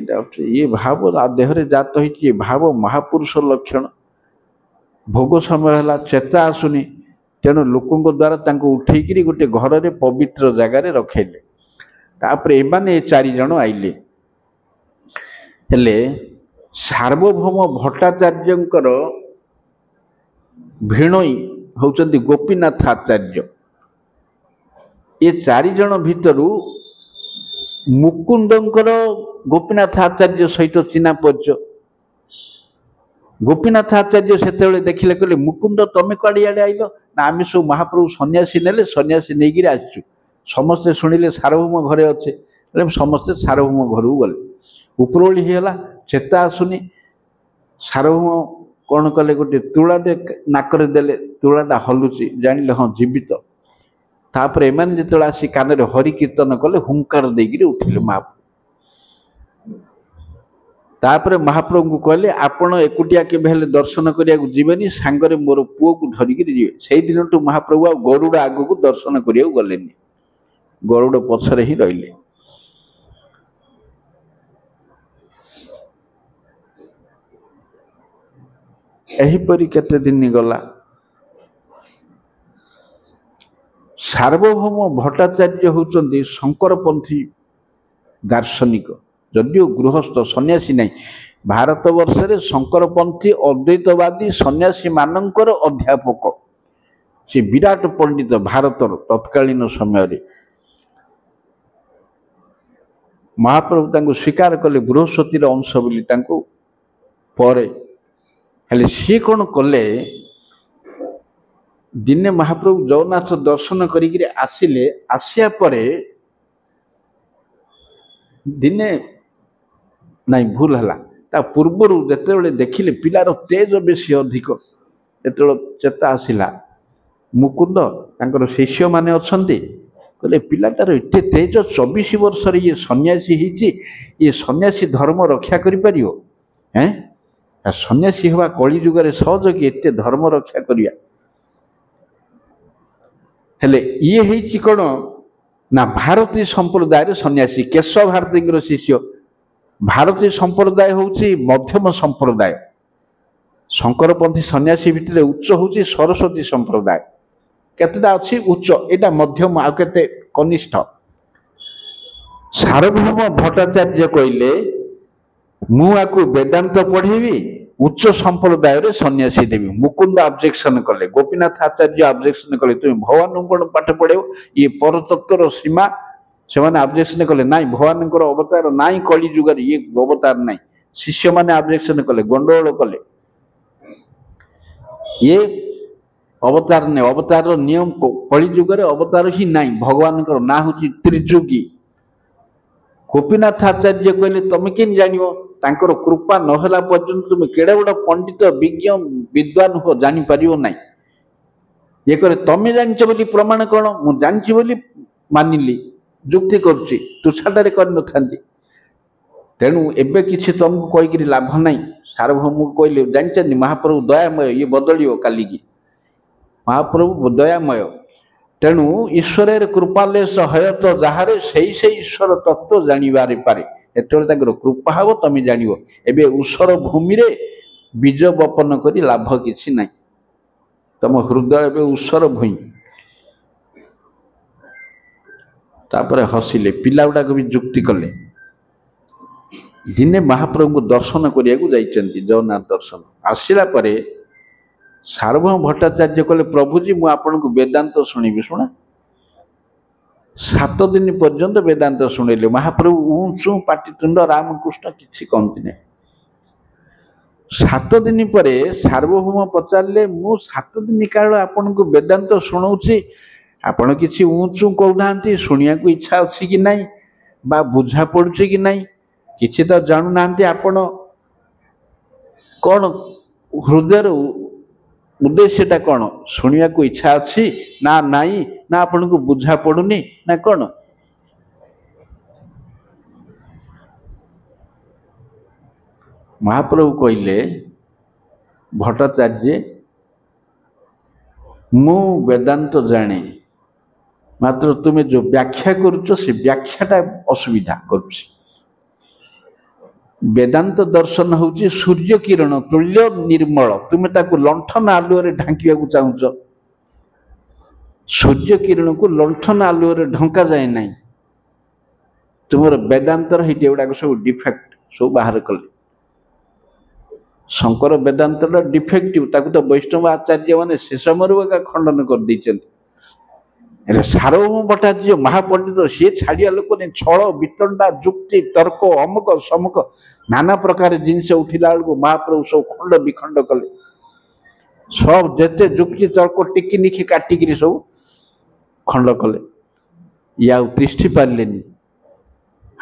ये भाव देहरे जात हो भाव महापुरुष लक्षण भोग समय है चेता आसुनी तेणु लोकों द्वारा उठेक गोटे घर में पवित्र जगार रखेले तापर एमाने 4 जन आइले हेले सार्वभौम भट्टाचार्यंकर भिणई होउचंदी गोपीनाथ आचार्य ये 4 जन भितरु मुकुंदंकर गोपीनाथ आचार्य सहित चिन्हा परिचय गोपीनाथ आचार्य से देखिले कहले मुकुंद तमें कड़े आड़े आइल ना आम सब महाप्रभु सन्यासी नेले सन्यासी नहीं आसचु समस्ते शुणिले सार्वभौम घरे अच्छे समस्ते सार्वभौम घर को गले उपरोली होगा चेता आसुनी सार्वभौम कौन कले गोटे तुलाटे नाकरे देले तुलाटा हलुची जानिले हाँ जीवित तापर एमान जिते आसी कान हरि कीर्तन कले हुंकार देकर उठिले महाप्रभु तापर महाप्रभु को कहले आपण एकुटिया केबे हेले दर्शन करिया जीवेनी सांगरे मोर पुओ को धरिक जीवे से दिन टू महाप्रभु आ गरुड़ आग को दर्शन करिया गलेनी गरुड़ पछरे ही रहिले एहीपरि केते दिन गला सार्वभौम भट्टाचार्य होउचंदी शंकरपंथी दार्शनिक जदियो गृहस्थ सन्यासी नहीं भारत वर्ष रे शंकरपंथी अद्वैतवादी सन्यासी मानकर अध्यापक से विराट पंडित भारतर तत्कालीन समय रे महाप्रभु तांको स्वीकार कले बृहस्पतिर अंश बोली तांको परे हेले सी कौन कले दिने महाप्रभु जगन्नाथ दर्शन करिक आसिले आसिया परे दिने ନାଇଁ ଭୁଲ ହେଲା ତା ପୂର୍ବରୁ ଯେତେବେଳେ ଦେଖିଲେ ପିଲାର ତେଜ ବେଶୀ ଅଧିକ ଯେତେବେଳେ ଚେତା ଆସିଲା ମୁକୁନ୍ଦ ତାଙ୍କର ଶିଷ୍ୟମାନେ ଅଛନ୍ତି କହିଲେ ପିଲାଟାର ଏତେ ତେଜ 24 ବର୍ଷରେ ଇଏ ସନ୍ନ୍ୟାସୀ ହେଇଛି ଇଏ ସନ୍ନ୍ୟାସୀ ଧର୍ମ ରକ୍ଷା କରିପାରିବ ହେଁ ସନ୍ନ୍ୟାସୀ ହେବା କଳି ଯୁଗରେ ସହଜ କି ଏତେ ଧର୍ମ ରକ୍ଷା କରିବା ହେଲେ ଇଏ ହେଇଛି କ'ଣ ନା ଭାରତୀୟ ସମ୍ପ୍ରଦାୟରେ ସନ୍ନ୍ୟାସୀ କେଶବ ଭାରତୀଙ୍କର ଶିଷ୍ୟ ଭାରତୀୟ ସମ୍ପ୍ରଦାୟ ହେଉଛି ମଧ୍ୟମ ସମ୍ପ୍ରଦାୟ ଶଙ୍କରପନ୍ଥୀ ସନ୍ନ୍ୟାସୀ ଭିତରେ ଉଚ୍ଚ ହେଉଛି ସରସ୍ୱତୀ ସମ୍ପ୍ରଦାୟ କେତେଟା ଅଛି ଉଚ୍ଚ ଏଇଟା ମଧ୍ୟମ ଆଉ କେତେ କନିଷ୍ଠ ସାର୍ବଭୌମ ଭଟ୍ଟାଚାର୍ଯ୍ୟ କହିଲେ ମୁଁ ଆକୁ ବେଦାନ୍ତ ପଢ଼େଇବି ଉଚ୍ଚ ସମ୍ପ୍ରଦାୟରେ ସନ୍ନ୍ୟାସୀ ଦେବି ମୁକୁନ୍ଦ ଅବଜେକ୍ସନ କଲେ ଗୋପୀନାଥ ଆଚାର୍ଯ୍ୟ ଅବଜେକ୍ସନ କଲେ ତୁମେ ଭଗବାନଙ୍କୁ କ'ଣ ପାଠ ପଢ଼େଇବ ଇଏ ପରତତ୍ତ୍ୱର ସୀମା ସେମାନେ ଅବଜେକ୍ସନ କଲେ ନାଇଁ ଭଗବାନଙ୍କର ଅବତାର ନାହିଁ କଳି ଯୁଗରେ ଇଏ ଅବତାର ନାହିଁ ଶିଷ୍ୟମାନେ ଅବଜେକ୍ସନ କଲେ ଗଣ୍ଡଗୋଳ କଲେ ଇଏ ଅବତାର ନାହିଁ ଅବତାରର ନିୟମ କଳି ଯୁଗରେ ଅବତାର ହିଁ ନାହିଁ ଭଗବାନଙ୍କର ନାଁ ହେଉଛି ତ୍ରିଯୁଗୀ ଗୋପୀନାଥ ଆଚାର୍ଯ୍ୟ କହିଲେ ତମେ କେମିତି ଜାଣିବ ତାଙ୍କର କୃପା ନହେଲା ପର୍ଯ୍ୟନ୍ତ ତୁମେ କେଡ଼େ ବଡ଼ ପଣ୍ଡିତ ବିଜ୍ଞ ବିଦ୍ୱାନ ହୁଅ ଜାଣିପାରିବ ନାହିଁ ଇଏ କରେ ତମେ ଜାଣିଛ ବୋଲି ପ୍ରମାଣ କ'ଣ ମୁଁ ଜାଣିଛି ବୋଲି ମାନିଲି ଯୁକ୍ତି କରୁଛି ତୁଚ୍ଛାଟାରେ କରିନଥାନ୍ତି ତେଣୁ ଏବେ କିଛି ତମକୁ କହିକିରି ଲାଭ ନାହିଁ ସାର୍ବଭୌମକୁ କହିଲେ ଜାଣିଛନ୍ତି ମହାପ୍ରଭୁ ଦୟାମୟ ଇଏ ବଦଳିବ କାଲିକି ମହାପ୍ରଭୁ ଦୟାମୟ ତେଣୁ ଈଶ୍ୱରରେ କୃପାଲେଶ ହୟତ ଯାହାରେ ସେଇ ଈଶ୍ୱର ତତ୍ତ୍ୱ ଜାଣିବାରେ ପାରେ ଯେତେବେଳେ ତାଙ୍କର କୃପା ହେବ ତମେ ଜାଣିବ ଏବେ ଊଷର ଭୂମିରେ ବୀଜ ବପନ କରି ଲାଭ କିଛି ନାହିଁ ତମ ହୃଦୟ ଏବେ ଊଷର ଭୂଇଁ ତାପରେ ହସିଲେ ପିଲା ଗୁଡ଼ାକ ବି ଯୁକ୍ତି କଲେ ଦିନେ ମହାପ୍ରଭୁଙ୍କୁ ଦର୍ଶନ କରିବାକୁ ଯାଇଛନ୍ତି ଜଗନ୍ନାଥ ଦର୍ଶନ ଆସିଲା ପରେ ସାର୍ବଭୌମ ଭଟ୍ଟାଚାର୍ଯ୍ୟ କହିଲେ ପ୍ରଭୁଜୀ ମୁଁ ଆପଣଙ୍କୁ ବେଦାନ୍ତ ଶୁଣିବି ଶୁଣ 7 ଦିନ ପର୍ଯ୍ୟନ୍ତ ବେଦାନ୍ତ ଶୁଣିଲେ ମହାପ୍ରଭୁ ଉଁଚୁ ପାଟିତୁଣ୍ଡ ରାମକୃଷ୍ଣ କିଛି କହନ୍ତି ନାହିଁ 7 ଦିନ ପରେ ସାର୍ବଭୌମ ପଚାରିଲେ ମୁଁ 7 ଦିନ କାଳ ଆପଣଙ୍କୁ ବେଦାନ୍ତ ଶୁଣଉଛି ଆପଣ କିଛି ଉଁଚୁ କହୁନାହାନ୍ତି ଶୁଣିବାକୁ ଇଚ୍ଛା ଅଛି କି ନାହିଁ ବା ବୁଝା ପଡ଼ୁଛି କି ନାହିଁ କିଛି ତ ଜାଣୁନାହାନ୍ତି ଆପଣ କ'ଣ ହୃଦୟର ଉଦ୍ଦେଶ୍ୟଟା କ'ଣ ଶୁଣିବାକୁ ଇଚ୍ଛା ଅଛି ନା ନାହିଁ ନା ଆପଣଙ୍କୁ ବୁଝା ପଡ଼ୁନି ନା କ'ଣ ମହାପ୍ରଭୁ କହିଲେ ଭଟ୍ଟାଚାର୍ଯ୍ୟ ମୁଁ ବେଦାନ୍ତ ଜାଣେ ମାତ୍ର ତୁମେ ଯେଉଁ ବ୍ୟାଖ୍ୟା କରୁଛ ସେ ବ୍ୟାଖ୍ୟାଟା ଅସୁବିଧା କରୁଛି ବେଦାନ୍ତ ଦର୍ଶନ ହେଉଛି ସୂର୍ଯ୍ୟ କିରଣ ତୁଲ୍ୟ ନିର୍ମଳ ତୁମେ ତାକୁ ଲଣ୍ଠନ ଆଲୁଅରେ ଢାଙ୍କିବାକୁ ଚାହୁଁଛ ସୂର୍ଯ୍ୟ କିରଣକୁ ଲଣ୍ଠନ ଆଲୁଅରେ ଢଙ୍କା ଯାଏ ନାହିଁ ତୁମର ବେଦାନ୍ତର ହେଇଟି ଏଗୁଡ଼ାକ ସବୁ ଡିଫେକ୍ଟ ସବୁ ବାହାର କଲେ ଶଙ୍କର ବେଦାନ୍ତର ଡିଫେକ୍ଟିଭ ତାକୁ ତ ବୈଷ୍ଣବ ଆଚାର୍ଯ୍ୟ ମାନେ ସେ ସମୟରୁ ଏକା ଖଣ୍ଡନ କରିଦେଇଛନ୍ତି ହେଲେ ସାର୍ବଭୌମ ଭଟ୍ଟାଚାର୍ଯ୍ୟ ମହାପଣ୍ଡିତ ସିଏ ଛାଡ଼ିବା ଲୋକ ନେଇ ଛଳ ବିତଣ୍ଡା ଯୁକ୍ତି ତର୍କ ଅମୁକ ସମୁକ ନାନା ପ୍ରକାର ଜିନିଷ ଉଠିଲା ବେଳକୁ ମହାପ୍ରଭୁ ସବୁ ଖଣ୍ଡ ବିଖଣ୍ଡ କଲେ ସବୁ ଯେତେ ଯୁକ୍ତି ତର୍କ ଟିକି ନିଖି କାଟିକିରି ସବୁ ଖଣ୍ଡ କଲେ ଇଏ ଆଉ ତିଷ୍ଠି ପାରିଲେନି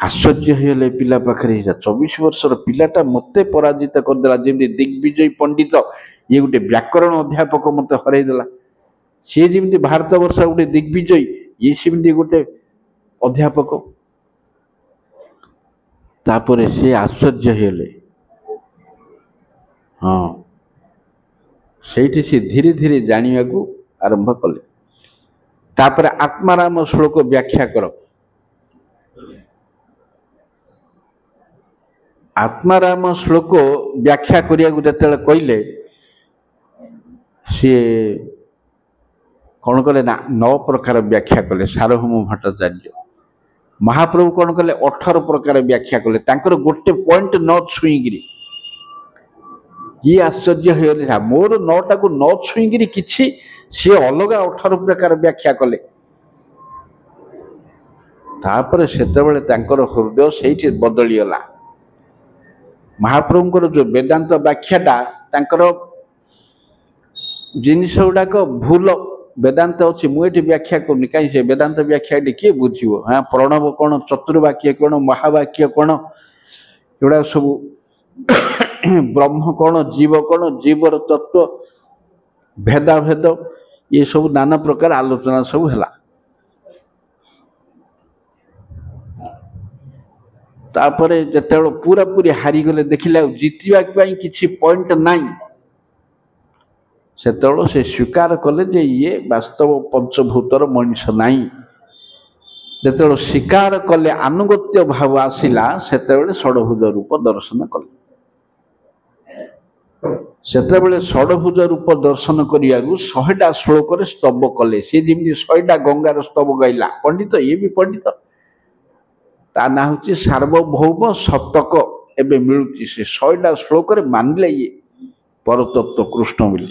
ଆଶ୍ଚର୍ଯ୍ୟ ହେଇଗଲେ ପିଲା ପାଖରେ 24 ବର୍ଷର ପିଲାଟା ମୋତେ ପରାଜିତ କରିଦେଲା ଯେମିତି ଦିଗ୍ବିଜୟ ପଣ୍ଡିତ ଇଏ ଗୋଟେ ବ୍ୟାକରଣ ଅଧ୍ୟାପକ ମୋତେ ହରାଇଦେଲା ସିଏ ଯେମିତି ଭାରତ ବର୍ଷ ଗୋଟେ ଦିଗ୍ବିଜୟ ଇଏ ସେମିତି ଗୋଟେ ଅଧ୍ୟାପକ ତାପରେ ସେ ଆଶ୍ଚର୍ଯ୍ୟ ହେଇଗଲେ ହଁ ସେଇଠି ସେ ଧୀରେ ଧୀରେ ଜାଣିବାକୁ ଆରମ୍ଭ କଲେ ତାପରେ ଆତ୍ମାରାମ ଶ୍ଲୋକ ବ୍ୟାଖ୍ୟା କର ଆତ୍ମାରାମ ଶ୍ଲୋକ ବ୍ୟାଖ୍ୟା କରିବାକୁ ଯେତେବେଳେ କହିଲେ ସିଏ କ'ଣ କଲେ ନା 9 ପ୍ରକାର ବ୍ୟାଖ୍ୟା କଲେ ସାର୍ବଭୌମ ଭଟ୍ଟାଚାର୍ଯ୍ୟ ମହାପ୍ରଭୁ କ'ଣ କଲେ 18 ପ୍ରକାର ବ୍ୟାଖ୍ୟା କଲେ ତାଙ୍କର ଗୋଟେ ପଏଣ୍ଟ ନ ଛୁଇଁକିରି ଇଏ ଆଶ୍ଚର୍ଯ୍ୟ ହେଇଗଲେ ମୋର 9ଟାକୁ ନ ଛୁଇଁକିରି କିଛି ସିଏ ଅଲଗା 18 ପ୍ରକାର ବ୍ୟାଖ୍ୟା କଲେ ତାପରେ ସେତେବେଳେ ତାଙ୍କର ହୃଦୟ ସେଇଠି ବଦଳିଗଲା ମହାପ୍ରଭୁଙ୍କର ଯେଉଁ ବେଦାନ୍ତ ବ୍ୟାଖ୍ୟାଟା ତାଙ୍କର ଜିନିଷ ଗୁଡ଼ାକ ଭୁଲ ବେଦାନ୍ତ ଅଛି ମୁଁ ଏଠି ବ୍ୟାଖ୍ୟା କରୁନି କାହିଁ ସେ ବେଦାନ୍ତ ବ୍ୟାଖ୍ୟା ଏଠି କିଏ ବୁଝିବ ହଁ ପ୍ରଣବ କ'ଣ ଚତୁର୍ବାକ୍ୟ କ'ଣ ମହାବାକ୍ୟ କ'ଣ एगुड़ा सब ब्रह्म कौन जीव कौन जीवर तत्व भेदाभेद ये सब नाना प्रकार आलोचना सब है। तापरे जेतेबेले पूरा पूरी हारीगले देखिले जितवा किसी पॉइंट नाई सेतेबेले से स्वीकार कले जे ये वास्तव पंचभूतर मनुष्य नाई। जेतेबेले स्वीकार कले आनुगत्य भाव आसिला सेतेबेले षडभुज रूप दर्शन कले। सेतेबेले षडभुज रूप दर्शन करियागु 100टा श्लोक स्तव कले। सी जेमि 100टा गंगार स्तव गाइला पंडित ये भी पंडित ता ना हूँ सार्वभौम शतक एवं मिलूँ से 100टा श्लोक मानिले ये परतत्व कृष्ण बोली।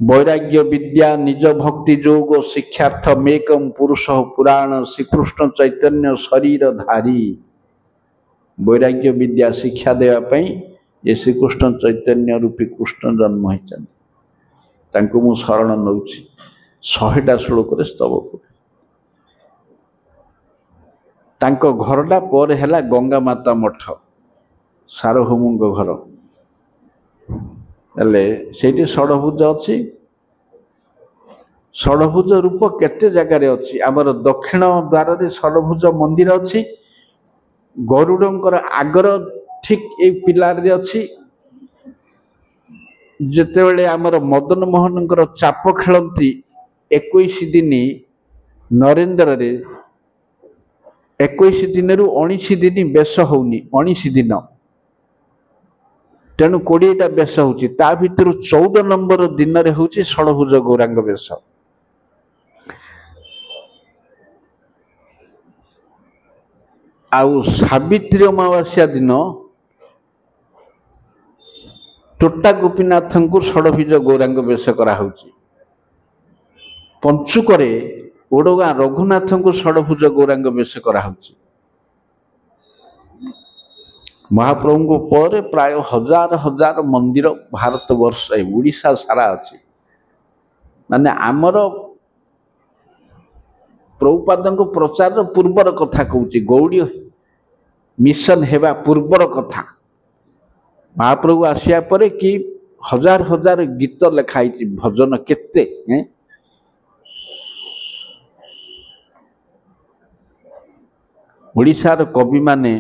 वैराग्य विद्या निज भक्ति जोग शिक्षार्थ मेकम पुरुष पुराण श्रीकृष्ण चैतन्य शरीर धारी। वैराग्य विद्या शिक्षा देवाई ये श्रीकृष्ण चैतन्य रूपी कृष्ण जन्म होती मु शरण नौ 100टा श्लोक स्तव कर तांको घरटा पर है गंगा माता मठ सार्वभौम घर से षडभुज अच्छी। षडभुज रूप केते जगार अच्छी आमर दक्षिण द्वार रे षडभुज मंदिर अच्छी। गरुड़ंकर आगर ठीक ए पिलार अच्छी। जेतेबेले आमर मदन मोहन चाप खेलती 21 दिन नरेंद्र रे 21 दिन रु 19 दिन बेश होनी 19 दिन तेणु 20टा बेश होची ता भितर 14 नंबर दिन रे होची षडभुज गौरांग बेश। आउ सावित्री अमावास्या दिन टोटा गोपीनाथ को षडभुज गौरांग बेश करा होची। पंचुकरे ओडगाँ रघुनाथ को षडभुज गौरांग बेश करा होची। महाप्रभु पर प्राय हजार हजार मंदिर भारत वर्ष उड़ीसा सारा अच्छी माने आमर प्रभुपाद प्रचार पूर्वर कथा कहूँ गौड़ी मिशन हेबा पूर्वर कथा। महाप्रभु आसिया परे कि हजार हजार गीत लिखाई भजन केते ओडिशार कवि माने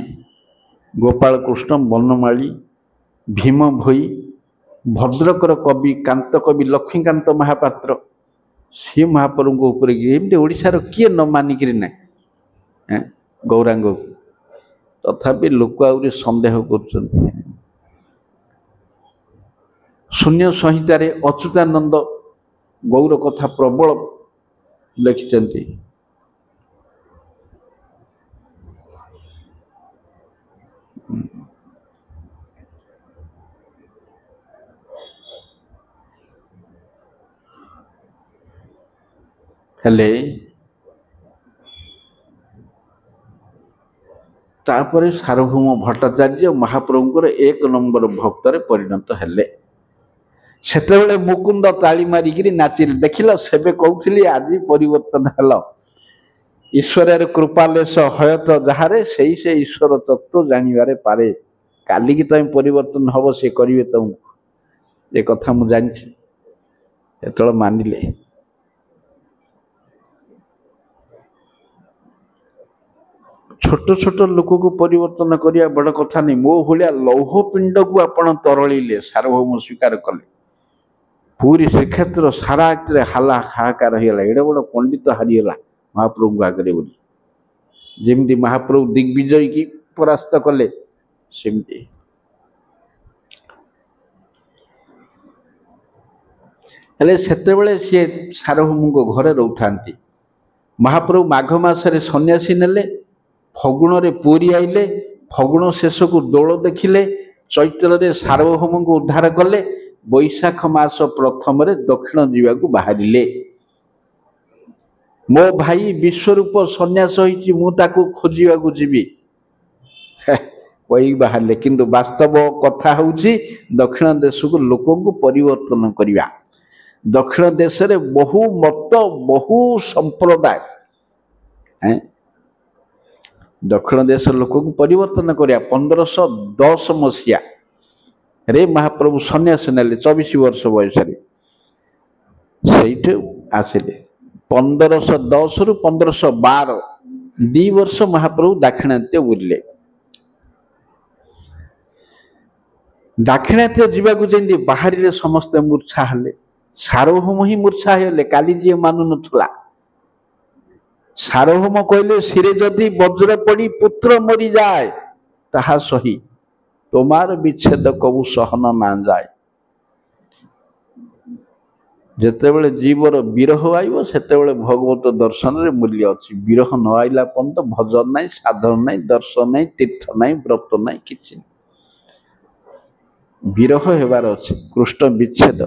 गोपाल कृष्ण बनमाली भीम भोई भद्रकर कवि कांत कवि लक्ष्मीकांत महापात्र सी महाप्रभु एमती ओडिशार किए न मानिक ना गौरांग तथापि लोक आउरी संदेह कर। शून्य संहितारे अच्युतानंद गौर कथा प्रबल लिखिछन्ति। हेले तापरे सार्वभौम भट्टाचार्य महाप्रभुଙ୍କର 1 नंबर भक्तरे परिणत हेले। सेतेबेले मुकुंद ताली मारिकी नाचिले देखिल सेबे कहूली आज परिवर्तन हेल ईश्वर कृपालेश हयत जहारे से ईश्वर तत्व जानिबारे पारे काली की तुम परिवर्तन हम से करेंगे तुमको ये कथा मुझे जानी मानिले। छोट छोट लोक को परिवर्तन करिया बड़ कथा नहीं। मो भाया लौह पिंड को आपण तरळिले सार्वभौम स्वीकार कले पूरी श्रीक्षेत्र सारा हाला हाहाकार होगा एडे बड़ पंडित हारीगला महाप्रभु आगे बोली जमी महाप्रभु दिग्विजय की परास्त कले सेमती। हेले सेतेबेले सी सार्वभौम को घरे रोथा महाप्रभु माघ मासरे सन्यासी नेले फगुण रे पुरी आइले फगुण शेष को दोल देखिले चैत्र रे सार्वभौम को उद्धार कले बैशाख मास प्रथम रे दक्षिण जीवा को बाहरिले। मो भाई विश्वरूप सन्यास होइछि मु ताकू खोजिबा को जीवी कही बाहरले किंतु वास्तव कथा होउछि दक्षिण देश को लोक को परिवर्तन करिया। दक्षिण देश रे बहु मत बहु संप्रदाय दक्षिण देश लोक को परिवर्तन करिया 1510 मसीहा रे महाप्रभु सन्यास नेले 24 वर्ष बयस से आसिले 1510 रु 1512 2 वर्ष महाप्रभु दाक्षिणात्य बुलिले दाक्षिणात्य जीवाकू जेंदी बाहरी समस्त मूर्छा हेले सार्वभौम ही मूर्छा हेले काली जी मानु नथुला सार्वभौम कहले सिरे जदि वज्र पड़ी पुत्र मरी जाए ताहा सही तोमार विच्छेद कबू सहन ना जाए जेतेबेले जीवर विरह आइब सेतेबेले भगवत दर्शन रे मूल्य अछि विरह न आइला पर्यंत भजन नहीं साधन नहीं दर्शन नहीं तीर्थ नहीं व्रत नहीं किछि विरह हेबार अछि कृष्ण विच्छेद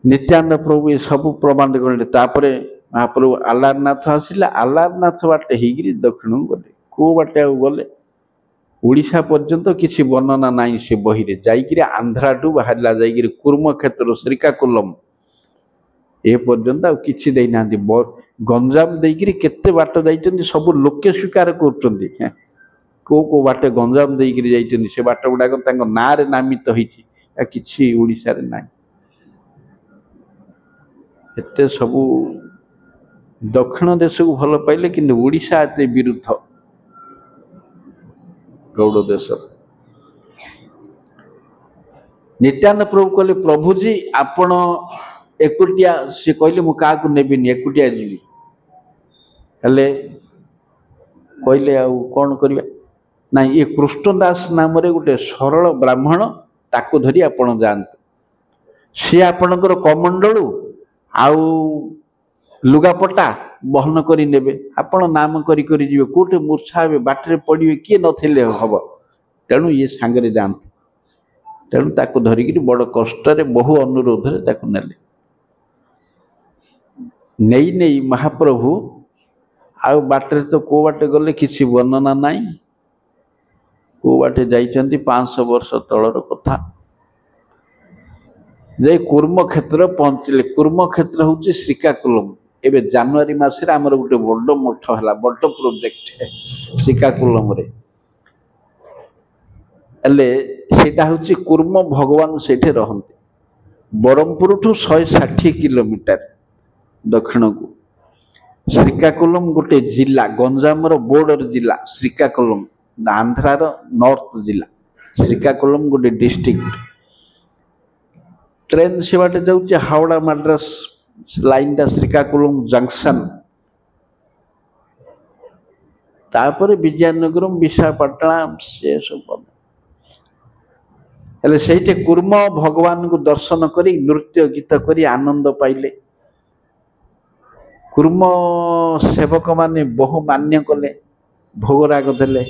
नित्यानंद प्रभु ये सब प्रमाण गले तापरे महाप्रभु आलारनाथ आसिला आलारनाथ बाटे हिगिरी दक्षिण गले को बाटे आ गले ओडिशा पर्यंत किसी वर्णना नहीं से बही रे जाइकिरी आंध्राटू बाहरला जाइकिरी कुर्म क्षेत्र श्रीकाकुलम ए पर्यंत आ किछि देई नांदी गंजाम देइकिरी केते बाट जाइचंदी सब लोके स्वीकार करचंदी को को बाटे गंजाम देइकिरी जाइचंदी से बाट गुडाक तांको नारे नामित होईची आ किछि ओडिशा रे नाही एते सबू दक्षिण देश को भल पाइले कि ओडिशा एते विरुद्ध गौड़ देश नित्यानंद प्रभु कहले प्रभुजी आपण एकुटिया से कहले मु का को नेबिनी एकुटिया जीवी हेले कहले आ कोन करिया ना ये कृष्णदास नाम रे गोटे सरल ब्राह्मण ताको धरी आपण जानत से आपणकर कमंडलू आउ लुगापटा बहन करी नेबे आपण नाम करी करी जीवे कोटे मूर्छा हेबे बाटरे पड़िबे किए नथिले हबो तेणु ये सांगरे जान तेणु ताको धरिकी बड़ कष्ट रे बहु अनुरोध रे ताको नेले नहीं नहीं महाप्रभु आउ बाटरे तो को बाटे गले किसी वर्णना नहीं को बाटे जाइचंती 500 वर्ष तलर कथा जे कुर्म क्षेत्र पहुंचले कुर्म क्षेत्र होची श्रीकाकुलम एबे जनवरी मासे हमर गोटे बड़ मठ हला बड़ प्रोजेक्ट है श्रीकाकुलम रे एले सेटा होची कुर्म भगवान सेठे रहंते बरमपुर ठू 160 किलोमीटर दक्षिण को श्रीकाकुलम गोटे जिला गंजाम रो बॉर्डर जिला श्रीकाकुलम आंध्रा रो नॉर्थ जिला श्रीकाकुलम गोटे डिस्ट्रिक्ट ट्रेन सेवाटे जाऊँ हावड़ा मद्रास लाइन टा श्रीकाकुलम जंक्शन तापर विजयनगरम विशाखापट्टनम से सब हेले सेठे कुर्म भगवान को दर्शन करी नृत्य गीत करी आनंद पाइले कुर्म सेवक माने बहु मान्य कले भोगराग देले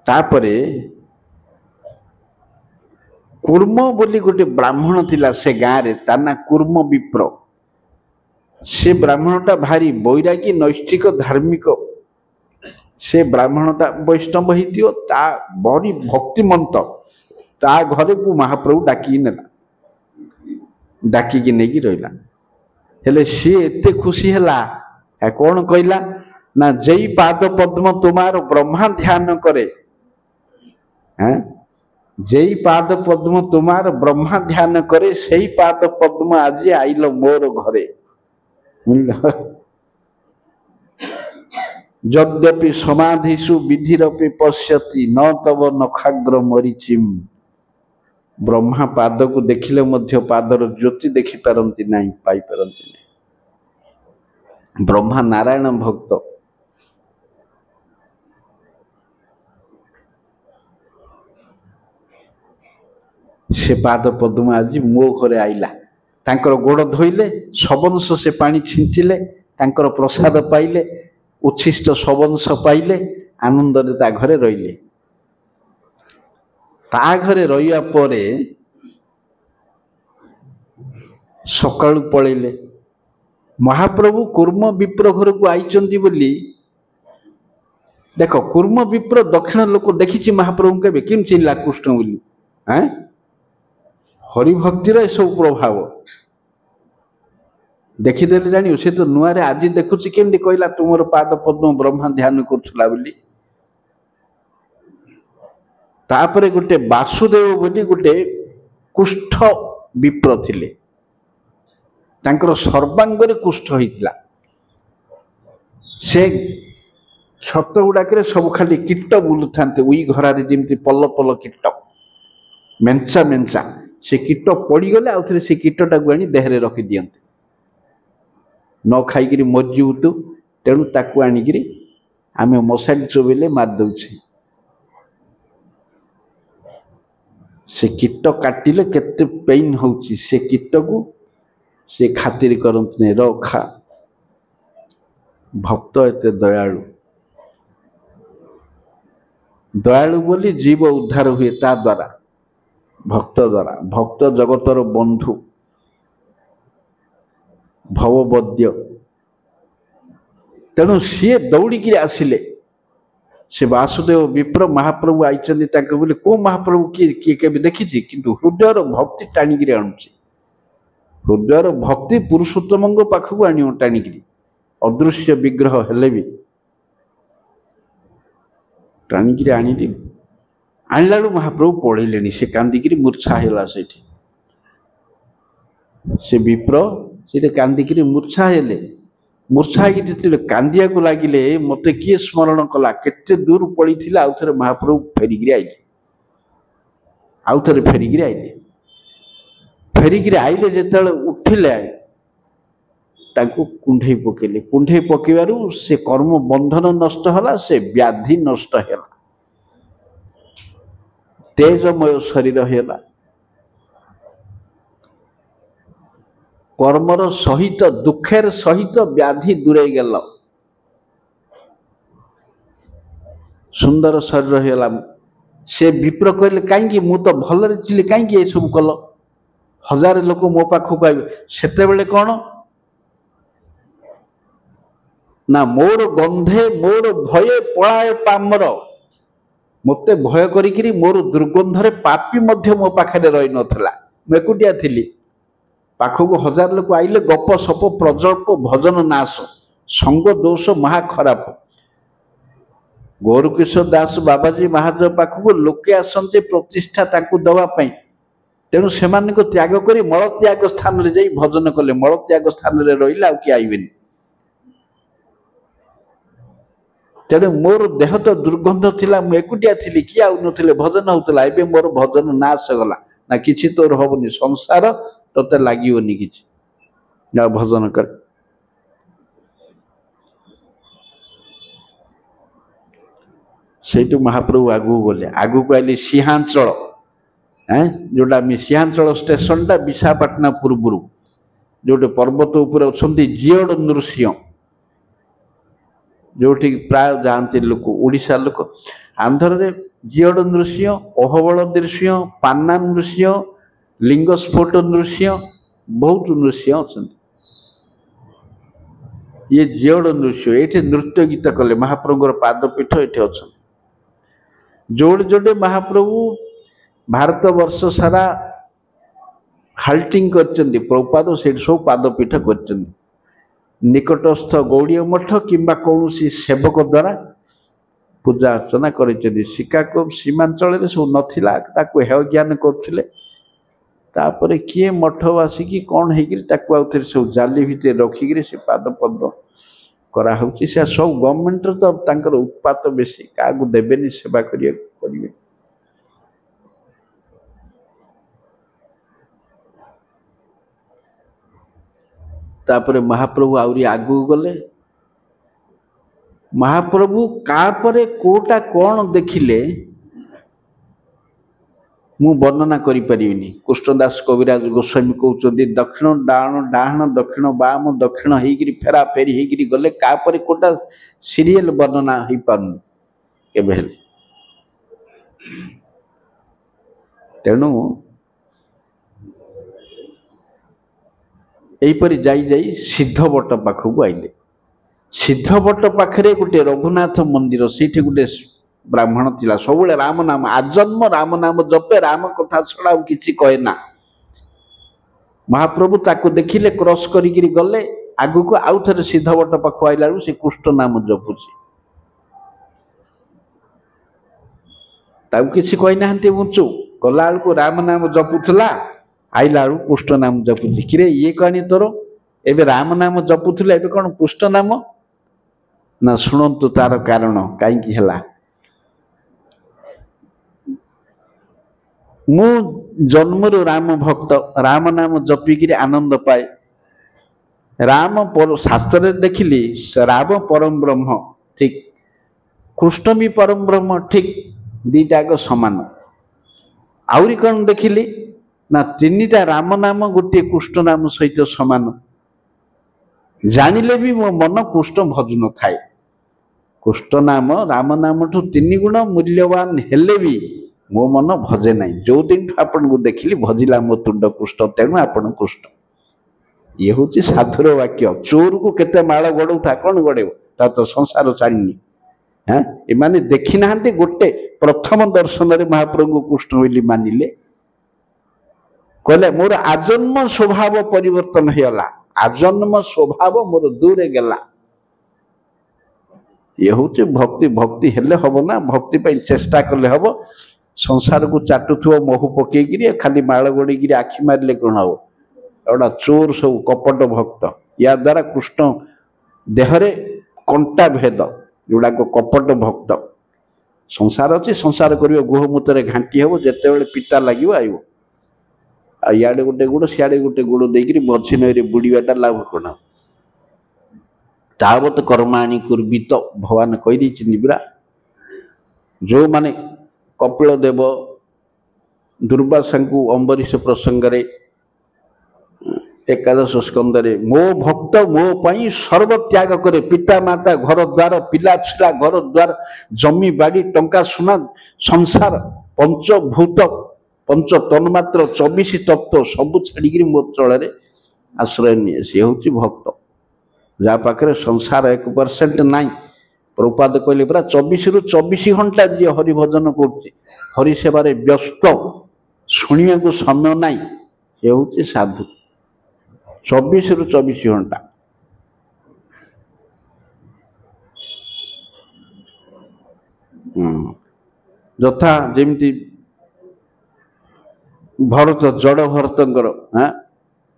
तापरे कुर्म बोली गोटे ब्राह्मण थिला से गाँ रे ताना कुर्म विप्र से ब्राह्मणटा भारी बैरागी नैष्ठिक धार्मिक से ब्राह्मणटा वैष्णव हितियो ता बड़ी भक्तिमंत ता घरे को महाप्रभु डाकी नेला डाकी की नेकी रहिला हेले सी एते खुशी हला कौन कहला ना जई पाद पद्म तुमार ब्रह्मा ध्यान करे हैं जई पाद पद्म तुमार ब्रह्मा ध्यान करे सही पाद पद्म आज आइल मोर घरे यद्यपि समाधिषु विधिरपि पश्यति न तव नखाग्र मरीचिम ब्रह्मा पाद को देखिले मध्य पादर ज्योति देखि पारंती नहीं पाई पारंती नहीं ब्रह्मा नारायण भक्त से पाद पद्म आज मो घरे आइला तांकर गोड़ धोइले सबंश से पानी छिंचिले तांकर प्रसाद पाइले उच्छिष्ट सबंश पाइले आनंद रे ता घरे रहिले ता घरे रहिया परे सकाळु पळेले महाप्रभु कुर्म विप्र घर को आइचंती बोली देख कूर्म विप्र दक्षिण लोक देखी महाप्रभु के किम चिल्ला कृष्ण बोली हाँ हरिभक्तिर ए सब प्रभाव देखीदेले जान सी तो नुआरे आज देखुची केमती कहला तुमर पाद पद्म ब्रह्मा ध्यान करुला बोली तापरे गोटे वासुदेव बोली गोटे कुष्ठ विप्र थिले तांकर सर्वांगरे कुष्ठ होइतिला से क्षत गुड़ाक सब खाली कीट बुलू था उई घरारे जमी पल पल कीट मेंचा मेंचा से कीट पड़गले आउ थे से कीटटा को आनी देहरे रखी दियंते न खाई मरजीबू तू तेणु ताकू आनिक आम मशाल चोबेले मारदे से कीट काटिले केते पेन होउची से कीट को से खातिर करते रखा भक्त एते दयालु दयालु बोली जीव उद्धार हुए ता द्वारा भक्त जगतर बंधु भवबद्य तेणु सी दौड़ी आसिले से वासुदेव विप्र महाप्रभु आई बोले को महाप्रभु किए के देखी किंतु हृदयर भक्ति टाणिक आणुची हृदयर भक्ति पुरुषोत्तम पाखक आण टाणिक अदृश्य विग्रह हेले भी टाणिक आनी आणला महाप्रभु पढ़े से कांदिक मूर्छा है से विप्र से कांदिक मूर्छा हेले मूर्छा जो कांदिया को लगिले मत किए स्मरण कला केते दूर पड़ी थी आउ थे महाप्रभु फेरिकी आइले आउ थे फेरिकी आइले फेरिकी आइले जिते उठिले ताको कुंढे पकेले कुंढे पकेबारु से कर्म बंधन नष्ट होला से व्याधि नष्ट है तेजमय शरीर है कर्मर सहित दुखेर सहित व्याधि दूरे गल सुंदर शरीर है से विप्र कहले कहीं मु तो भलरे चिली कहीं ये सब कल हजार लोक मो पाखक आइबे सेते बेले कौन ना मोर गंधे मोर भये पलाए पामर मते भय करी मोर दुर्गंधरे पापी मध्य मो पाखे रही नथला मैं एकुटिया थिली पाखक हजार लोक आइले गप सप प्रजल्प भजन नाश संग दोष महा खराब गौरकिशोर दास बाबाजी महादेव पाखक लोके आसते प्रतिष्ठा ताकू दवापाई तेणु से त्याग कर मल त्याग स्थान रे जाई भजन कले मल त्याग स्थान रे रहिले आउ कि आइबेनी तेणु मोर देह तो दुर्गंध थिला मु एकुटिया थिली कि आउ नथिले भजन होतला एबे मोर भजन नाश गला ना किछि तोर होबनी संसार तोते लागिवनी किछि ना भजन कर सेटु महाप्रभु आगु गले आगु को आइले सिंहांचल जोटा सिंहांचल स्टेशन टा विशाखापट्टनम पूर्व जोटे पर्वत उपर अछंती जियड नृसिंह जोटी प्राय जाती लोक ओडिशा लोक आंध्र रे जियड नृसिंह अहबल नृसिंह पान्ना नृसिंह लिंगस्फोट नृसिंह बहुत नृसिंह अच्छा ये जियड नृसिंह ये नृत्य गीत कले महाप्रभुर पादपीठ ये अच्छा जोड़े जोड़े महाप्रभु भारत वर्ष सारा हाल्टिंग करचंदी प्रभुपाद से सब पादपीठ कर निकटस्थ गौड़ीय मठ किंबा कौन सेवक द्वारा पूजा अर्चना कर शिकागो सीमांचल सब नथिला ताकू हेय ज्ञान करथिले तापरे किए मठवासी कौन होकर सब जाली भितर रखिक से पाद पद्म कराऊँगी से सब गवर्नमेंट तो तांकर उत्पात बेसी क्या देवेनि सेवा करें तापरे महाप्रभु आउरी आगू गले महाप्रभु कापरे कोटा कौन देखिले मु वर्णना करि परिबिनी कृष्णदास कविराज गोस्वामी कहते दक्षिण डाण डाहण दक्षिण बाम दक्षिण होकर फेरा फेरी होकर गले कापरे कोटा सीरियल वर्णना हो पारन केबे तेणु यहीपरि जाई सिद्धवट पाखक आइले सिद्धवट पाखरे गोटे रघुनाथ मंदिर से गोटे ब्राह्मण थिला सबुले राम नाम आजन्म राम नाम जपे राम कथा छड़ा किसी कहे ना महाप्रभु ताको देखिले क्रॉस करिकिरी गले आगु को आउ थे सिद्धवट पाख आइला से कृष्ण नाम जपुची ताको किसी कही ना मुचु गला को राम नाम जपुला आइला कृष्ण नाम जपुची किरे ये कहनी तोर एबे राम नाम जपुला एबे कौन कृष्ण नाम ना शुणु तार कारण कहीं मु जन्मरु राम भक्त राम नाम जपिकी आनंद पाए राम पर शास्त्र देखिली राम परम ब्रह्म ठीक कृष्ण भी परम ब्रह्म ठीक दीटाक समान आउरी कौन देखिली ना तीनटा राम नाम गोटे कृष्ण नाम सहित समान जानिले भी मो मन कृष्ण भजन थाए कृष्ण नाम राम नाम ठू तीन गुण मूल्यवान हेले भी मो मन भजे ना जो दिन आपन को देखिली भजिला मो तुंड कृष्ण तेणु आपण कृष्ण ये हूँ साधुर वाक्य चोर को केते माल गड़ौ था कौन गड़ेव ता तो संसार चलनी हाँ एमाने देखी ना गोटे प्रथम दर्शन रे महाप्रभु कृष्ण बोली मानिले कहले मोर आजन्म स्वभाव परिवर्तन होगा आजन्म स्वभाव मोर दूरे गला ये हूँ भक्ति भक्ति हेले हम ना भक्ति पे चेष्टा कले हम संसार को चाटुथुव महु पकईकि खाली माल गड़ी आखि मारे कौन हम एटा चोर सब कपट भक्त या द्वारा कृष्ण देहरे कंटा भेद जोड़ाक कपट भक्त संसार अच्छी संसार कर गुहमूत्र घाटी हम जिते बड़े पिता लगे आयो इे गोटे गोड़ सियाड़े गोटे गोड़ देकर मझी नई बुड़ाटा लाभ कौन तावत कर्माणी कुर्बित भगवान कहीदे निबरा जो माने कपिल देव दुर्वासा को अम्बरीश प्रसंग रे एकादश स्कंद रे मो भक्त मो पई सर्व त्याग करे पिता माता घर द्वार पिला छिला घर द्वार जमी बाड़ी टंका सुना संसार पंचभूत पंच तन्मात्र 24 तत्व सब छाड़ी मो चल आश्रय निए सी हूँ भक्त जहाँ पाखे संसार 1% नाई प्रभुपाद कहले पूरा 24 रु 24 घंटा जी हरिभजन कर हरि सेवारे व्यस्त शुणा को समय नाई से हूँ साधु 24 रु 24 घंटा यथा जमी भरत जड़ भरतर हाँ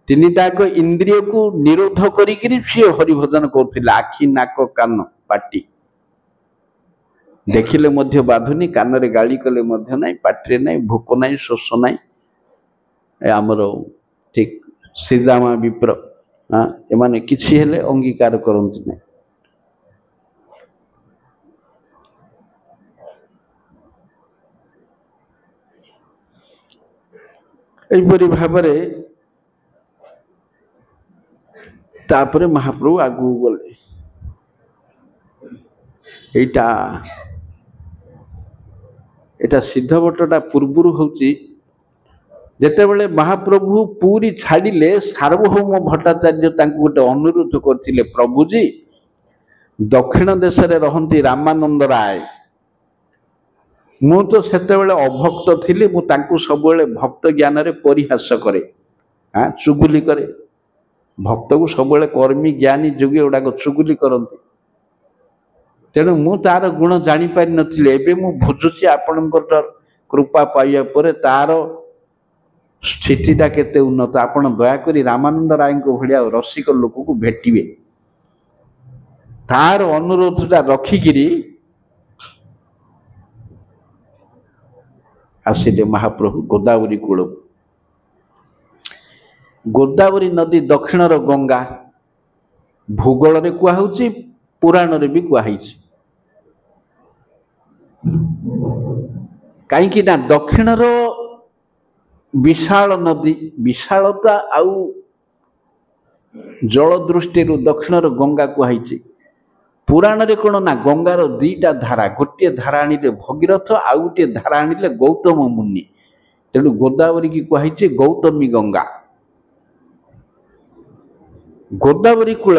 तीनटाक इंद्रिय को निरोध करी हरिभजन कर आखि नाक कान पाटी देखिले मध्य बाधुनी कान रे गाड़ी कले मध्य नाई पाटी नाई भोक नाई शोष नाई आमर ठीक श्रीदामा विप्र हाँ एमाने किछि हेले अंगीकार करती ना एपरी भाव तापरे महाप्रभु आगू गले एटा सिद्धवटटा पूर्वर होची जेतेबेले महाप्रभु पूरी छाड़िले सार्वभौम भट्टाचार्य तांको गोटे अनुरोध करथिले प्रभुजी दक्षिण देश रे रहंती रामानंद राय मु तो सेतेबेले अभक्त थिली मु तांको सबवेले भक्त ज्ञान रे परिहास करे हाँ चुगुली करे भक्त को सबवेले कर्मी ज्ञानी जोगी गुड़ा चुगुली करती तेणु मु तार गुण जानी पारि नथिले एबे मु बुझुची आपणकर कृपा पाइया परे तार स्थितिटा केते उन्नत आपण दयाकरी रामानंद राय को भलिया रसिक लोक को भेटिबे तार अनुरोधटा रखिकिरी आसिले महाप्रभु गोदावरी कूल गोदावरी नदी दक्षिणर गंगा भूगोल रे कुहाउची पुराण रे भी कुहाइची कहीं ना दक्षिणर विशाल नदी विशालता आउ जल दृष्टि दक्षिणर गंगा कुहाइची पुराण रे कौन ना गंगार दीटा धारा गोटे धारा आनिले भगीरथ आउ गोटे धारा आनिले गौतम मुनि तेणु गोदावरी की कुहाइची गौतमी गंगा गोदावरी कूल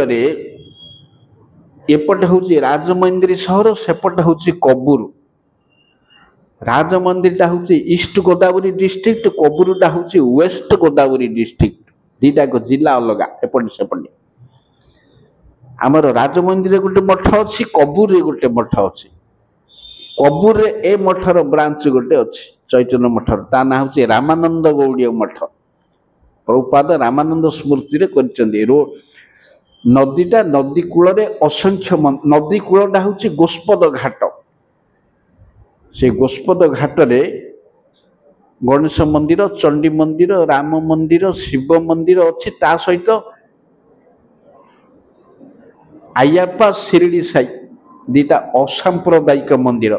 एपटे हूँ राजमंदिर सहर सेपटे हूँ कबूर राजमंदिर हूँ ईस्ट गोदावरी डिस्ट्रिक्ट कबूरटा हूँ वेस्ट गोदावरी डिस्ट्रिक्ट दीटा जिला अलग एपटे सेपटे आमर राजमंदिर गोटे मठ अच्छी कबूर गोटे मठ अच्छी कबूर ए मठर ब्रांच गोटे अच्छी चैतन्य मठर ता ना हूँ रामानंद गौड़ीय मठ प्रभुपाद रामानंद स्मृति कर रोड नदीटा नदी कूल असंख्य नदी कूलटा हूँ गोस्पद घाट से गोस्पद घाट रे गणेश मंदिर चंडी मंदिर राम मंदिर शिव मंदिर अच्छी ता सहित आयप्पा शिरडी साई दीटा असांप्रदायिक मंदिर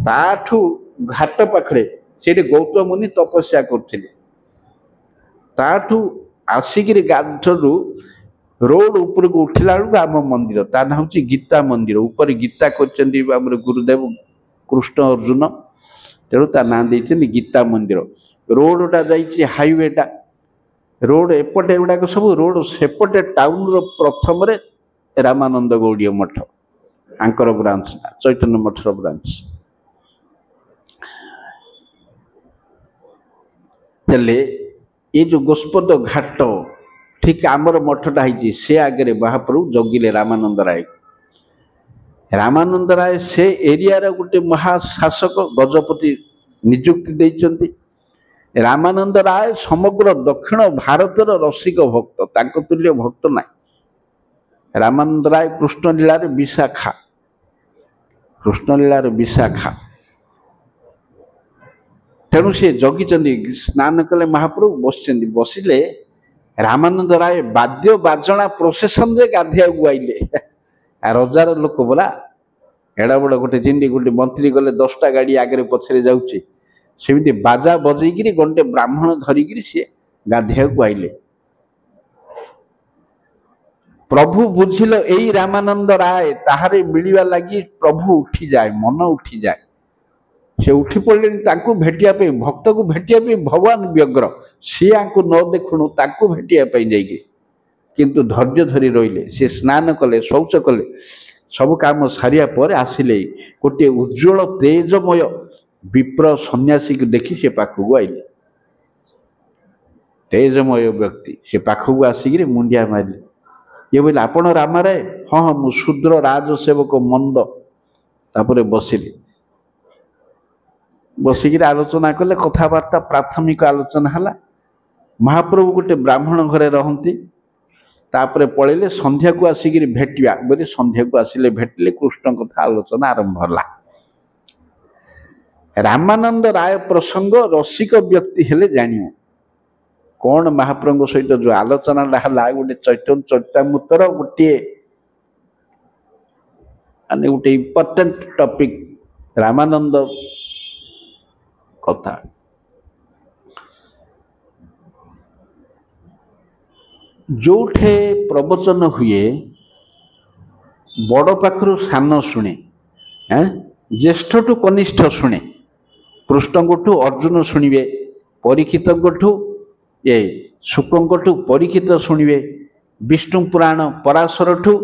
ताठू घाट पाखरे से गौतम मुनि तपस्या करते ताठू आसिक गाधरू रोड ऊपर को उठला बेलू आम मंदिर ता ना हूँ गीता मंदिर ऊपर गीता कर गुरुदेव कृष्ण अर्जुन तेणु ता ना देते गीता मंदिर रोडटा जा हाईवेटा रोड एपटे गुड़ाक सब रोड सेपटे टाउन प्रथम रामानंद गौड़ीय मठ आंकर ब्रांच चैतन्य मठर ब्रांच हेले ये जो गोस्पद घाट ठीक आमर मठटा है से आगे महाप्रभु जगिले रामानंद राय से एरिया गोटे महाशासक गजपति नियुक्ति देइचंती रामानंद राय समग्र दक्षिण भारतर रसिक भक्त तांको तुल्य भक्त ना रामानंद राय कृष्णलीलार विशाखा तेणु सी जगी स्नान कले महाप्रभु बसिले रामानंद राय बाद्य बाजणा प्रोसेसन रे गाधिया आइले रजार लोक बोला एड़ा बड़ गोटे जिंदी गोटे मंत्री गले 10टा गाड़ी आगे पछरे जाउची सेमिति बाजा बजेगी गंटे ब्राह्मण धरिकी सी गाधिया आइले प्रभु बुझिल एई रामानंद राय ताहारे मिलिवा लगी प्रभु उठी जाए मन उठी जाए से उठी पड़े भेटिया भक्त को भेटिया भगवान व्यग्र सी आंकु न देखुणु ताकू भेटिया जाइए किंतु धैर्य धरी रहिले से स्नान कले शौच कले सब काम सारिया पर आसिले गोटे उज्ज्वल तेजमय विप्र सन्यासी को देखी से पाखक आइले तेजमय व्यक्ति से पाखक आसिक मुंडिया मारे ये बोले आपण राम राय हाँ हाँ मु शूद्र राजसेवक मंद तापर बसिले बसिक आलोचना कले कथबार्ता प्राथमिक आलोचना है महाप्रभु गोटे ब्राह्मण घरे रहती तापर पलैले संध्या को आसिक भेटिया बोले संध्या को आसिले भेटिले कृष्ण कथा आलोचना आरंभ होला रामानंद राय प्रसंग रसिक व्यक्ति हेले जानियो कौन महाप्रभु सहित जो आलोचना है गोटे चैतन्य चरितामृतर गोटे माने गोटे इम्पोर्टेंट टॉपिक रामानंद कथा जोठे प्रवचन हुए बड़ पाखरु सान शुणे ज्येष्ठ टू कनिष्ठ शुणे कृष्ण ठू अर्जुन शुणवे परीक्षित ठू ये शुक परीक्षित शुणवे विष्णु पुराण पराशर ठू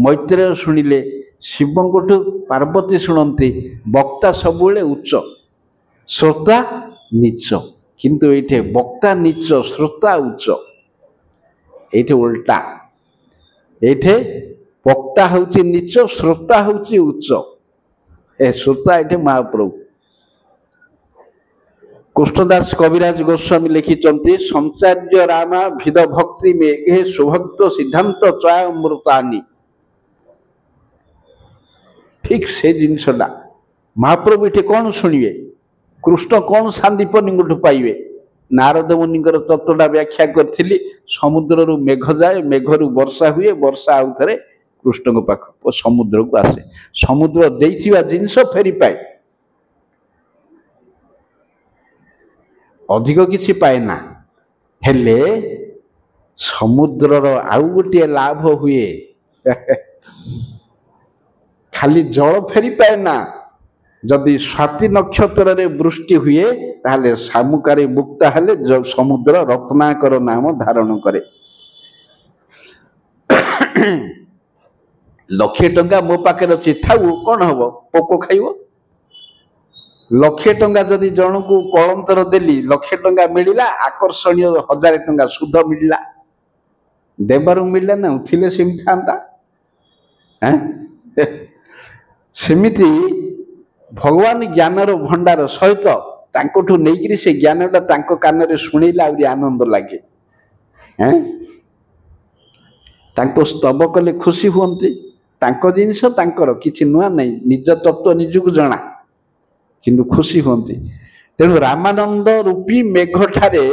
मैत्रेय शुणिले शिव ठू पार्वती शुणती वक्ता सबुले उच्च श्रोता नीच किंतु ये वक्ता नीच श्रोता उच्च ये उल्टा ये वक्ता हूँ नीच श्रोता हूँ उच्च ए श्रोता ये महाप्रभु कृष्णदास कविराज गोस्वामी लिखिं संचार्य रामा भिद भक्ति मेघे सुभक्त सिद्धांत चयामृतानी ठीक से जिनसटा महाप्रभु ये कौन शुणवे कृष्ण कौन सांदीपनी पाइबे नारद मुनि तत्वटा व्याख्या करी समुद्र रु मेघ जाए मेघ रु वर्षा हुए वर्षा आउ थे कृष्ण पाख समुद्र को आसे समुद्र देइथिबा जिनिस फेरी पाए अधिक किसी पाए ना हेले समुद्रर आउ गोटे लाभ हुए खाली जल फेरी पाए ना जदि स्वाति नक्षत्र रे वृष्टि हुए ताहले सामुकारे मुक्ता हेले जो समुद्र रत्नाकर नाम धारण करे लक्षे टंका मो पाखे अच्छी थाऊ कौन हम पोक खाइब लक्षे टंका जदि जन को कलंतर देली लक्षे टंका मिलला आकर्षणीय 1000 टंका सुध मिलला देवर मिलला ना थिले सेमि था सेमिति भगवान ज्ञानर भंडार सहित तांकोठु नेइकरी से ज्ञानटा तांको कानरे शुणिला आउरी आनंद लागे हैं तांको स्तव कले खुशी हुअन्ति तांको जिनिस तांकर किछि नुआ नै निज तत्व निजको जणा किंतु खुशी हुअन्ति तेणु रामानंद रूपी मेघठारे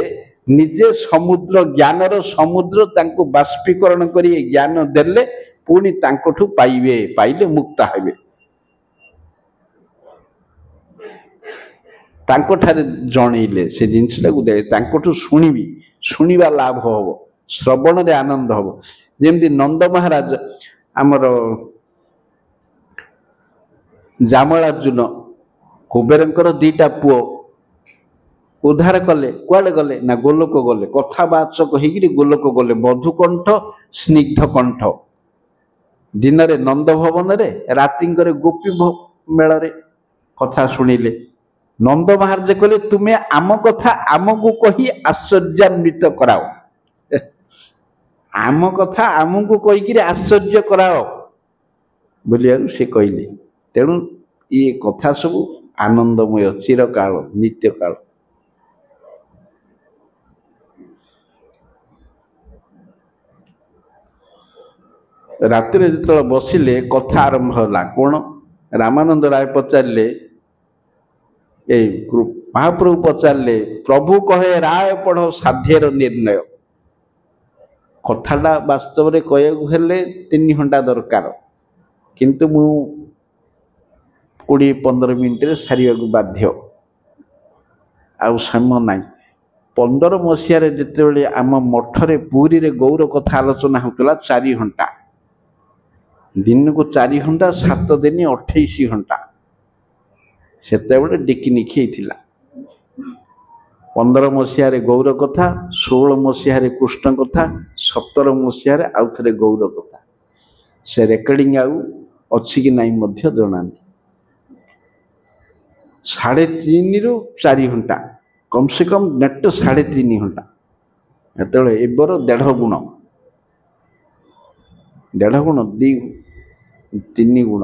निजे समुद्र ज्ञानर समुद्र तांको बाष्पीकरण करी ज्ञान देले पुणी तांकोठु पाइबे पाइले मुक्त हेबे तांको ठारे जणैले से जिनिसटा को दे तांकोठु शुणिबी शुणिबा लाभ हबो श्रवण रे आनंद हबो जेमती नंद महाराज आमर जामलार्जुन कुबेरंकर दीटा पुओ उद्धार कले कुआडे गले ना गोलोक गले कथावाचक होइकि गोलोक गले मधुकंठ स्निग्ध कंठ दिन रे नंद भवन रे राति गोपी मेल रे कथा शुणिले नंद महाराज कहले तुमे आम कथा आमको कही आश्चर्यान्वित कराओ आम कथा आमको कहीकि आश्चर्य कराओ बोलिया से कहले तेणु ये कथा सब आनंदमय चिरकाल नित्य काल राति जो बसिले कथा आरंभ होला कौन रामानंद राय पचारे ए महाप्रभु पचारे प्रभु कहे राय पढ़ साध्यर निर्णय कथाटा वास्तव में कहले 3 घंटा दरकार किंतु मु 20-15 मिनिट सारे बाध्य आउ समय ना 15 मसीह जिते आम मठरे पुरी रे गौर कथा आलोचना होता 4 घंटा दिन को 4 घंटा 7 दिन 28 घंटा से डिकिनिखी 15 मसीह गौर कथा 16 मसीह कृष्ण कथा 17 मसीह आउ थे गौर कथा से रेकर्डिंग आउ अच्छी कि नाई मध्य जना 3.5 रु 4 घंटा कम से कम नेट 3.5 घंटा एत एबर 1.5 गुण 1.5 गुण 3 गुण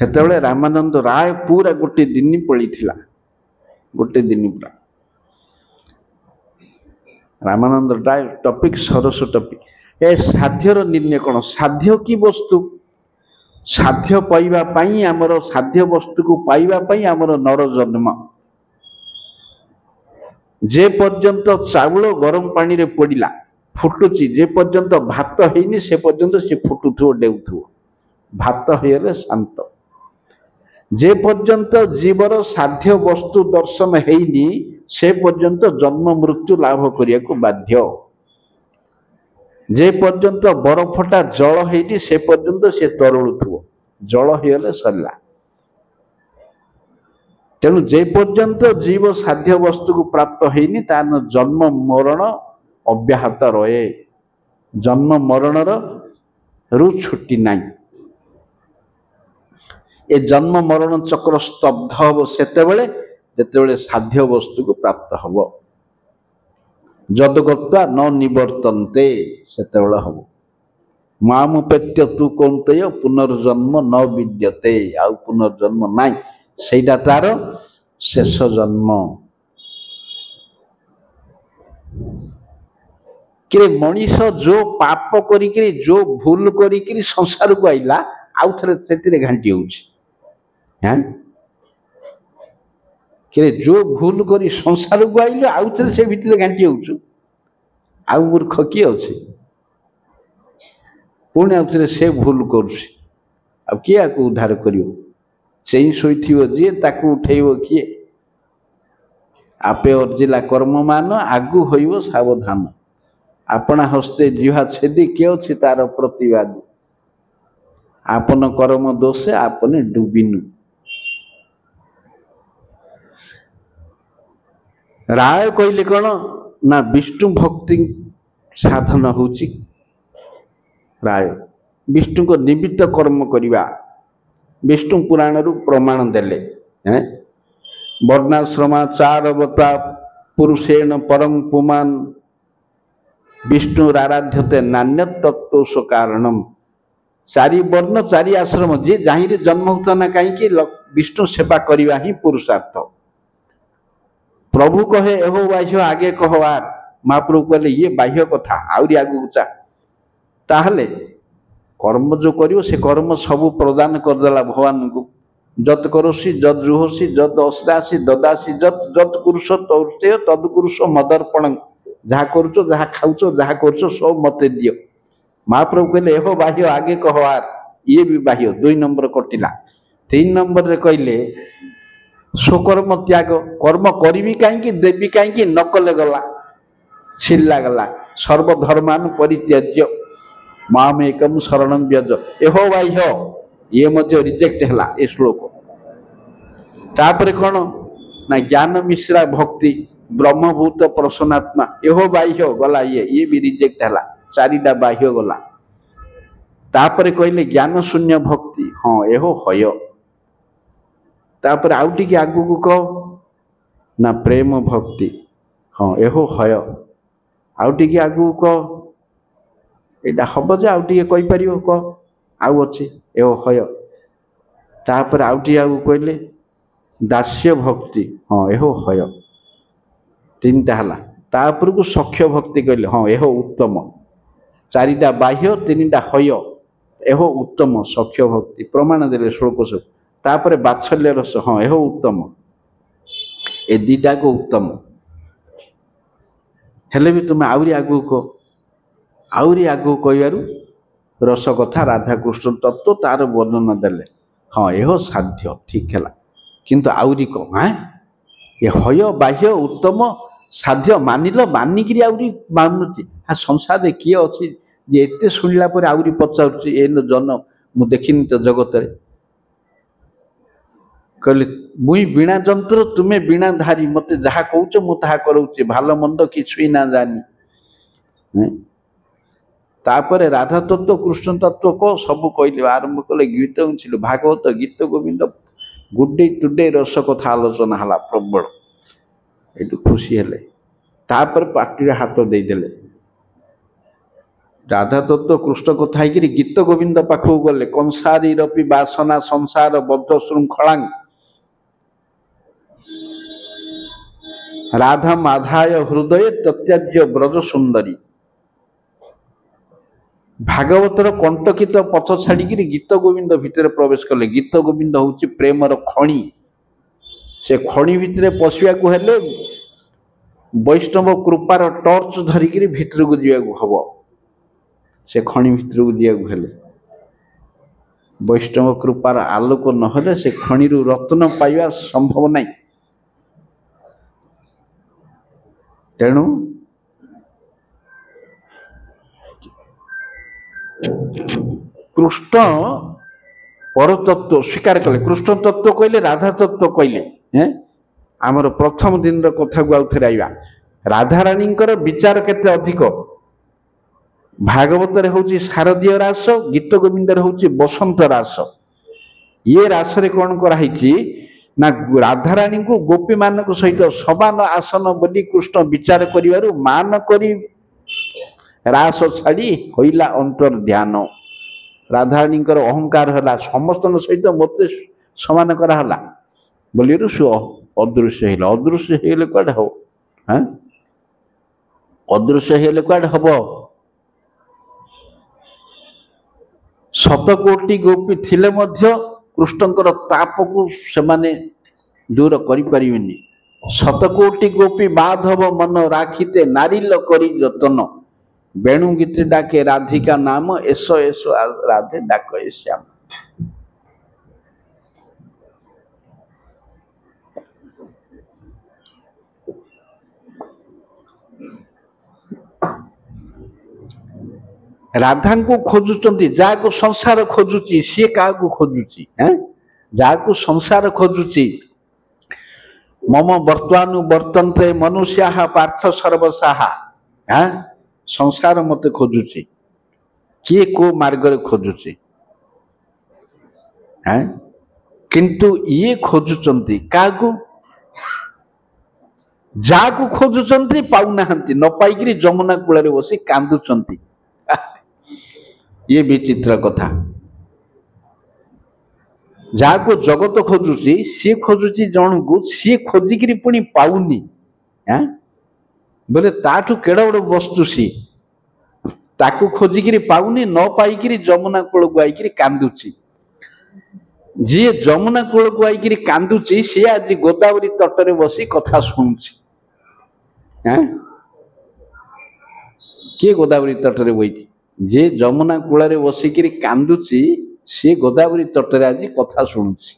हेतबले रामानंद राय पूरा गोटे दिन पड़ी गोटे दिन पूरा रामानंद राय टॉपिक सरस टॉपिक ए साध्यर निर्णय कौन साध्य की वस्तु साध्य पाइबा पई हमर साध्य वस्तु को पाइबा पई हमर नर जन्म जे पर्यंत चावल गरम पानी रे पड़िला फुटुची जे पर्यंत भात हेनी से पर्यंत से फुटुथो डेउथो भात हेले शांत जे पर्यंत जीवर साध्य वस्तु दर्शन हेनी से पर्यंत जन्म मृत्यु लाभ करिया को बाध्य जे पर्यंत बरफटा जल हेनी से पर्यंत से तरुथो जल हेले सरला तेणु जे पर्यंत जीव साध्य वस्तु को प्राप्त हेनी तान जन्म मरण अव्याहत रहे जन्म मरण रु छुट्टी नाई ए जन्म मरण चक्र स्तब्ध हम सेतेबेले जेतेबेले साध्य वस्तु को प्राप्त हम जदगत्वा न निवर्तन्ते सेतेबेले हम मामुपेत्य तु कौन्तेय पुनर्जन्म न विद्यते आउ पुनर्जन्म नाई सेटा तार शेष जन्म कि मनीष जो पाप करी जो भूल करी संसार को आइला आउ थे से घाटी हो जो भूल करी संसार को आइल आउ थे से भितर घाटी हो आउ मूर्ख किए अच्छे पुणी आउ थे से भूल कर किए उद्धार कर शोथो जी ताकू उठेब किए आपे अर्जिला कर्म मान आगु होइब सावधान आपण हस्ते जिहा छेदी के अच्छी तार प्रतिवादी आपन कर्म दोषे आपने डूबिनु राय कहले कौन ना विष्णु भक्ति साधन होची प्राय विष्णु को निमित्त कर्म करवा विष्णु पुराण रु प्रमाण देले वर्णाश्रमाचारवता पुरुषेण परं पुमान विष्णुराराध्यते नान्य तत्वोष कारणम। चारि वर्ण चारि आश्रम जी जहीं जन्म होता ना कहीं विष्णु सेवा करवा ही पुरुषार्थ। प्रभु कहे एहो बाह्य आगे कहवार महाप्रभु कहले ये बाह्य कथा आउरी आगु चा ताहले कर्म जो करियो से कर्म सबु प्रदान करदेला भगवान को। जत करोसी जत जुहोसी जत अश्रासी ददासी जत जत कुरुष तौते तद कुरुष मदर्पण जहाँ करुचो जहाँ खाऊचो जहाँ करुचो सब मते दियो। महाप्रभु कहले एहो बाह्य आगे कहवार ये भी बाह्य 2 नंबर कटिला। 3 नंबर रे कहले स्वकर्म त्याग कर्म करी कहीं देवी कहीं न कले गला छिल्ला गला सर्वधर्मान परित्याज्य माम एकम शरणं व्रज एहो बाह्य ये मध्य रिजेक्ट हैला ए श्लोक। तापर कौन ना ज्ञान मिश्रा भक्ति ब्रह्मभूत प्रसन्नात्मा एहो बाह्य गला ये भी रिजेक्ट हैला 4टा बाह्य गला। तापर कहले ज्ञान शून्य भक्ति हाँ एहो हय। तापर आउ टिके आगु को कह ना प्रेम भक्ति हाँ एहो हय। आउ टिके आगु कह एटा हब जे आउ टिके कहि परियो कह आउ अछि एहो हय। तापर आउ टिके आगु कहले दास्य भक्ति हाँ एहो हय 3टा हला। तापर को सख्य भक्ति कहले हाँ एहो उत्तम 4टा बाह्य 3टा हय एहो उत्तम सख्य भक्ति प्रमाण देले श्लोक सब। तापर बात्सल्य रस हाँ एहो उत्तम ए 2टा को उत्तम हेले भी तुम आउरी आगु को आउरी आगु कहबारु रस कथा राधा कृष्ण तत्व तार वर्णन देले हाँ एहो साध्य ठीक है किंतु आउरी को हाँ ये हय बाह्य उत्तम साध्य मानिल मानिकी आउरी मानुची हाँ संसार किए अच्छी जे एते शुणिला पर आउरी पचारुची ए जन मु देखिनी तो जगत रे कहले मुई बीणा जंत्र तुम्हें बीणा धारी मते जहा कहूच मु ताहा करूची भाल मंद किछुई ना जानी। तापर राधा तत्व कृष्ण तत्व को सब कहले आरंभ कले गीत छिल भागवत गीत गोविंद गुड्डे टुडे रस कथा आलोचना हला प्रबल एटू खुशी हेले। तापर पार्टी हाथ दे देले राधा तत्व कृष्ण कथा ही गीत गोविंद पाखु गले कंसारी रपि बासना संसार बद्ध श्रृंखला राधा माधाय हृदय तत्याज्य ब्रज सुंदरी भागवतर कंटकित पथ छाड़ी गीत गोविंद भितर प्रवेश कले। गीत गोविंद हूँ प्रेमर खणी से खणी भितर पशिया को हेले वैष्णव कृपार टर्च धरिकी भितर को जावाक हम से खणी भितर को जावाक हेले वैष्णव कृपार आलोक नहले से खणी रत्न पाइबा संभव नहीं। तेणु कृष्ण परतत्व स्वीकार कले कृष्ण तत्व कहले राधा तत्व कहले आमर प्रथम दिन कथा को आउ थे आइबा राधा रानी विचार केते अधिक भागवत रे होची शारदीय रास गीत गोविंद रे होची बसंत रास। ये रास रे कौन कराई ना राधा रानी को गोपी मान सहित समान आसन बोली कृष्ण विचार करिवारु मान करी रास छाड़ी होइला अंतर ध्यान राधा रानी अहंकार हला समस्त सहित मत समान कराला बोली सु अदृश्य हेला अदृश्य हेले कड़े हो हाँ अदृश्य हेले कड़े हम 7 कोटी गोपी थिले मध्य कृष्णकर ताप को सेमाने दूर करि परिवेनी 7 कोटी गोपी माधव मन राखिते नारील करी जतन बेणु गीत डाके राधिका नाम एसो एसो राधे डाक श्याम। राधा को खोजुचंती जाको संसार खोजुची सी का खोजुची जाको संसार खोजुची मम वर्तमानु वर्तन्ते मनुष्याः पार्थ सर्वसाहा संसार मते खोजुची किए को मार्ग खोजुची हाँ किंतु ये खोजुचंती काकू जाकू खोजुचंती पाउनाहंती न पाइकरी जमुना कूଳରେ बसी कांदुचंती ये विचित्र कथा जाकू जगत खोजुची सी खोजुची जन को सी खोजिकी पुणी पाउनी हाँ बोले ताठू केड़ बड़ वस्तु सी ताकू खोजिकी पाउनी न पाइकरी जमुना कूल को आईकरी कांदुची जी जमुना कूल को आईकरी कांदुची सी आज गोदावरी तटरे बसी कथा शुणुची हाँ किए गोदावरी तटरे बही जे जमुना कूल बसिकी कांदुची सी गोदावरी तटरे आज कथा शुणुची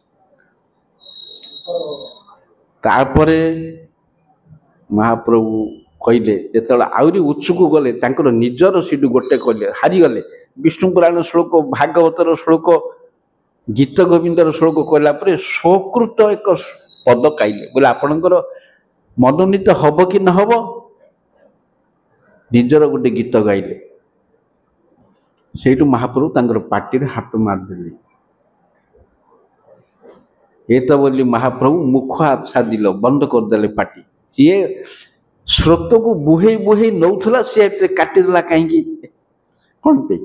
तापरे महाप्रभु कहले जो आहरी उत्सुक गले तांकर निजर सीटू गोटे कहले हारीगले विष्णु पुराण श्लोक भागवतर श्लोक गीत गोविंदर श्लोक कहला पर स्वकृत एक पद गाइले बोले आपणकर मनोनीत हब कि न हब निजर गोटे गीत गाइले सेठू महाप्रभु तांकर पार्टी हाथ मारदेले ये तो बोली महाप्रभु मुख आच्छा दिल बंद करदे पार्टी ये स्रोत को बुहे बुहे नौला सी काटिदेला कहीं कौन पे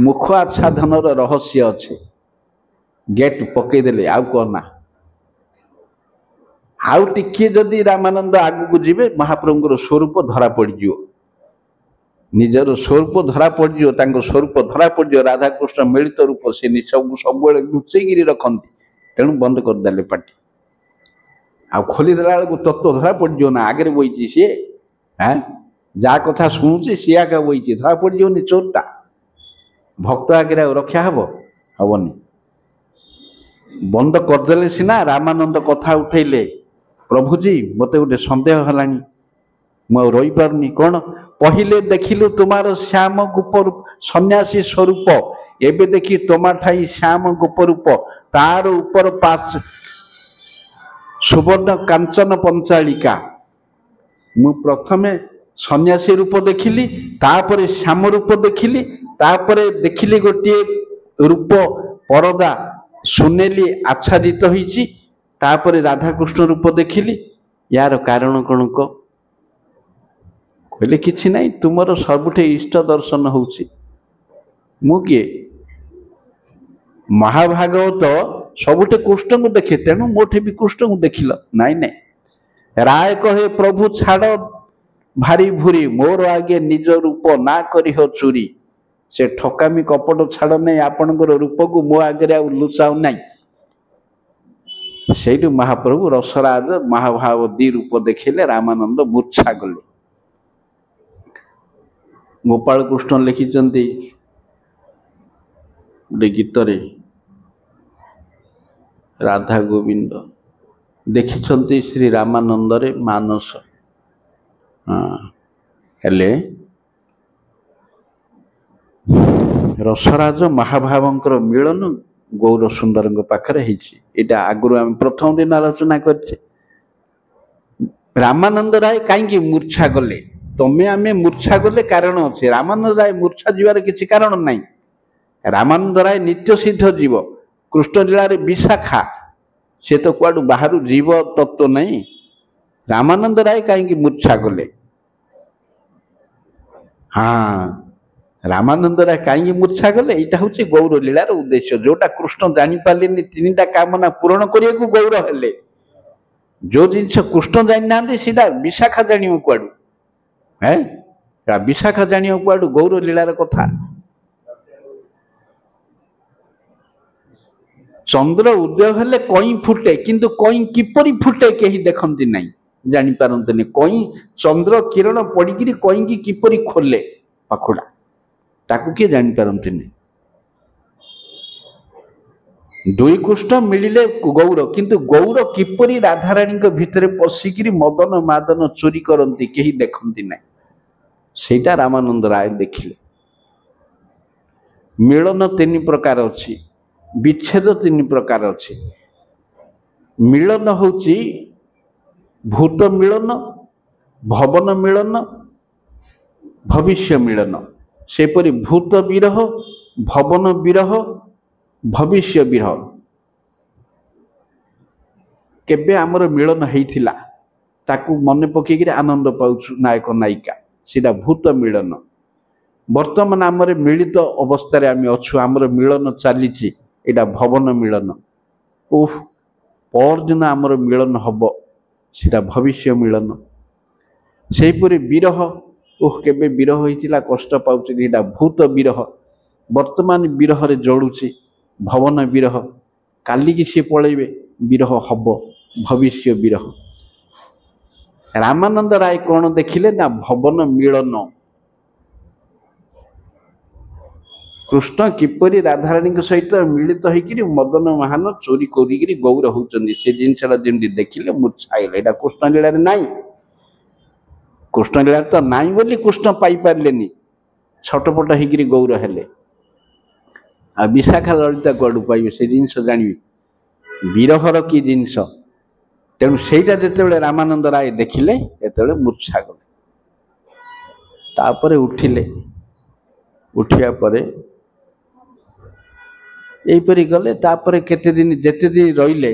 मुख आच्छादन रहस्य अच्छे गेट पकईदे आउ कहना आउ टिके जदि रामानंद आगु को जीवे महाप्रभुଙ୍କର स्वरूप धरा पड़ज निजर स्वरूप धरा पड़ज स्वरूप धरा पड़ज राधाकृष्ण मिलित रूप से सब लुचेक रखती तेणु बंद करदे पार्टी आ खोलीदेला बेलू तत्व धरा पड़ज ना आगे बही सी हाँ जा कथा शुणुची सी आगे बही धरा पड़जनी चोरटा भक्त आगे रक्षा हम हेनी बंद करदे सीना रामानंद कथा उठेले प्रभुजी मत गोटे सन्देह है मु रही पारनी कौन पहिले देखिलु तुमार श्याम गोप रूप सन्यासी स्वरूप एबे देखी तुमा ठाई श्याम गोप रूप तार ऊपर पास सुवर्ण कांचन पंचालिका मु प्रथमे सन्यासी रूप देखिली तापरे श्याम रूप देखिली तापरे देखिली गोटे रूप परदा सुनेली आच्छादित होईची तापरे राधाकृष्ण रूप देखिली यार कारण कौन को कहले किछि नहीं तुमर सबुठे इष्ट दर्शन होउची मु किए महाभागवत सबुठे कृष्ण को देखे तेणु मोठे भी कृष्ण को देखिल नाई नाई राय कहे प्रभु छाड़ भारी भूरी मोर आगे निज रूप ना करी हो चोरी से ठकामी कपट छाड़ नहीं आपणकर रूप को मो आगे लुचाऊ नाई से महाप्रभु रसराज महाभाव दी रूप देखिले रामानंद मूर्छा गले गोपाल कृष्ण लिखिं गोटे गीत राधा गोविंद देखिं श्री रामानंद रे मानस हाँ हेले रसराज महाभावंकर मिलन गौर सुंदर पाखरे यहाँ आगुरी आम प्रथम दिन आलोचना करछे रामानंद राय कहीं मूर्छा गले तमें आम मूर्छा गले कारण अच्छे रामानंद राय मूर्छा जीवार किसी कारण नहीं रामानंद राय नित्य सिद्ध जीव कृष्णलीला विशाखा से तो कुआडू बाहर जीव तत्व नहीं रामानंद राय कहीं मूर्छा गले हाँ रामानंद राय कहीं मूर्छा गले यहाँ हूँ गौर लीलार उद्देश्य जोटा कृष्ण जापारे तीन टा कामना पूरण करने को गौर हेले जो जिनस कृष्ण जानी ना सीधा विशाखा जान कुआडू है विशाखा जान कुआडू गौर लीलार कथा चंद्र उदय हेले कई फुटे किंतु कई किपरि फुटे कहीं देखती नहीं जापारती कई चंद्र किरण पड़ी कई की किपरि खोले पाखुड़ा ताकू किए जापारती दुई कृष्ण मिलिले गौर किंतु गौर किपरि राधाराणी भितर पशिकी मदन मादन चोरी करती कहीं देखती ना सेटा रामानंद राय देखिले मिलन तीन प्रकार अच्छी विच्छेद तीन प्रकार अच्छे मिलन होची भूत मिलन भवन मिलन भविष्य मिलन ସେପରି ଭୂତ ବିରହ, ଭବନ ବିରହ, ଭବିଷ୍ୟ ବିରହ। କେବେ ଆମର ମିଳନ ହେଇଥିଲା ତାକୁ ମନେ ପକେଇକିରି ଆନନ୍ଦ ପାଉଛୁ ନାୟକ ନାୟିକା, ସେଇଟା ଭୂତ ମିଳନ। ବର୍ତ୍ତମାନ ଆମର ମିଳିତ ଅବସ୍ଥାରେ ଆମେ ଅଛୁ, ଆମର ମିଳନ ଚାଲିଛି, ଏଇଟା ଭବନ ମିଳନ। ପରଦିନ ଆମର ମିଳନ ହବ, ସେଇଟା ଭବିଷ୍ୟ ମିଳନ। ସେହିପରି ବିରହ, କେବେ ବିରହ ହେଇଥିଲା କଷ୍ଟ ପାଉଛି, ଏଇଟା ଭୂତ ବିରହ। ବର୍ତ୍ତମାନ ବିରହରେ ଜଳୁଛି, ଭବନ ବିରହ। କାଲିକି ସିଏ ପଳେଇବେ, ବିରହ ହବ, ଭବିଷ୍ୟ ବିରହ। ରାମାନନ୍ଦ ରାୟ କଣ ଦେଖିଲେ ନା ଭବନ ମିଳନ। କୃଷ୍ଣ କିପରି ରାଧାରାଣୀଙ୍କ ସହିତ ମିଳିତ ହେଇକିରି ମଦନ ମୋହନ ଚୋରି କରିକିରି ଗୌର ହଉଛନ୍ତି, ସେ ଜିନିଷଟା ଯେମିତି ଦେଖିଲେ ମୂର୍ଚ୍ଛା ହେଇଗଲେ। ଏଇଟା କୃଷ୍ଣ ଲୀଳାରେ ନାହିଁ। କୃଷ୍ଣ ଲୀଳାରେ ତ ନାହିଁ ବୋଲି କୃଷ୍ଣ ପାଇପାରିଲେନି, ଛଟପଟ ହେଇକିରି ଗୌର ହେଲେ। ଆଉ ବିଶାଖା ଲଳିତା କୁଆଡୁ ପାଇବେ, ସେ ଜିନିଷ ଜାଣିବେ ବିରହର କି ଜିନିଷ। ତେଣୁ ସେଇଟା ଯେତେବେଳେ ରାମାନନ୍ଦ ରାୟ ଦେଖିଲେ, ସେତେବେଳେ ମୂର୍ଚ୍ଛା ଗଲେ। ତାପରେ ଉଠିଲେ, ଉଠିବା ପରେ ଏଇପରି ଗଲେ। ତାପରେ କେତେ ଦିନ, ଯେତେ ଦିନ ରହିଲେ,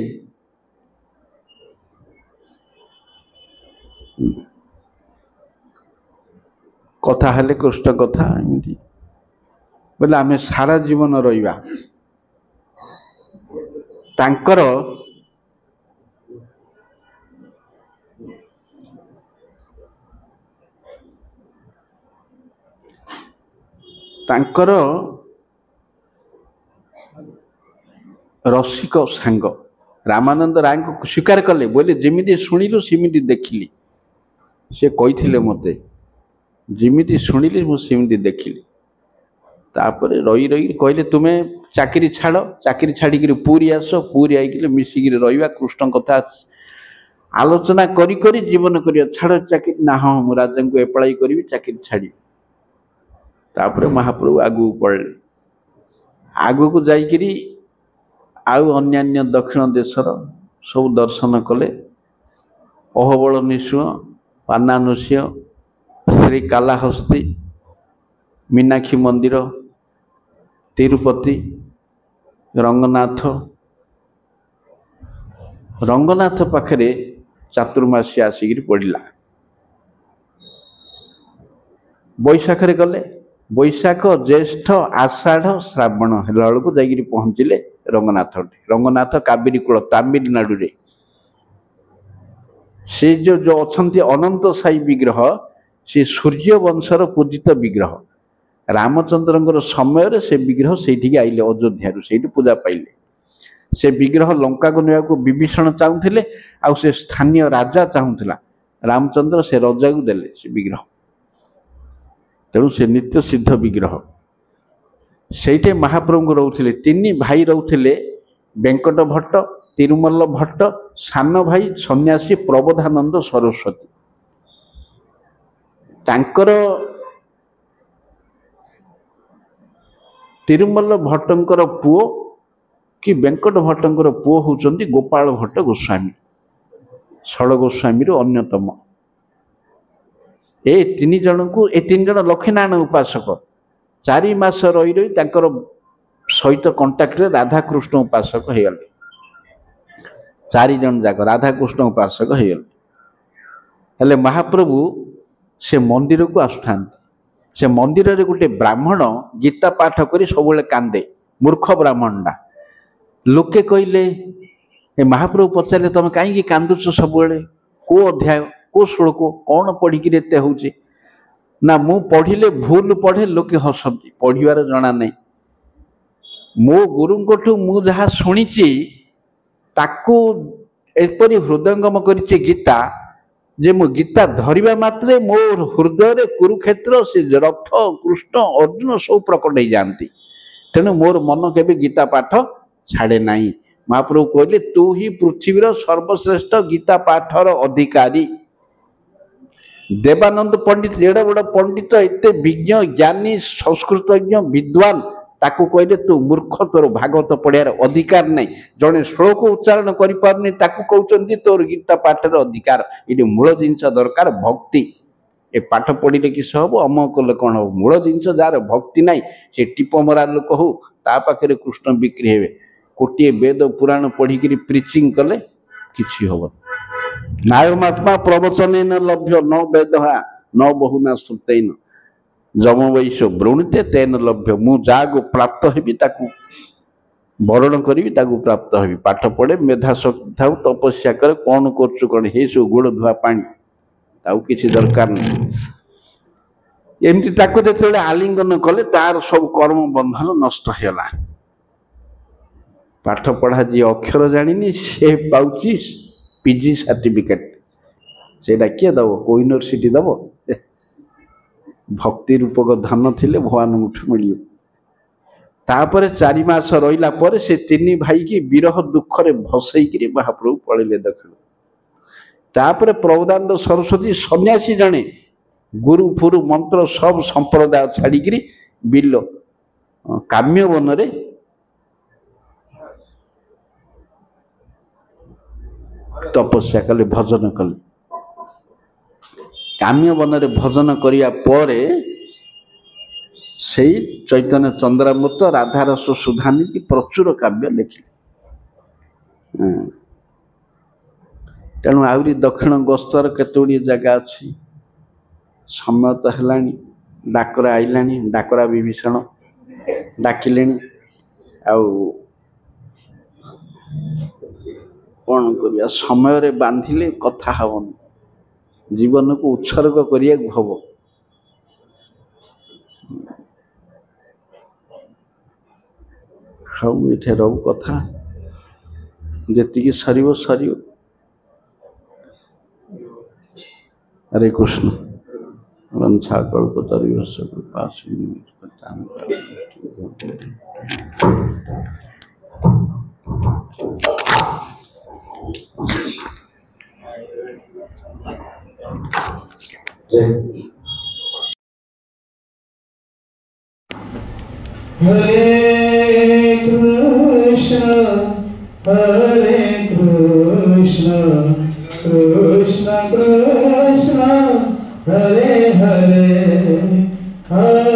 କଥା ହେଲେ କୃଷ୍ଣ କଥା, ଏମିତି ବୋଲେ ଆମେ ସାରା ଜୀବନ ରହିବା। ତାଙ୍କର ରସିକ ସାଙ୍ଗ ରାମାନନ୍ଦ ରାୟଙ୍କୁ ସ୍ୱୀକାର କଲେ, ବୋଇଲେ ଯେମିତି ଶୁଣିଲୁ ସେମିତି ଦେଖିଲି। ସେ କହିଥିଲେ ମୋତେ, ଯେମିତି ଶୁଣିଲି ମୁଁ ସେମିତି ଦେଖିଲି। ତାପରେ ରହି ରହି କହିଲେ, ତୁମେ ଚାକିରି ଛାଡ଼, ଚାକିରି ଛାଡ଼ିକିରି ପୁରୀ ଆସ, ପୁରୀ ଆଇକିରି ମିଶିକିରି ରହିବା, କୃଷ୍ଣ କଥା ଆଲୋଚନା କରି କରି ଜୀବନ କରିବା। ଛାଡ଼ ଚାକିରି ନା, ହଁ ମୁଁ ରାଜାଙ୍କୁ ଏପଳାଇ କରିବି, ଚାକିରି ଛାଡ଼ିବି। ତାପରେ ମହାପ୍ରଭୁ ଆଗକୁ ପଳେଇଲେ। ଆଗକୁ ଯାଇକିରି ଆଉ ଅନ୍ୟାନ୍ୟ ଦକ୍ଷିଣ ଦେଶର ସବୁ ଦର୍ଶନ କଲେ। ଅହୋବଳ ନିଃସିଂହ, ପାନା ନୃସିଂହ, ଶ୍ରୀ କାଲାହସ୍ତି, ମୀନାକ୍ଷୀ ମନ୍ଦିର, ତିରୁପତି, ରଙ୍ଗନାଥ ପାଖରେ ଚାତୁର୍ମାସୀ ଆସିକିରି ପଡ଼ିଲା। ବୈଶାଖରେ ଗଲେ, ବୈଶାଖ ଜ୍ୟେଷ୍ଠ ଆଷାଢ଼ ଶ୍ରାବଣ ହେଲା ବେଳକୁ ଯାଇକିରି ପହଞ୍ଚିଲେ ରଙ୍ଗନାଥଠି। ରଙ୍ଗନାଥ କାବେରୀ କୂଳ, ତାମିଲନାଡୁରେ। ସେ ଯୋଉ ଅଛନ୍ତି ଅନନ୍ତ ସାଇ ବିଗ୍ରହ, ସେ ସୂର୍ଯ୍ୟ ବଂଶର ପୂଜିତ ବିଗ୍ରହ। ରାମଚନ୍ଦ୍ରଙ୍କର ସମୟରେ ସେ ବିଗ୍ରହ ସେଇଠିକି ଆଇଲେ, ଅଯୋଧ୍ୟାରୁ, ସେଇଠି ପୂଜା ପାଇଲେ। ସେ ବିଗ୍ରହ ଲଙ୍କାକୁ ନେବାକୁ ବିଭୀଷଣ ଚାହୁଁଥିଲେ, ଆଉ ସେ ସ୍ଥାନୀୟ ରାଜା ଚାହୁଁଥିଲା। ରାମଚନ୍ଦ୍ର ସେ ରଜାକୁ ଦେଲେ ସେ ବିଗ୍ରହ। ତେଣୁ ସେ ନିତ୍ୟ ସିଦ୍ଧ ବିଗ୍ରହ। ସେଇଠି ମହାପ୍ରଭୁଙ୍କୁ ରହୁଥିଲେ, ତିନି ଭାଇ ରହୁଥିଲେ, ବେଙ୍କଟ ଭଟ୍ଟ, ତିରୁମଲ ଭଟ୍ଟ, ସାନ ଭାଇ ସନ୍ନ୍ୟାସୀ ପ୍ରବୋଧାନନ୍ଦ ସରସ୍ୱତୀ। ତାଙ୍କର ତିରୁମଲ ଭଟ୍ଟଙ୍କର ପୁଅ କି ବେଙ୍କଟ ଭଟ୍ଟଙ୍କର ପୁଅ ହଉଛନ୍ତି ଗୋପାଳ ଭଟ୍ଟ ଗୋସ୍ୱାମୀ, ଷଡ଼ ଗୋସ୍ୱାମୀରୁ ଅନ୍ୟତମ। ଏ ତିନି ଜଣ ଲକ୍ଷ୍ମୀନାରାୟଣ ଉପାସକ। 4 ମାସ ରହି ରହି ତାଙ୍କର ସହିତ କଣ୍ଟାକ୍ଟରେ ରାଧାକୃଷ୍ଣ ଉପାସକ ହେଇଗଲେ। 4 ଜଣ ଯାକ ରାଧାକୃଷ୍ଣ ଉପାସକ ହେଇଗଲେ। ହେଲେ ମହାପ୍ରଭୁ ସେ ମନ୍ଦିରକୁ ଆସୁଥାନ୍ତି। ସେ ମନ୍ଦିରରେ ଗୋଟେ ବ୍ରାହ୍ମଣ ଗୀତା ପାଠ କରି ସବୁବେଳେ କାନ୍ଦେ, ମୂର୍ଖ ବ୍ରାହ୍ମଣଟା। ଲୋକେ କହିଲେ, ଏ ମହାପ୍ରଭୁ ପଚାରିଲେ, ତମେ କାହିଁକି କାନ୍ଦୁଛ ସବୁବେଳେ? କୋଉ ଅଧ୍ୟାୟ, କୋଉ ଶ୍ଲୋକ, କଣ ପଢିକିରି ଏତେ ହଉଛି? ନା, ମୁଁ ପଢିଲେ ଭୁଲ ପଢେ, ଲୋକେ ହସନ୍ତି, ପଢିବାର ଜଣା ନାହିଁ। ମୋ ଗୁରୁଙ୍କଠୁ ମୁଁ ଯାହା ଶୁଣିଛି ତାକୁ ଏପରି ହୃଦୟଙ୍ଗମ କରିଛି ଗୀତା, ଯେ ମୁଁ ଗୀତା ଧରିବା ମାତ୍ରେ ମୋ ହୃଦୟରେ କୁରୁକ୍ଷେତ୍ର, ସେ ରଥ, କୃଷ୍ଣ, ଅର୍ଜୁନ ସବୁ ପ୍ରକଟ ହେଇଯାଆନ୍ତି। ତେଣୁ ମୋର ମନ କେବେ ଗୀତା ପାଠ ଛାଡ଼େ ନାହିଁ। ମହାପ୍ରଭୁ କହିଲେ, ତୁ ହିଁ ପୃଥିବୀର ସର୍ବଶ୍ରେଷ୍ଠ ଗୀତା ପାଠର ଅଧିକାରୀ। ଦେବାନନ୍ଦ ପଣ୍ଡିତ, ଏଡେ ବଡ଼ ପଣ୍ଡିତ, ଏତେ ବିଜ୍ଞ, ଜ୍ଞାନୀ, ସଂସ୍କୃତଜ୍ଞ, ବିଦ୍ୱାନ, ତାକୁ କହିଲେ ତୁ ମୂର୍ଖ, ତୋର ଭାଗବତ ପଢ଼ିବାର ଅଧିକାର ନାହିଁ। ଜଣେ ଶ୍ଲୋକ ଉଚ୍ଚାରଣ କରିପାରୁନି, ତାକୁ କହୁଛନ୍ତି ତୋର ଗୀତା ପାଠର ଅଧିକାର। ଏଠି ମୂଳ ଜିନିଷ ଦରକାର, ଭକ୍ତି। ए पाठ पढ़ले किस हम अमक कले कौन हम मूल जिनस जार भक्ति नाई से टीप मरा लोक हो ता पाखे कृष्ण बिक्री हे गोटे वेद पुराण पढ़िक प्रिचिंग कले किसी हम नायमात्मा प्रवचन न लभ्य न वेद न बहुना श्रुतेन जम वैश्य वृणीते तेन लभ्य मु जागु प्राप्त हेबी ताकू वरण करी प्राप्त हेबी पाठ पढ़े मेधा शक्ति था तपस्या करे कौन कर कौन हे सब गोड़ धुआ पानी ताऊ किसी दरकार नहीं एमती ताको जेतेबेले आलिंगन कले तार सब कर्म बंधन नष्ट होला पाठ पढ़ा जी अक्षर जानी से पाउची पीजी सर्टिफिकेट सेटा किए दब को यूनिवर्सिटी दब भक्ति रूपक धन थिले भगवान मुठु मिलियो तापर 4 मास रहिला पर से 3 भाई की विरह दुख रे भसैकरी महाप्रभु पड़िले दक्षिण तापर प्रभुदानंद सरस्वती सन्यासी जने गुरु फुरु मंत्र सब संप्रदाय छाड़िकी बिल काम्य वन रे तपस्या कले भजन कले काम्य वन रे भजन करिया परे से चैतन्य चंद्रामृत राधारस सुधानी की प्रचुर काव्य लिखिले तेणु आहरी दक्षिण गस्तर केतोड़ी जगह अच्छी समय तो है डाकरा आईला डाकरा विभीषण डाकिले कौन करिया समय रे बांधिले कथा हवन जीवन को उत्सर्ग करिया हब खाऊ ये रहू कथा जी सर सर हरे कृष्ण वंशा कल्पतरुभ्यश्च कृपा हरे कृष्ण कृष्ण कृष्ण हरे हरे हरे